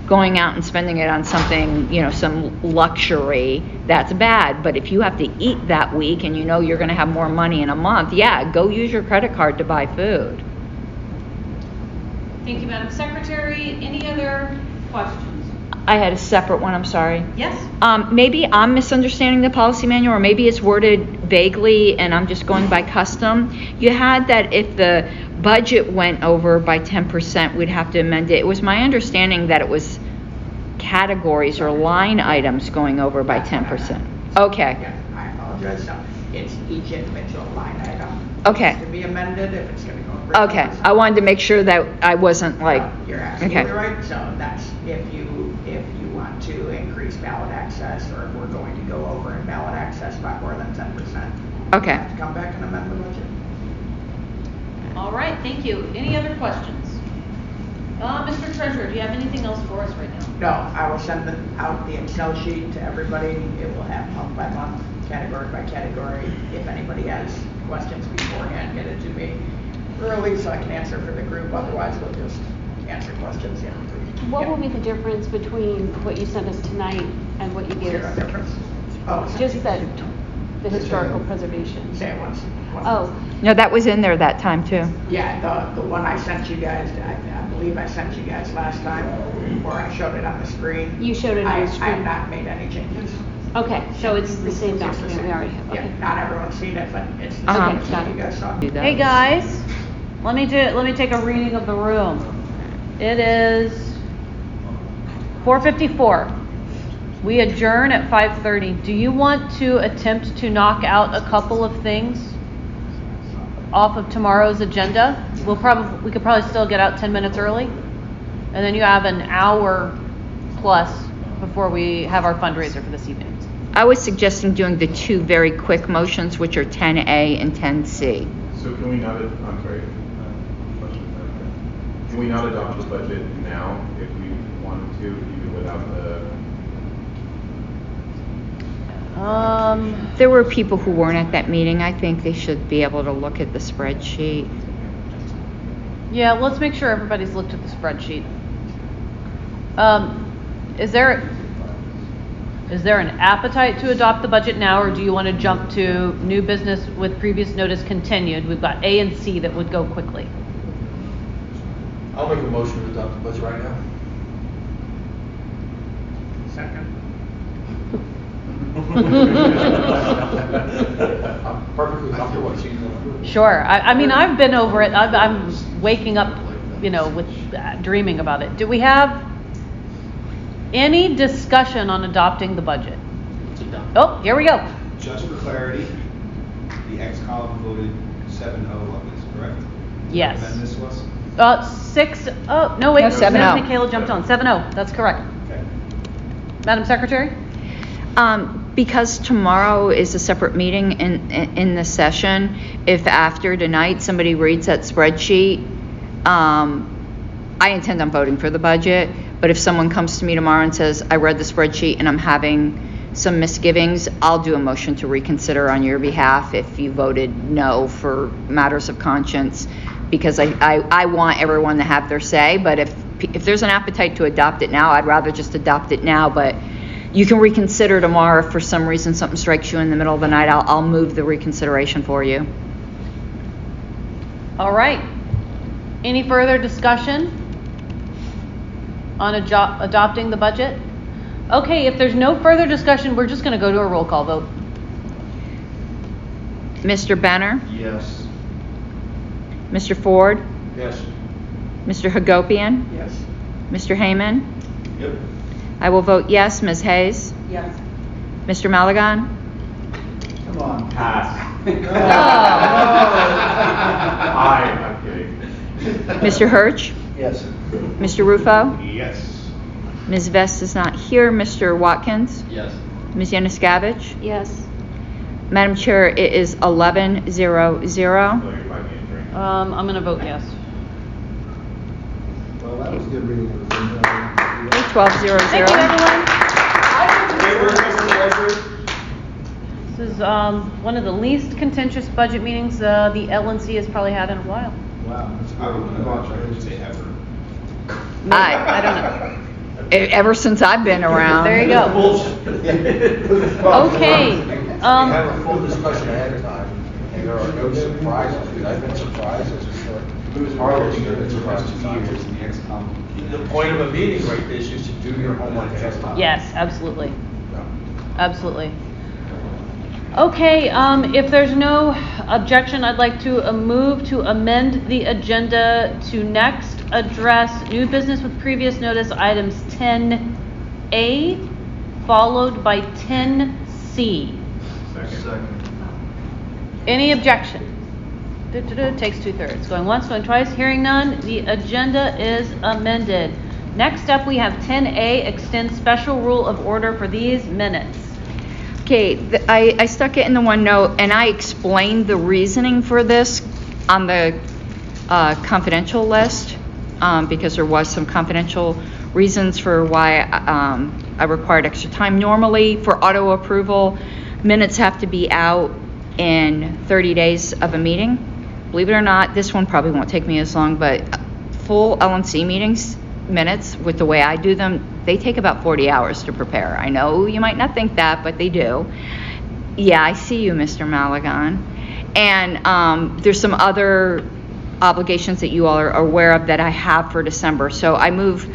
going out and spending it on something, some luxury, that's bad. But if you have to eat that week and you're going to have more money in a month, go use your credit card to buy food. Thank you, Madam Secretary. Any other questions? I had a separate one, I'm sorry. Yes? Maybe I'm misunderstanding the policy manual, or maybe it's worded vaguely and I'm just going by custom. You had that if the budget went over by 10%, we'd have to amend it. It was my understanding that it was categories or line items going over by 10%. Okay. Yeah, I apologize. No, it's each individual line item. Okay. It's to be amended if it's going to go over. Okay. I wanted to make sure that I wasn't like. No, you're absolutely right. So that's if you want to increase ballot access, or if we're going to go over in ballot access by more than 10%. Okay. You have to come back and amend the budget. All right, thank you. Any other questions? Mr. Treasurer, do you have anything else for us right now? No, I will send out the Excel sheet to everybody. It will have month by month, category by category. If anybody has questions beforehand, get it to me early so I can answer for the group. Otherwise, we'll just answer questions. What will be the difference between what you sent us tonight and what you gave us? Zero difference. Oh, just that the historical preservation. Same ones. Oh. No, that was in there that time too. Yeah, the one I sent you guys, I believe I sent you guys last time, or I showed it on the screen. You showed it on the screen. I have not made any changes. Okay, so it's the same document we already have. Okay. Yeah, not everyone's seen it, but it's the same as you guys saw. Hey guys, let me take a reading of the room. It is 4:54. We adjourn at 5:30. Do you want to attempt to knock out a couple of things off of tomorrow's agenda? We could probably still get out 10 minutes early, and then you have an hour plus before we have our fundraiser for this evening. I was suggesting doing the two very quick motions, which are 10A and 10C. So can we not, I'm sorry, can we not adopt the budget now if we wanted to, even without the... There were people who weren't at that meeting. I think they should be able to look at the spreadsheet. Yeah, let's make sure everybody's looked at the spreadsheet. Is there an appetite to adopt the budget now, or do you want to jump to new business with previous notice continued? We've got A and C that would go quickly. I'll make a motion to adopt the budget right now. Second. I'm perfectly comfortable with seeing that. Sure. I mean, I've been over it. I'm waking up, with dreaming about it. Do we have any discussion on adopting the budget? Oh, here we go. Just for clarity, the X column voted 7-0 on this, correct? Yes. And this was? 6-0. No, wait. No, 7-0. Michaela jumped on. 7-0. That's correct. Okay. Madam Secretary? Because tomorrow is a separate meeting in the session, if after tonight somebody reads that spreadsheet, I intend on voting for the budget, but if someone comes to me tomorrow and says, I read the spreadsheet and I'm having some misgivings, I'll do a motion to reconsider on your behalf if you voted no for matters of conscience, because I want everyone to have their say. But if there's an appetite to adopt it now, I'd rather just adopt it now. But you can reconsider tomorrow if for some reason something strikes you in the middle of the night. I'll move the reconsideration for you. All right. Any further discussion on adopting the budget? Okay, if there's no further discussion, we're just going to go to a roll call vote. Mr. Benner? Yes. Mr. Ford? Yes. Mr. Hagopian? Yes. Mr. Heyman? Yep. I will vote yes. Ms. Hayes? Yes. Mr. Malagon? Come on. Pass. I'm kidding. Mr. Hirsch? Yes. Mr. Rufo? Yes. Ms. Vest is not here. Mr. Watkins? Yes. Ms. Yanuskavich? Yes. Madam Chair, it is 11-0-0. So you're buy me a drink. I'm going to vote yes. Well, that was good reading. 12-0-0. Thank you, everyone. This is one of the least contentious budget meetings the LNC has probably had in a while. Wow, that's I would great. say ever. I don't know. Ever since I've been around. There you go. Okay. We have a full discussion ahead of time, and there are no surprises, because I've been surprised as a Harley, you've been surprised 2 years. The point of a meeting like this is to do your homework ahead of time. Yes, absolutely. Absolutely. Okay, if there's no objection, I'd like to move to amend the agenda to next address new business with previous notice items 10A followed by 10C. Second. Any objection? Takes 2/3. Going once, going twice, hearing none, the agenda is amended. Next up, we have 10A, extend special rule of order for these minutes. Okay, I stuck it in the OneNote, and I explained the reasoning for this on the confidential list, because there was some confidential reasons for why I required extra time. Normally, for auto approval, minutes have to be out in 30 days of a meeting. Believe it or not, this one probably won't take me as long, but full LNC meetings minutes, with the way I do them, they take about 40 hours to prepare. I know you might not think that, but they do. Yeah, I see you, Mr. Malagon. And there's some other obligations that you all are aware of that I have for December. So I move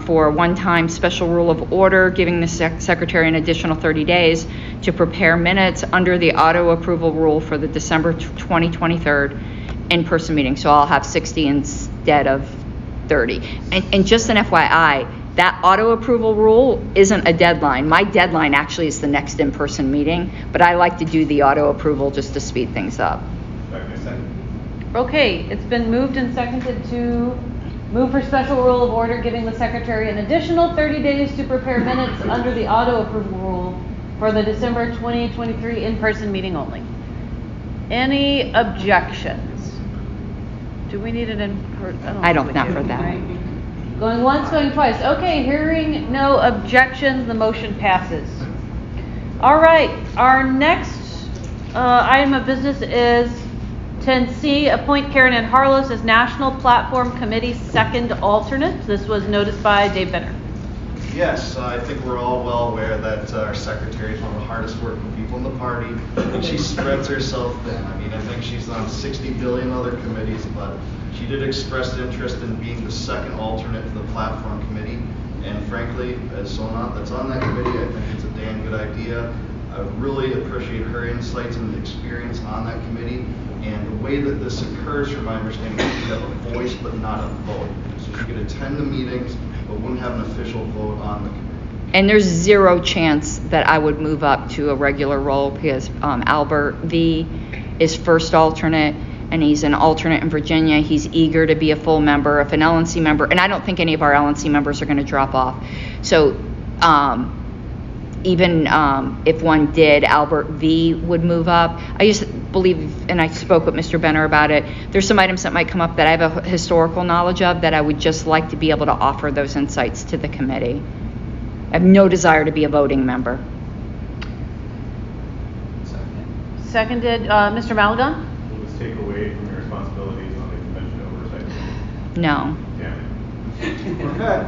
for a one-time special rule of order, giving the secretary an additional 30 days to prepare minutes under the auto approval rule for the December 2023 in-person meeting. So I'll have 60 instead of 30. And just an FYI, that auto approval rule isn't a deadline. My deadline actually is the next in-person meeting, but I like to do the auto approval just to speed things up. Okay, it's been moved and seconded to move for special rule of order, giving the secretary an additional 30 days to prepare minutes under the auto approval rule for the December 2023 in-person meeting only. Any objections? Do we need it in? I don't, not for that. Right. Going once, going twice. Okay, hearing no objections, the motion passes. All right, our next item of business is 10C, appoint Karen Ann Harless as National Platform Committee second alternate. This was noticed by Dave Benner. Yes, I think we're all well aware that our secretary is one of the hardest working people in the party, and she spreads herself thin. I mean, I think she's on 60 billion other committees, but she did express interest in being the second alternate to the platform committee. And frankly, as someone that's on that committee, I think it's a damn good idea. I really appreciate her insights and experience on that committee. And the way that this occurs, from my understanding, is she have a voice but not a vote. So she could attend the meetings but wouldn't have an official vote on the committee. And there's zero chance that I would move up to a regular role, because Albert V is first alternate, and he's an alternate in Virginia. He's eager to be a full member. If an LNC member, and I don't think any of our LNC members are going to drop off. So even if one did, Albert V would move up. I just believe, and I spoke with Mr. Benner about it, there's some items that might come up that I have a historical knowledge of that I would just like to be able to offer those insights to the committee. I have no desire to be a voting member. Seconded, Mr. Malagon? Will this take away from your responsibilities on the convention oversight committee? No. Damn it. Okay.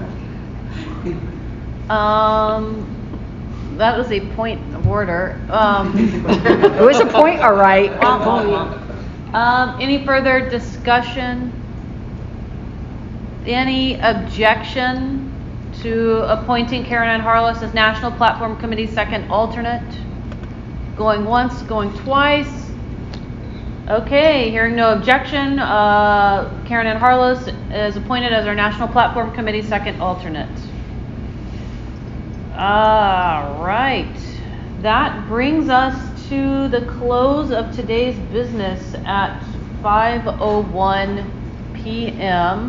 That was a point of order. It was a point, all right. Any further discussion? Any objection to appointing Karen Ann Harless as National Platform Committee second alternate. Going once, going twice. Okay, hearing no objection, Karen Ann Harless is appointed as our National Platform Committee second alternate. All right, that brings us to the close of today's business at 5:01 p.m.